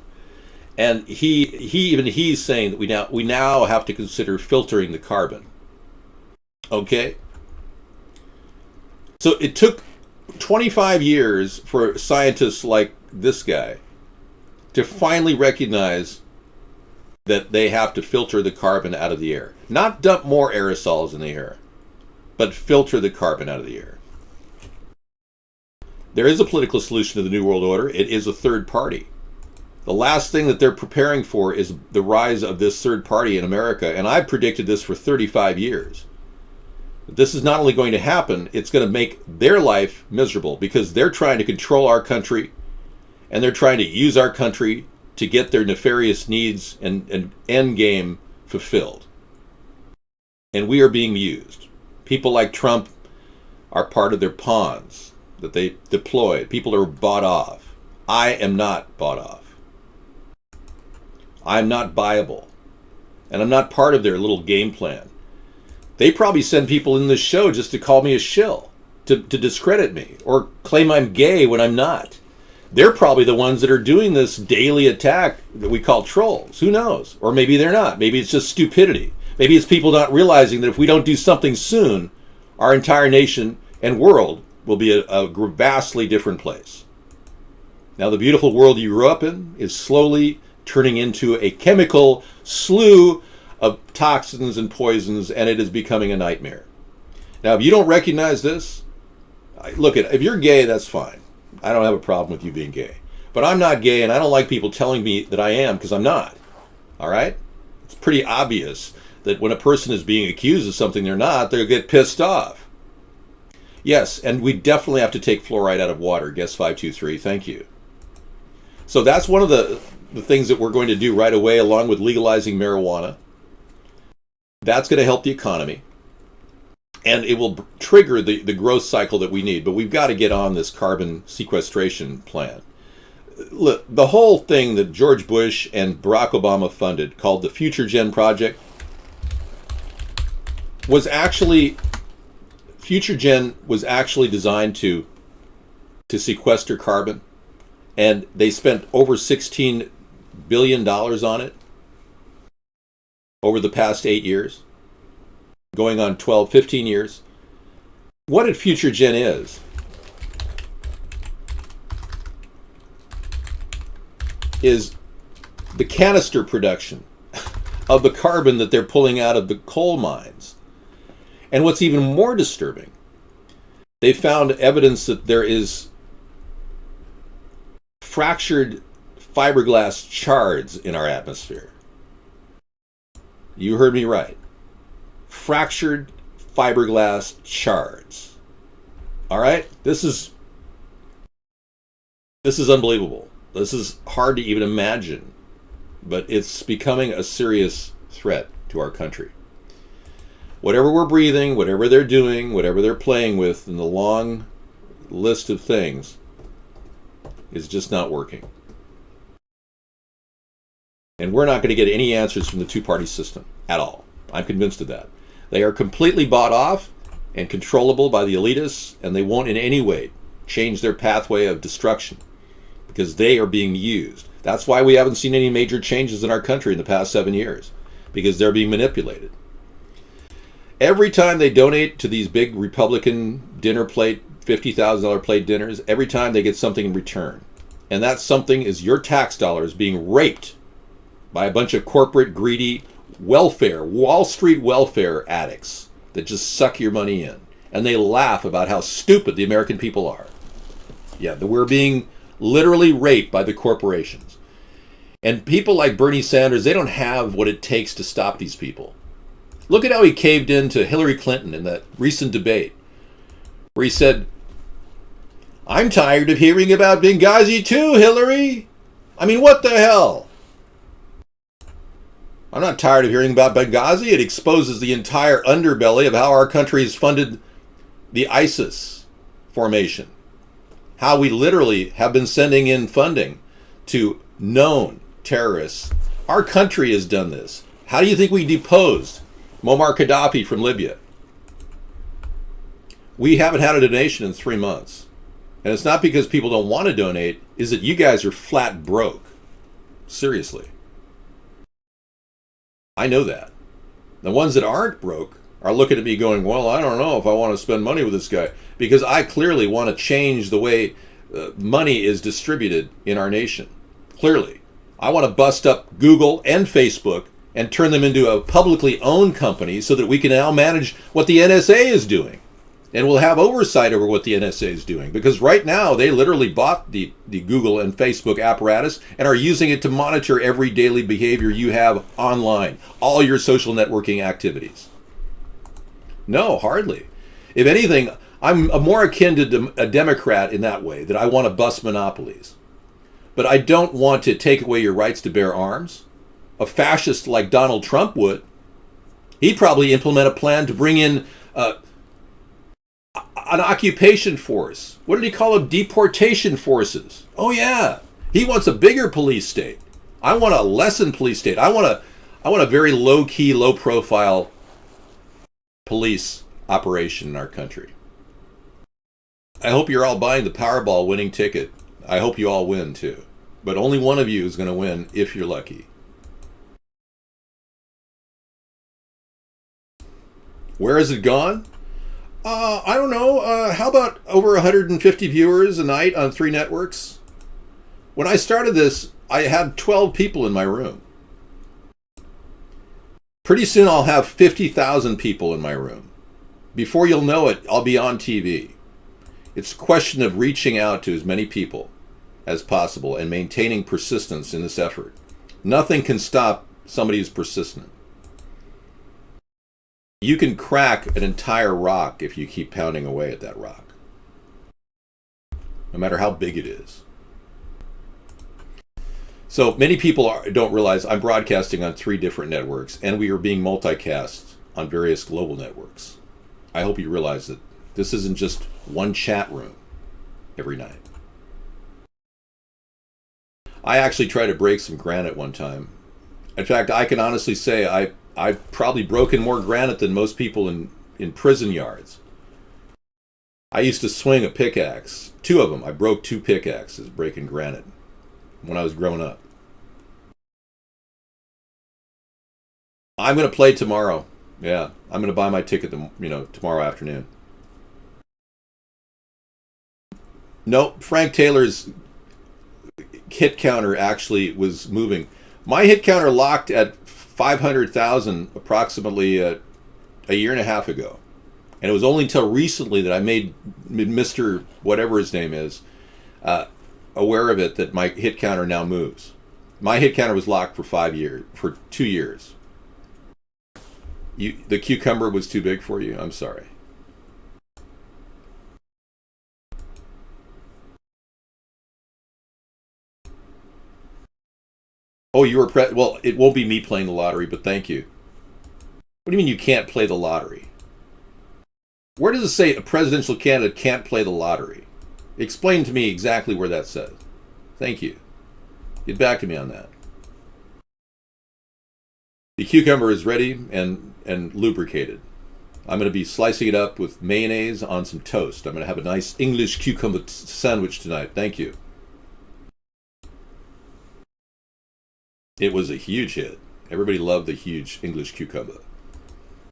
and he's saying that we now have to consider filtering the carbon. Okay, so it took 25 years for scientists like this guy to finally recognize that they have to filter the carbon out of the air. Not dump more aerosols in the air, but filter the carbon out of the air. There is a political solution to the New World Order. It is a third party. The last thing that they're preparing for is the rise of this third party in America, and I've predicted this for 35 years. This is not only going to happen, it's going to make their life miserable because they're trying to control our country and they're trying to use our country to get their nefarious needs and end game fulfilled. And we are being used. People like Trump are part of their pawns that they deploy. People are bought off. I am not bought off. I'm not buyable. And I'm not part of their little game plan. They probably send people in this show just to call me a shill, to discredit me, or claim I'm gay when I'm not. They're probably the ones that are doing this daily attack that we call trolls. Who knows? Or maybe they're not. Maybe it's just stupidity. Maybe it's people not realizing that if we don't do something soon, our entire nation and world will be a vastly different place. Now, the beautiful world you grew up in is slowly turning into a chemical slough of toxins and poisons, and it is becoming a nightmare. Now, if you don't recognize this, look, if you're gay, that's fine. I don't have a problem with you being gay. But I'm not gay, and I don't like people telling me that I am, because I'm not. All right? It's pretty obvious that when a person is being accused of something they're not, they'll get pissed off. Yes, and we definitely have to take fluoride out of water. Guess 523. Thank you. So that's one of the things that we're going to do right away, along with legalizing marijuana. That's going to help the economy, and it will trigger the growth cycle that we need. But we've got to get on this carbon sequestration plan. Look, the whole thing that George Bush and Barack Obama funded, called the Future Gen Project, was actually designed to sequester carbon, and they spent over $16 billion on it over the past 8 years, going on 12, 15 years. What a Future Gen is the canister production of the carbon that they're pulling out of the coal mines. And what's even more disturbing, they found evidence that there is fractured fiberglass shards in our atmosphere. You heard me right. Fractured fiberglass shards. All right? This is unbelievable. This is hard to even imagine, but it's becoming a serious threat to our country. Whatever we're breathing, whatever they're doing, whatever they're playing with in the long list of things is just not working. And we're not going to get any answers from the two-party system at all. I'm convinced of that. They are completely bought off and controllable by the elitists, and they won't in any way change their pathway of destruction because they are being used. That's why we haven't seen any major changes in our country in the past 7 years, because they're being manipulated. Every time they donate to these big Republican dinner plate $50,000 plate dinners every time they get something in return. And that something is your tax dollars being raped by a bunch of corporate, greedy, Wall Street welfare addicts that just suck your money in. And they laugh about how stupid the American people are. Yeah, we're being literally raped by the corporations. And people like Bernie Sanders, they don't have what it takes to stop these people. Look at how he caved in to Hillary Clinton in that recent debate, where he said, "I'm tired of hearing about Benghazi too, Hillary. I mean, what the hell? I'm not tired of hearing about Benghazi. It exposes the entire underbelly of how our country has funded the ISIS formation. How we literally have been sending in funding to known terrorists. Our country has done this. How do you think we deposed Muammar Gaddafi from Libya? We haven't had a donation in 3 months. And it's not because people don't want to donate, is that you guys are flat broke. Seriously. I know that. The ones that aren't broke are looking at me going, well, I don't know if I want to spend money with this guy, because I clearly want to change the way money is distributed in our nation. Clearly. I want to bust up Google and Facebook and turn them into a publicly owned company so that we can now manage what the NSA is doing. And we'll have oversight over what the NSA is doing. Because right now, they literally bought the Google and Facebook apparatus and are using it to monitor every daily behavior you have online. All your social networking activities. No, hardly. If anything, I'm more akin to a Democrat in that way, that I want to bust monopolies. But I don't want to take away your rights to bear arms. A fascist like Donald Trump would. He'd probably implement a plan to bring in an occupation force. What did he call them? Deportation forces. Oh yeah. He wants a bigger police state. I want a lessened police state. I want a very low-key, low-profile police operation in our country. I hope you're all buying the Powerball winning ticket. I hope you all win too. But only one of you is going to win if you're lucky. Where has it gone? I don't know. How about over 150 viewers a night on 3 networks? When I started this, I had 12 people in my room. Pretty soon I'll have 50,000 people in my room. Before you'll know it, I'll be on TV. It's a question of reaching out to as many people as possible and maintaining persistence in this effort. Nothing can stop somebody who's persistent. You can crack an entire rock if you keep pounding away at that rock, no matter how big it is. So many people don't realize I'm broadcasting on 3 different networks, and we are being multicast on various global networks. I hope you realize that this isn't just one chat room every night. I actually tried to break some granite one time. In fact, I can honestly say I've probably broken more granite than most people in prison yards. I used to swing a pickaxe. 2 of them. I broke 2 pickaxes breaking granite when I was growing up. I'm going to play tomorrow. Yeah, I'm going to buy my ticket tomorrow afternoon. No, Frank Taylor's hit counter actually was moving. My hit counter locked at 500,000 approximately a year and a half ago. And it was only until recently that I made Mr. whatever his name is aware of it, that my hit counter now moves. My hit counter was locked for 2 years. The cucumber was too big for you? I'm sorry. Oh, you were well, it won't be me playing the lottery, but thank you. What do you mean you can't play the lottery? Where does it say a presidential candidate can't play the lottery? Explain to me exactly where that says. Thank you. Get back to me on that. The cucumber is ready and lubricated. I'm going to be slicing it up with mayonnaise on some toast. I'm going to have a nice English cucumber sandwich tonight. Thank you. It was a huge hit. Everybody loved the huge English cucumber.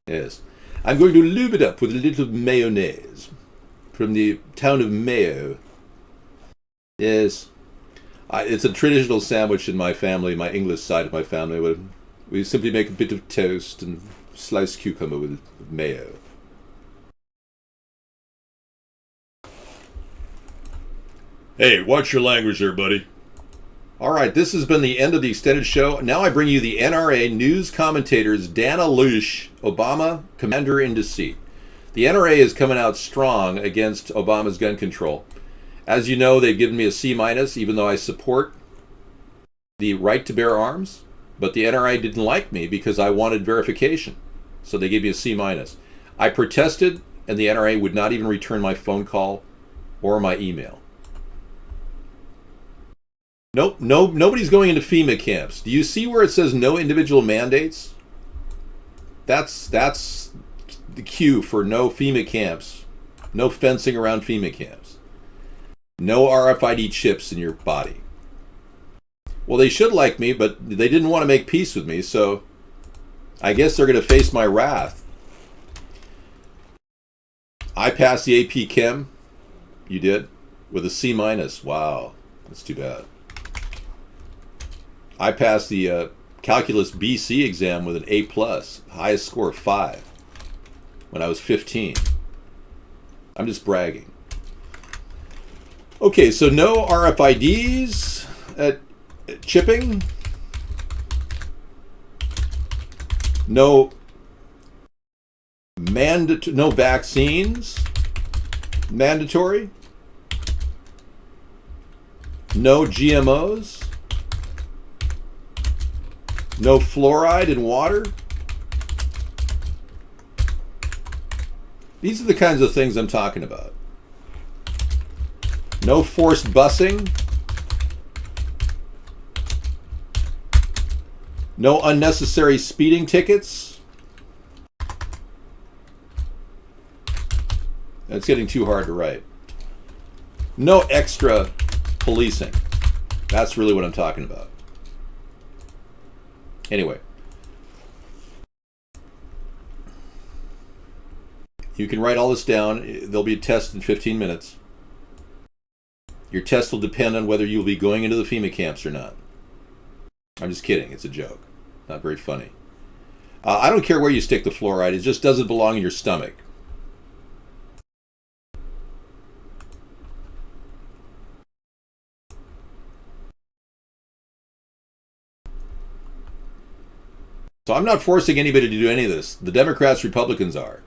Yes. I'm going to lube it up with a little mayonnaise. from the town of Mayo. Yes. It's a traditional sandwich in my family, my English side of my family. We simply make a bit of toast and sliced cucumber with mayo. Hey, watch your language there, buddy. All right, this has been the end of the extended show. Now I bring you the NRA news commentators, Dana Loesch, Obama, commander-in-chief. The NRA is coming out strong against Obama's gun control. As you know, they've given me a C-, even though I support the right to bear arms. But the NRA didn't like me because I wanted verification. So they gave me a C-. I protested, and the NRA would not even return my phone call or my email. Nope, nobody's going into FEMA camps. Do you see where it says no individual mandates? That's the cue for no FEMA camps. No fencing around FEMA camps. No RFID chips in your body. Well, they should like me, but they didn't want to make peace with me, so I guess they're going to face my wrath. I passed the AP Chem. You did? With a C-. Wow, that's too bad. I passed the Calculus BC exam with an A+, highest score of 5, when I was 15. I'm just bragging. Okay, so no RFIDs at chipping. No vaccines mandatory. No GMOs. No fluoride in water. These are the kinds of things I'm talking about. No forced busing. No unnecessary speeding tickets. That's getting too hard to write. No extra policing. That's really what I'm talking about. Anyway. You can write all this down. There'll be a test in 15 minutes. Your test will depend on whether you'll be going into the FEMA camps or not. I'm just kidding. It's a joke. Not very funny. I don't care where you stick the fluoride. It just doesn't belong in your stomach. So I'm not forcing anybody to do any of this. The Democrats, Republicans are.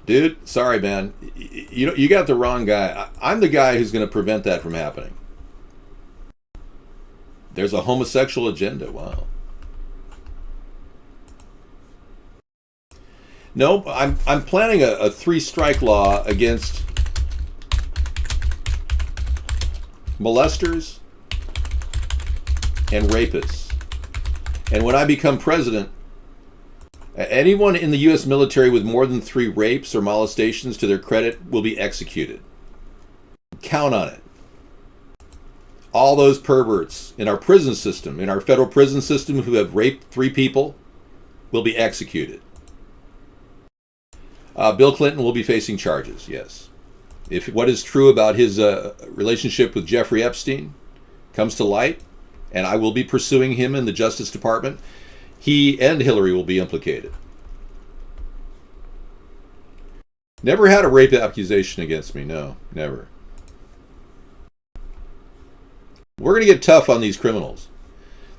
Dude, sorry, man. You got the wrong guy. I'm the guy who's going to prevent that from happening. There's a homosexual agenda. Wow. No, I'm planning a 3-strike law against molesters and rapists. And when I become president, anyone in the U.S. military with more than 3 rapes or molestations to their credit will be executed. Count on it. All those perverts in our prison system, in our federal prison system who have raped 3 people, will be executed. Bill Clinton will be facing charges, yes. If what is true about his relationship with Jeffrey Epstein comes to light, and I will be pursuing him in the Justice Department, he and Hillary will be implicated. Never had a rape accusation against me, no, never. We're going to get tough on these criminals.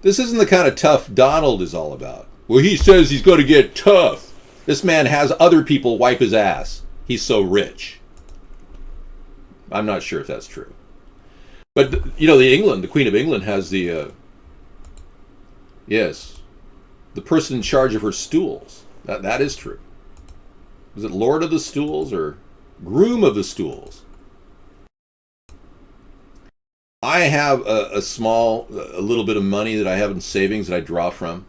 This isn't the kind of tough Donald is all about. Well, he says he's going to get tough. This man has other people wipe his ass. He's so rich. I'm not sure if that's true. But, you know, the Queen of England has the person in charge of her stools. That is true. Is it Lord of the Stools or Groom of the Stools? I have a little bit of money that I have in savings that I draw from.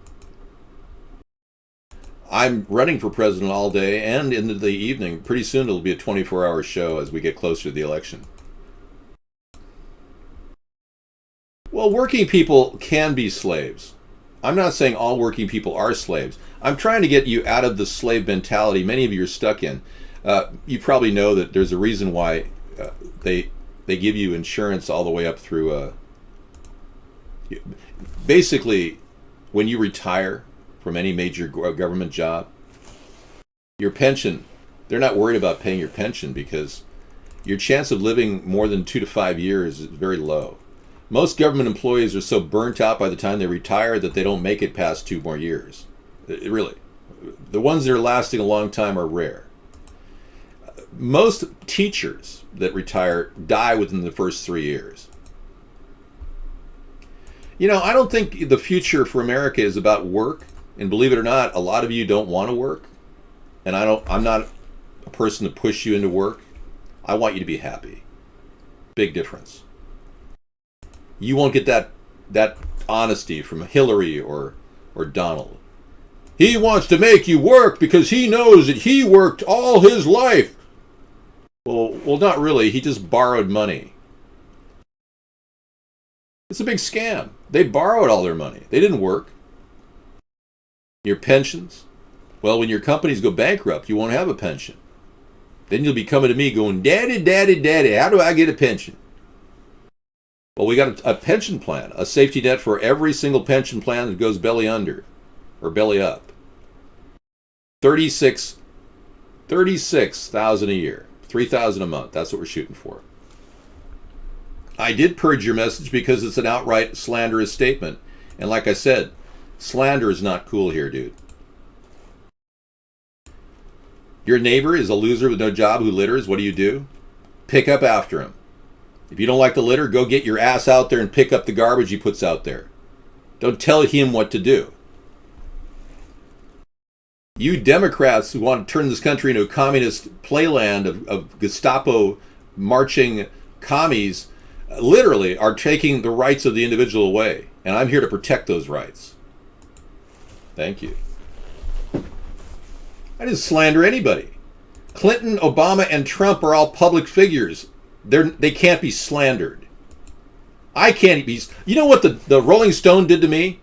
I'm running for president all day and into the evening. Pretty soon it'll be a 24-hour show as we get closer to the election. Well, working people can be slaves. I'm not saying all working people are slaves. I'm trying to get you out of the slave mentality many of you are stuck in. You probably know that there's a reason why they give you insurance all the way up through. Basically, when you retire from any major government job, your pension, they're not worried about paying your pension because your chance of living more than 2 to 5 years is very low. Most government employees are so burnt out by the time they retire that they don't make it past 2 more years. Really. The ones that are lasting a long time are rare. Most teachers that retire die within the first 3 years. You know, I don't think the future for America is about work. And believe it or not, a lot of you don't want to work. And I'm not a person to push you into work. I want you to be happy. Big difference. You won't get that honesty from Hillary or Donald. He wants to make you work because he knows that he worked all his life. Well, not really. He just borrowed money. It's a big scam. They borrowed all their money. They didn't work. Your pensions. Well, when your companies go bankrupt, you won't have a pension. Then you'll be coming to me going, Daddy, Daddy, Daddy, how do I get a pension? Well, we got a pension plan, a safety net for every single pension plan that goes belly under or belly up. 36,000 a year, 3,000 a month. That's what we're shooting for. I did purge your message because it's an outright slanderous statement. And like I said, slander is not cool here, dude. Your neighbor is a loser with no job who litters. What do? Pick up after him. If you don't like the litter, go get your ass out there and pick up the garbage he puts out there. Don't tell him what to do. You Democrats who want to turn this country into a communist playland of Gestapo marching commies literally are taking the rights of the individual away. And I'm here to protect those rights. Thank you. I didn't slander anybody. Clinton, Obama, and Trump are all public figures. They can't be slandered. I can't be. You know what the Rolling Stone did to me?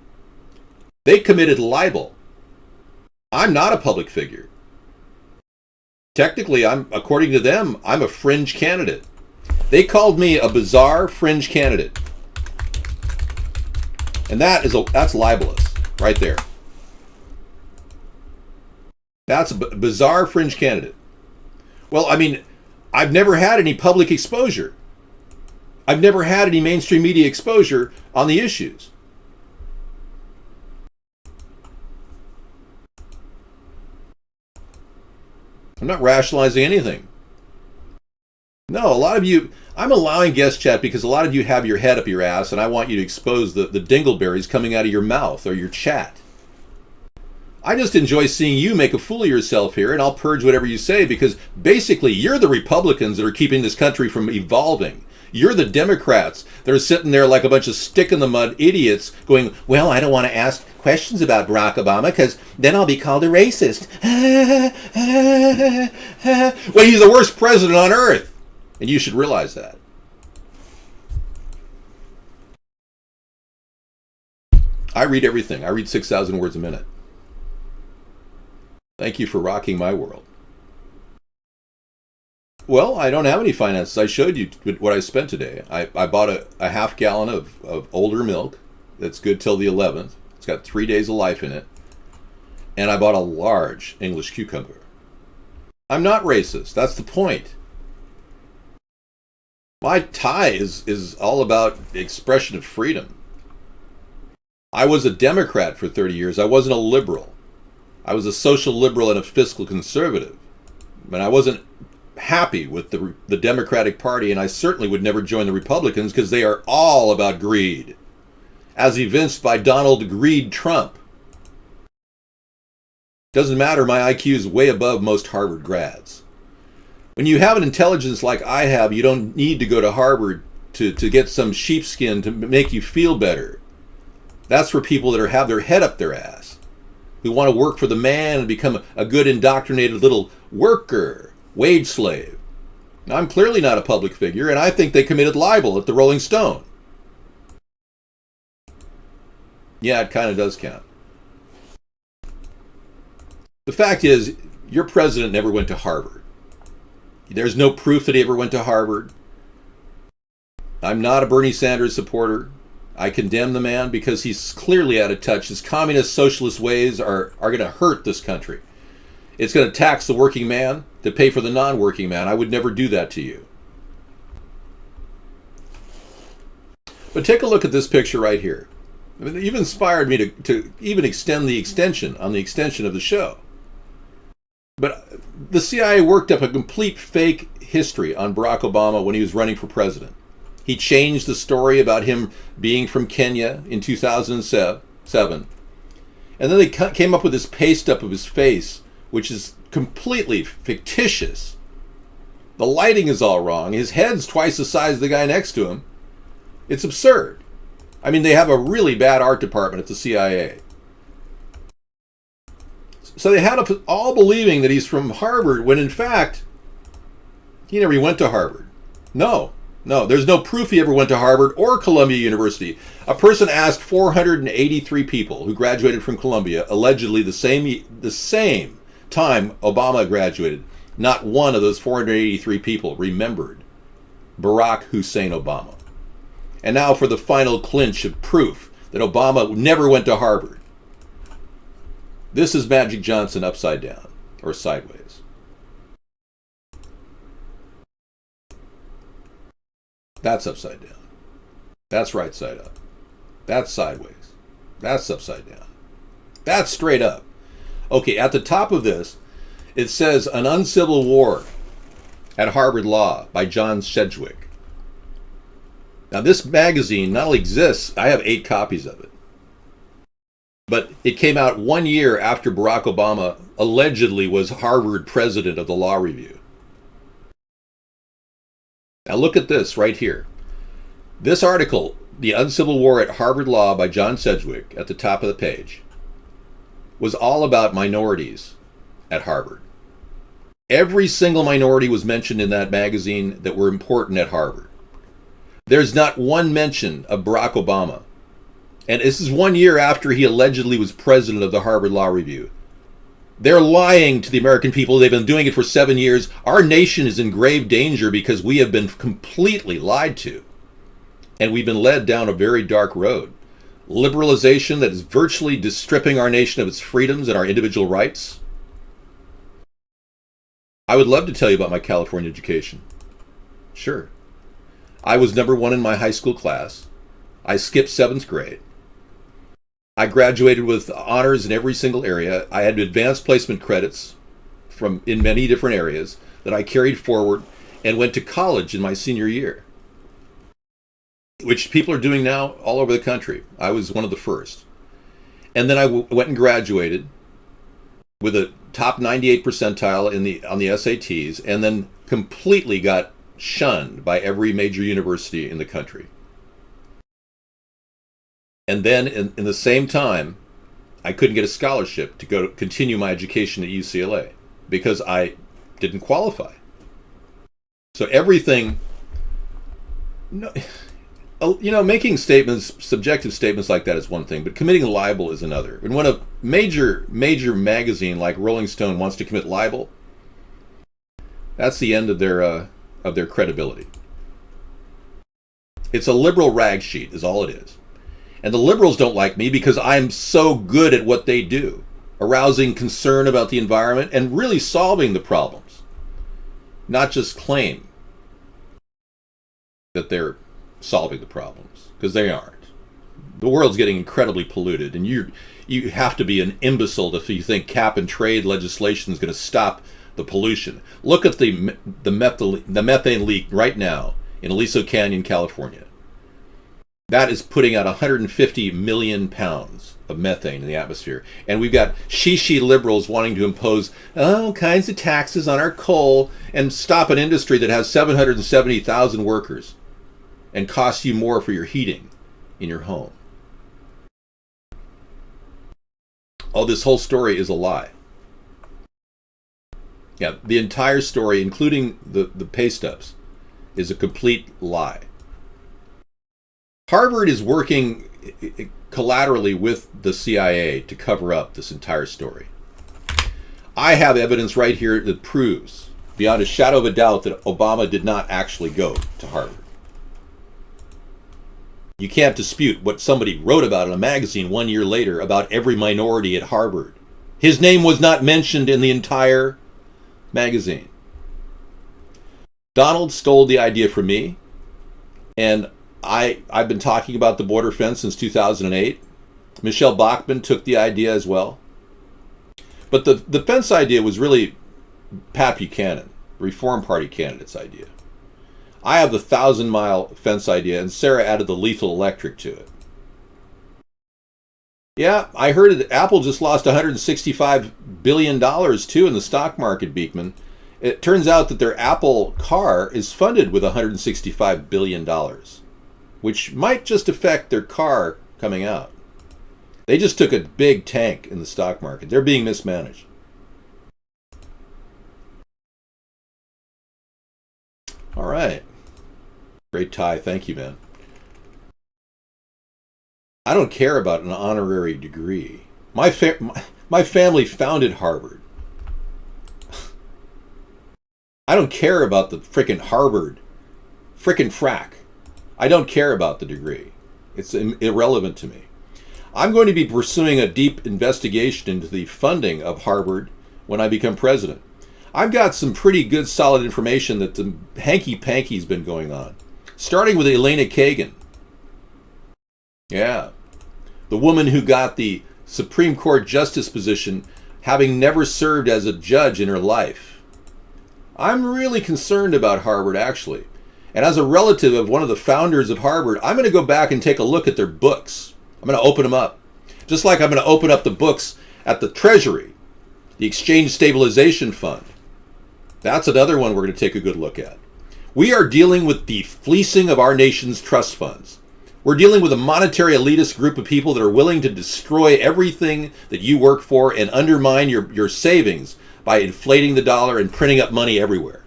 They committed libel. I'm not a public figure. Technically, according to them, I'm a fringe candidate. They called me a bizarre fringe candidate. And that's libelous right there. That's a bizarre fringe candidate. Well, I mean, I've never had any public exposure. I've never had any mainstream media exposure on the issues. I'm not rationalizing anything. No, a lot of you, I'm allowing guest chat because a lot of you have your head up your ass and I want you to expose the dingleberries coming out of your mouth or your chat. I just enjoy seeing you make a fool of yourself here, and I'll purge whatever you say because basically you're the Republicans that are keeping this country from evolving. You're the Democrats that are sitting there like a bunch of stick-in-the-mud idiots going, well, I don't want to ask questions about Barack Obama because then I'll be called a racist. Well, he's the worst president on earth, and you should realize that. I read everything. I read 6,000 words a minute. Thank you for rocking my world. Well, I don't have any finances. I showed you what I spent today. I bought a half gallon of older milk that's good till the 11th. It's got 3 days of life in it. And I bought a large English cucumber. I'm not racist. That's the point. My tie is all about the expression of freedom. I was a Democrat for 30 years. I wasn't a liberal. I was a social liberal and a fiscal conservative. But I wasn't happy with the Democratic Party, and I certainly would never join the Republicans because they are all about greed, as evinced by Donald Greed Trump. Doesn't matter, my IQ is way above most Harvard grads. When you have an intelligence like I have, you don't need to go to Harvard to get some sheepskin to make you feel better. That's for people that have their head up their ass, who want to work for the man and become a good indoctrinated little worker, wage slave. Now, I'm clearly not a public figure, and I think they committed libel at the Rolling Stone. Yeah, it kind of does count. The fact is, your president never went to Harvard. There's no proof that he ever went to Harvard. I'm not a Bernie Sanders supporter. I condemn the man because he's clearly out of touch. His communist socialist ways are going to hurt this country. It's going to tax the working man to pay for the non-working man. I would never do that to you. But take a look at this picture right here. I mean, you've inspired me to even extend the extension on the extension of the show. But the CIA worked up a complete fake history on Barack Obama when he was running for president. He changed the story about him being from Kenya in 2007. And then they came up with this paste-up of his face, which is completely fictitious. The lighting is all wrong. His head's twice the size of the guy next to him. It's absurd. I mean, they have a really bad art department at the CIA. So they had us all believing that he's from Harvard, when in fact, he never went to Harvard. No, there's no proof he ever went to Harvard or Columbia University. A person asked 483 people who graduated from Columbia, allegedly the same time Obama graduated. Not one of those 483 people remembered Barack Hussein Obama. And now for the final clinch of proof that Obama never went to Harvard. This is Magic Johnson upside down, or sideways. That's upside down. That's right side up. That's sideways. That's upside down. That's straight up. Okay, at the top of this, it says An Uncivil War at Harvard Law by John Sedgwick. Now, this magazine not only exists, I have 8 copies of it, but it came out 1 year after Barack Obama allegedly was Harvard president of the Law Review. Now, look at this right here. This article, The Uncivil War at Harvard Law by John Sedgwick, at the top of the page, was all about minorities at Harvard. Every single minority was mentioned in that magazine that were important at Harvard. There's not one mention of Barack Obama. And this is 1 year after he allegedly was president of the Harvard Law Review. They're lying to the American people. They've been doing it for 7 years. Our nation is in grave danger because we have been completely lied to. And we've been led down a very dark road. Liberalization that is virtually stripping our nation of its freedoms and our individual rights. I would love to tell you about my California education. Sure. I was number 1 in my high school class. I skipped 7th grade. I graduated with honors in every single area. I had advanced placement credits in many different areas that I carried forward and went to college in my senior year, which people are doing now all over the country. I was one of the first. And then I went and graduated with a top 98 percentile on the SATs, and then completely got shunned by every major university in the country. And then in the same time, I couldn't get a scholarship to go continue my education at UCLA because I didn't qualify. So everything, making statements, subjective statements like that is one thing, but committing libel is another. And when a major magazine like Rolling Stone wants to commit libel, that's the end of their credibility. It's a liberal rag sheet is all it is. And the liberals don't like me because I'm so good at what they do, arousing concern about the environment and really solving the problems, not just claim that they're solving the problems, because they aren't. The world's getting incredibly polluted, and you have to be an imbecile if you think cap and trade legislation is going to stop the pollution. Look at the methane leak right now in Aliso Canyon, California. That is putting out 150 million pounds of methane in the atmosphere. And we've got shishi liberals wanting to impose all kinds of taxes on our coal and stop an industry that has 770,000 workers and costs you more for your heating in your home. Oh, this whole story is a lie. Yeah, the entire story, including the pay stubs, is a complete lie. Harvard is working collaterally with the CIA to cover up this entire story. I have evidence right here that proves, beyond a shadow of a doubt, that Obama did not actually go to Harvard. You can't dispute what somebody wrote about in a magazine 1 year later about every minority at Harvard. His name was not mentioned in the entire magazine. Donald stole the idea from me, and I've been talking about the border fence since 2008. Michelle Bachmann took the idea as well. But the fence idea was really Pat Buchanan, Reform Party candidate's idea. I have the 1,000-mile fence idea, and Sarah added the lethal electric to it. Yeah, I heard that Apple just lost $165 billion, too, in the stock market, Beekman. It turns out that their Apple car is funded with $165 billion, which might just affect their car coming out. They just took a big tank in the stock market. They're being mismanaged. All right. Great tie. Thank you, man. I don't care about an honorary degree. My family founded Harvard. I don't care about the frickin' Harvard. Frickin' frack. I don't care about the degree. It's irrelevant to me. I'm going to be pursuing a deep investigation into the funding of Harvard when I become president. I've got some pretty good solid information that the hanky-panky's been going on. Starting with Elena Kagan. Yeah. The woman who got the Supreme Court justice position having never served as a judge in her life. I'm really concerned about Harvard, actually. And as a relative of one of the founders of Harvard, I'm going to go back and take a look at their books. I'm going to open them up. Just like I'm going to open up the books at the Treasury, the Exchange Stabilization Fund. That's another one we're going to take a good look at. We are dealing with the fleecing of our nation's trust funds. We're dealing with a monetary elitist group of people that are willing to destroy everything that you work for and undermine your savings by inflating the dollar and printing up money everywhere.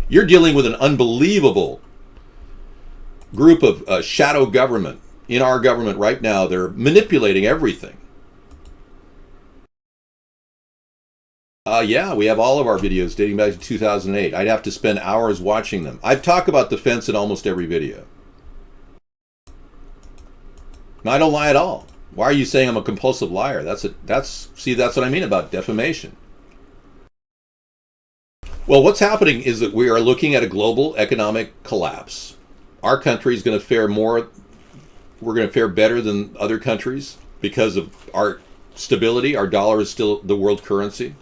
You're dealing with an unbelievable group of shadow government in our government right now. They're manipulating everything. Yeah, we have all of our videos dating back to 2008. I'd have to spend hours watching them. I've talked about the fence in almost every video. No, I don't lie at all. Why are you saying I'm a compulsive liar? That's what I mean about defamation. Well, what's happening is that we are looking at a global economic collapse. Our country is going to fare more, we're going to fare better than other countries because of our stability. Our dollar is still the world currency.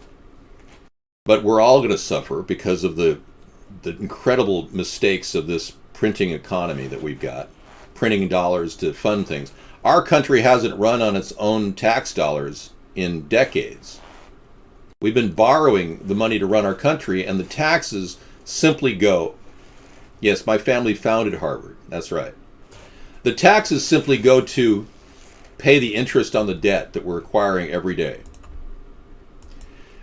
But we're all going to suffer because of the incredible mistakes of this printing economy that we've got, printing dollars to fund things. Our country hasn't run on its own tax dollars in decades. We've been borrowing the money to run our country, and the taxes simply go. Yes, my family founded Harvard. That's right. The taxes simply go to pay the interest on the debt that we're acquiring every day.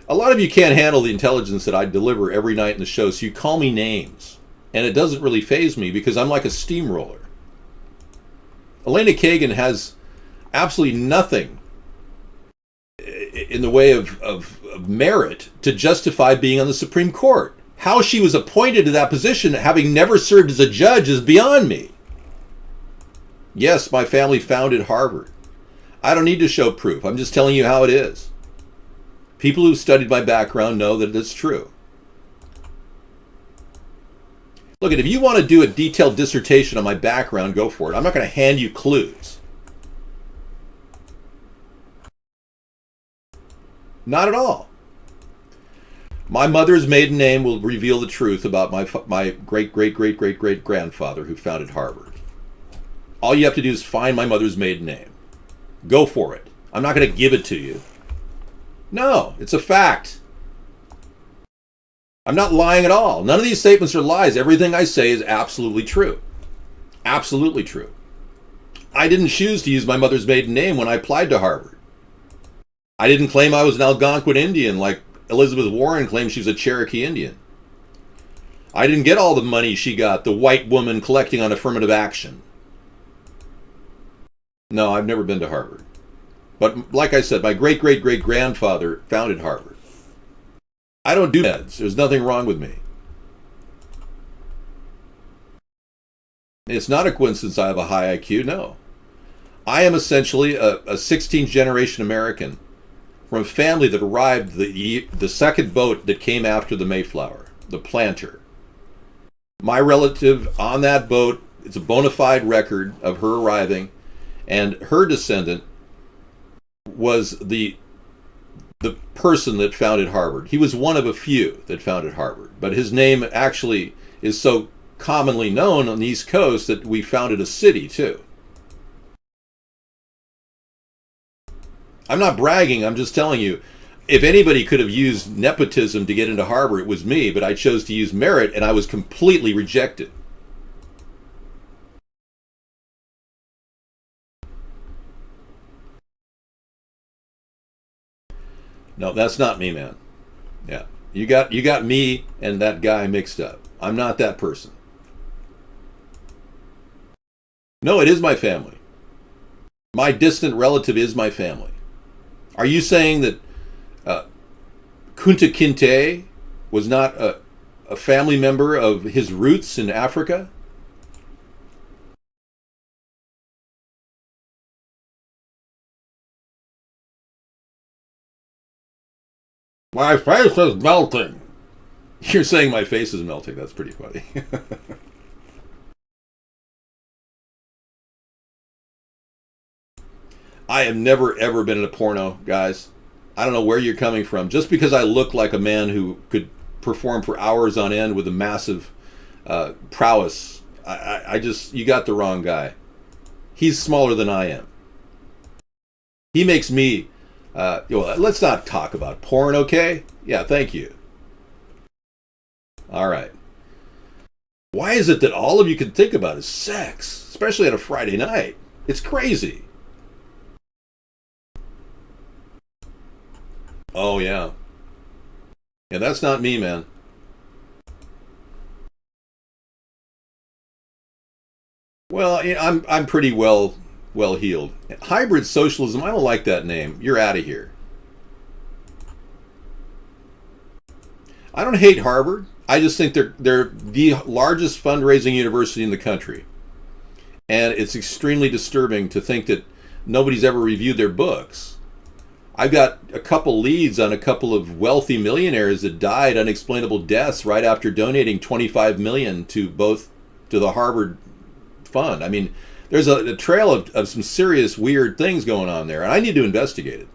A lot of you can't handle the intelligence that I deliver every night in the show, so you call me names. And it doesn't really faze me because I'm like a steamroller. Elena Kagan has absolutely nothing in the way of merit to justify being on the Supreme Court. How she was appointed to that position, having never served as a judge, is beyond me. Yes, my family founded Harvard. I don't need to show proof. I'm just telling you how it is. People who've studied my background know that it's true. Look, if you want to do a detailed dissertation on my background, go for it. I'm not going to hand you clues. Not at all. My mother's maiden name will reveal the truth about my great-great-great-great-great-grandfather who founded Harvard. All you have to do is find my mother's maiden name. Go for it. I'm not going to give it to you. No, it's a fact. I'm not lying at all. None of these statements are lies. Everything I say is absolutely true. Absolutely true. I didn't choose to use my mother's maiden name when I applied to Harvard. I didn't claim I was an Algonquin Indian like Elizabeth Warren claimed she was a Cherokee Indian. I didn't get all the money she got, the white woman collecting on affirmative action. No, I've never been to Harvard. But like I said, my great-great-great-grandfather founded Harvard. I don't do meds. There's nothing wrong with me. It's not a coincidence I have a high IQ, no. I am essentially a 16th generation American from a family that arrived the second boat that came after the Mayflower, the Planter. My relative on that boat, it's a bona fide record of her arriving, and her descendant was the person that founded Harvard. He was one of a few that founded Harvard, but his name actually is so commonly known on the East Coast that we founded a city too. I'm not bragging, I'm just telling you, if anybody could have used nepotism to get into Harvard, it was me, but I chose to use merit and I was completely rejected. No, that's not me, man. Yeah. You got me and that guy mixed up. I'm not that person. No, it is my family. My distant relative is my family. Are you saying that Kunta Kinte was not a family member of his roots in Africa? My face is melting. You're saying my face is melting. That's pretty funny. I have never, ever been in a porno, guys. I don't know where you're coming from. Just because I look like a man who could perform for hours on end with a massive prowess, I just, you got the wrong guy. He's smaller than I am. He makes me, let's not talk about porn, okay? Yeah, thank you. All right. Why is it that all of you can think about is sex, especially on a Friday night? It's crazy. Oh, yeah. Yeah, that's not me, man. Well, yeah, I'm pretty well heeled. Hybrid socialism, I don't like that name. You're out of here. I don't hate Harvard. I just think they're the largest fundraising university in the country. And it's extremely disturbing to think that nobody's ever reviewed their books. I've got a couple leads on a couple of wealthy millionaires that died unexplainable deaths right after donating $25 million to the Harvard fund. I mean, there's a trail of some serious weird things going on there, and I need to investigate it.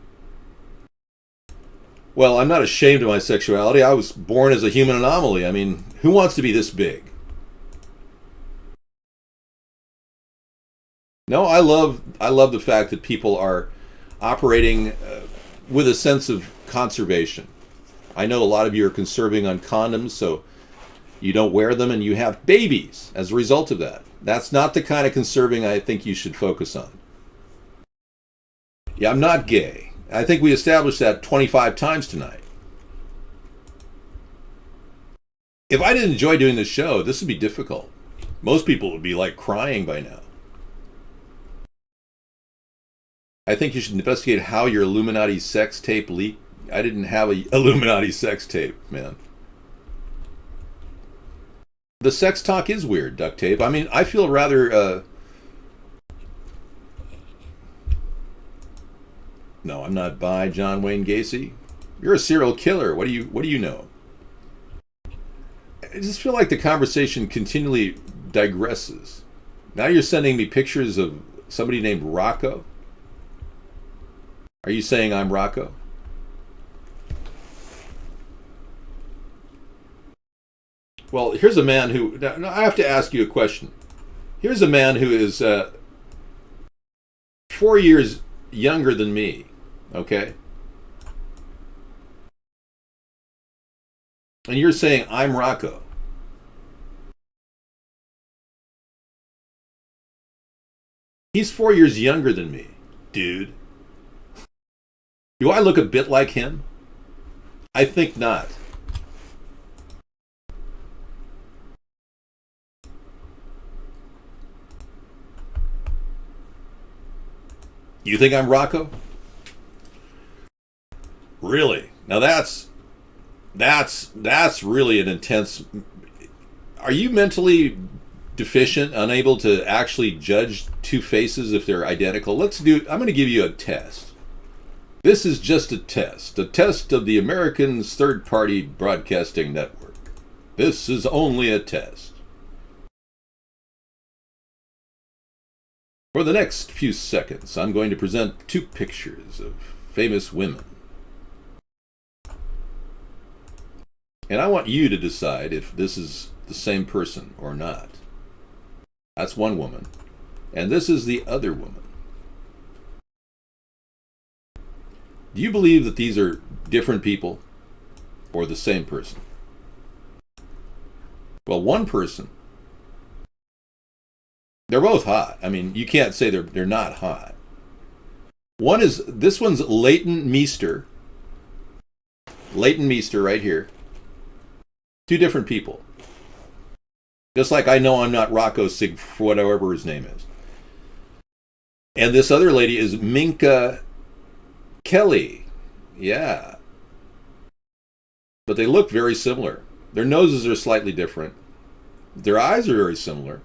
Well, I'm not ashamed of my sexuality. I was born as a human anomaly. I mean, who wants to be this big? No, I love the fact that people are operating with a sense of conservation. I know a lot of you are conserving on condoms, so you don't wear them and you have babies as a result of that. That's not the kind of conserving I think you should focus on. Yeah, I'm not gay. I think we established that 25 times tonight. If I didn't enjoy doing this show, this would be difficult. Most people would be like crying by now. I think you should investigate how your Illuminati sex tape leaked. I didn't have a Illuminati sex tape, man. The sex talk is weird, duct tape. I mean, I feel rather... No, I'm not bi, John Wayne Gacy. You're a serial killer. What do you know? I just feel like the conversation continually digresses. Now you're sending me pictures of somebody named Rocco. Are you saying I'm Rocco? Well, here's a man who... Now I have to ask you a question. Here's a man who is 4 years younger than me, okay? And you're saying I'm Rocco. He's 4 years younger than me, dude. Do I look a bit like him? I think not. You think I'm Rocco? Really? Now that's really an intense. Are you mentally deficient, unable to actually judge two faces if they're identical? I'm going to give you a test. This is just a test of the Americans Third Party Broadcasting Network. This is only a test. For the next few seconds, I'm going to present two pictures of famous women. And I want you to decide if this is the same person or not. That's one woman. And this is the other woman. Do you believe that these are different people or the same person? Well, one person, they're both hot. I mean, you can't say they're not hot. This one's Leighton Meester. Leighton Meester right here. Two different people. Just like I know I'm not Rocco Sig, whatever his name is. And this other lady is Minka Kelly. Yeah. But they look very similar. Their noses are slightly different. Their eyes are very similar.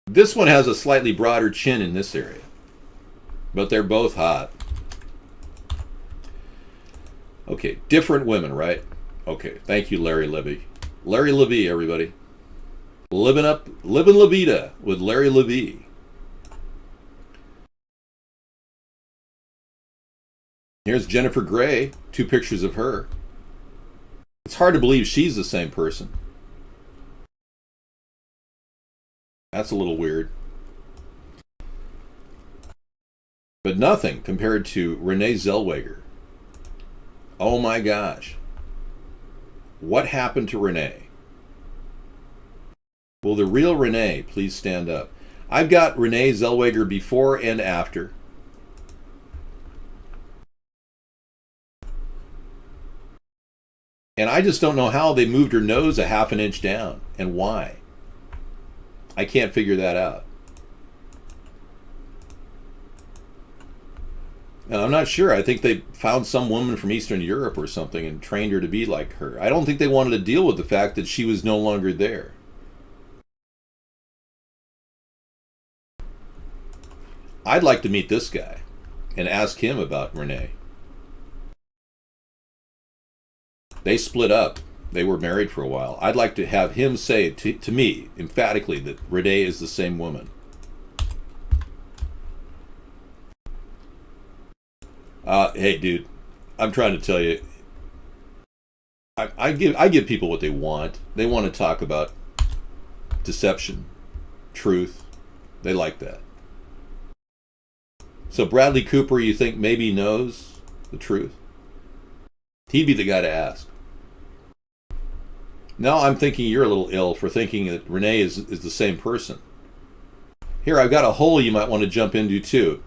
This one has a slightly broader chin in this area. But they're both hot. Okay, different women, right? Okay, thank you, Larry Levy. Larry Levy, everybody. Living La Vida with Larry Levy. Here's Jennifer Grey, two pictures of her. It's hard to believe she's the same person. That's a little weird. But nothing compared to Renee Zellweger. Oh my gosh. What happened to Renee? Will the real Renee please stand up? I've got Renee Zellweger before and after. And I just don't know how they moved her nose a half an inch down and why. I can't figure that out. And I'm not sure. I think they found some woman from Eastern Europe or something and trained her to be like her. I don't think they wanted to deal with the fact that she was no longer there. I'd like to meet this guy and ask him about Renee. They split up. They were married for a while. I'd like to have him say to me emphatically that Renee is the same woman. Hey, dude, I'm trying to tell you, I give people what they want. They want to talk about deception, truth. They like that. So Bradley Cooper, you think maybe knows the truth? He'd be the guy to ask. Now I'm thinking you're a little ill for thinking that Renee is the same person. Here, I've got a hole you might want to jump into too.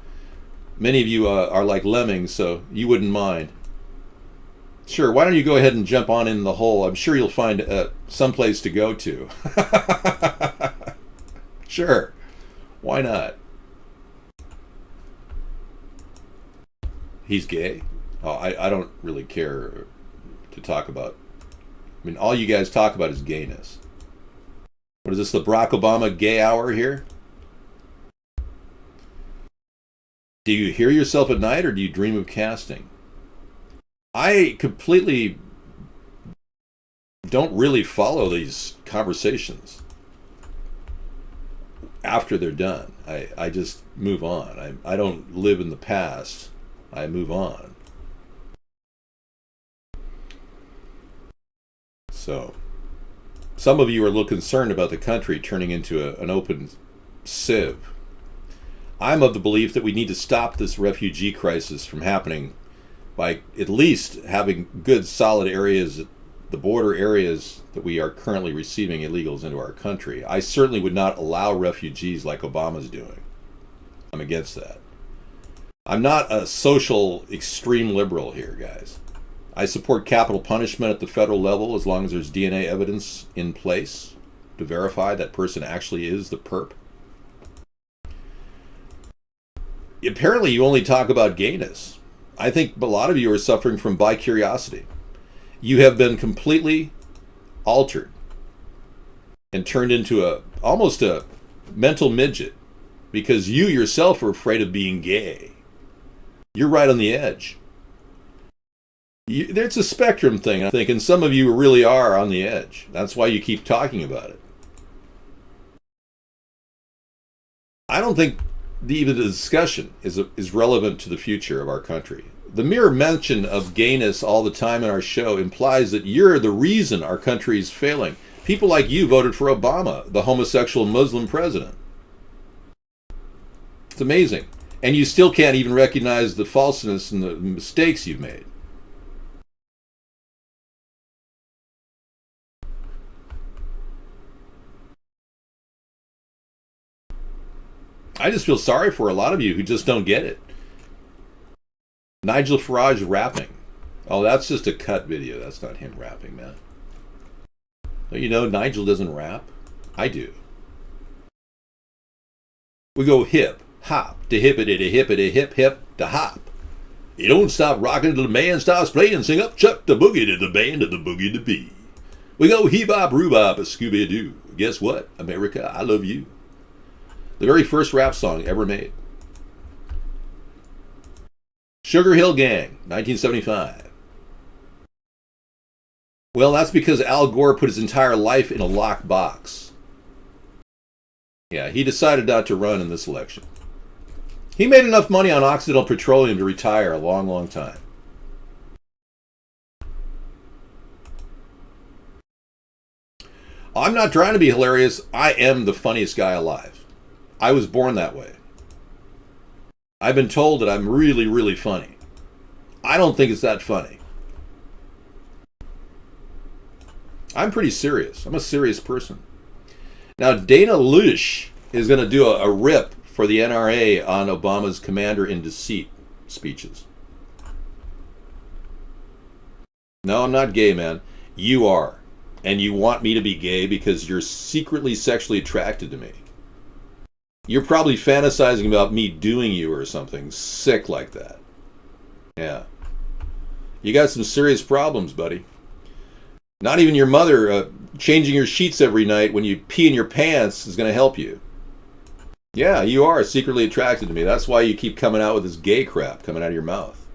Many of you are like lemmings, so you wouldn't mind. Sure, why don't you go ahead and jump on in the hole? I'm sure you'll find some place to go to. Sure, why not? He's gay? Oh, I don't really care to talk about. I mean, all you guys talk about is gayness. What is this, the Barack Obama gay hour here? Do you hear yourself at night or do you dream of casting? I completely don't really follow these conversations after they're done. I just move on. I don't live in the past. I move on. So, some of you are a little concerned about the country turning into an open sieve. I'm of the belief that we need to stop this refugee crisis from happening by at least having good, solid areas, the border areas that we are currently receiving illegals into our country. I certainly would not allow refugees like Obama's doing. I'm against that. I'm not a social extreme liberal here, guys. I support capital punishment at the federal level as long as there's DNA evidence in place to verify that person actually is the perp. apparently you only talk about gayness. I think a lot of you are suffering from bi-curiosity. You have been completely altered and turned into almost a mental midget because you yourself are afraid of being gay. You're right on the edge. There's a spectrum thing, I think, and some of you really are on the edge. That's why you keep talking about it. I don't think even the discussion is relevant to the future of our country. The mere mention of gayness all the time in our show implies that you're the reason our country is failing. People like you voted for Obama, the homosexual Muslim president. It's amazing. And you still can't even recognize the falseness and the mistakes you've made. I just feel sorry for a lot of you who just don't get it. Nigel Farage rapping. Oh, that's just a cut video. That's not him rapping, man. Don't you know Nigel doesn't rap? I do. We go hip, hop, to hippity, to hippity, hip, hip, to hop. You don't stop rocking till the man stops playing. Sing up, chuck the boogie to the band of the boogie to be. We go hee-bop, roo-bop, a Scooby-Doo. Guess what? America, I love you. The very first rap song ever made. Sugar Hill Gang, 1975. Well, that's because Al Gore put his entire life in a locked box. Yeah, he decided not to run in this election. He made enough money on Occidental Petroleum to retire a long, long time. I'm not trying to be hilarious. I am the funniest guy alive. I was born that way. I've been told that I'm really, really funny. I don't think it's that funny. I'm pretty serious. I'm a serious person. Now, Dana Loesch is going to do a rip for the NRA on Obama's commander-in-deceit speeches. No, I'm not gay, man. You are. And you want me to be gay because you're secretly sexually attracted to me. You're probably fantasizing about me doing you or something sick like that. Yeah. You got some serious problems, buddy. Not even your mother changing your sheets every night when you pee in your pants is going to help you. Yeah, you are secretly attracted to me. That's why you keep coming out with this gay crap coming out of your mouth.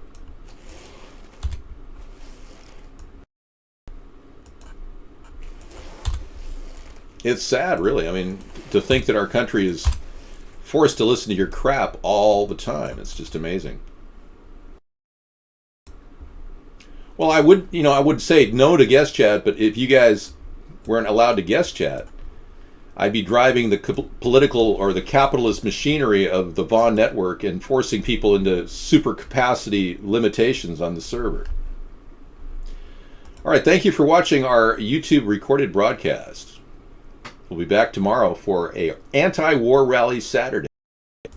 It's sad, really. I mean, to think that our country is forced to listen to your crap all the time. It's just amazing. Well, I would say no to guest chat, but if you guys weren't allowed to guest chat, I'd be driving the political or the capitalist machinery of the Vaughn network and forcing people into super capacity limitations on the server. All right, thank you for watching our YouTube recorded broadcast. We'll be back tomorrow for a anti-war rally Saturday.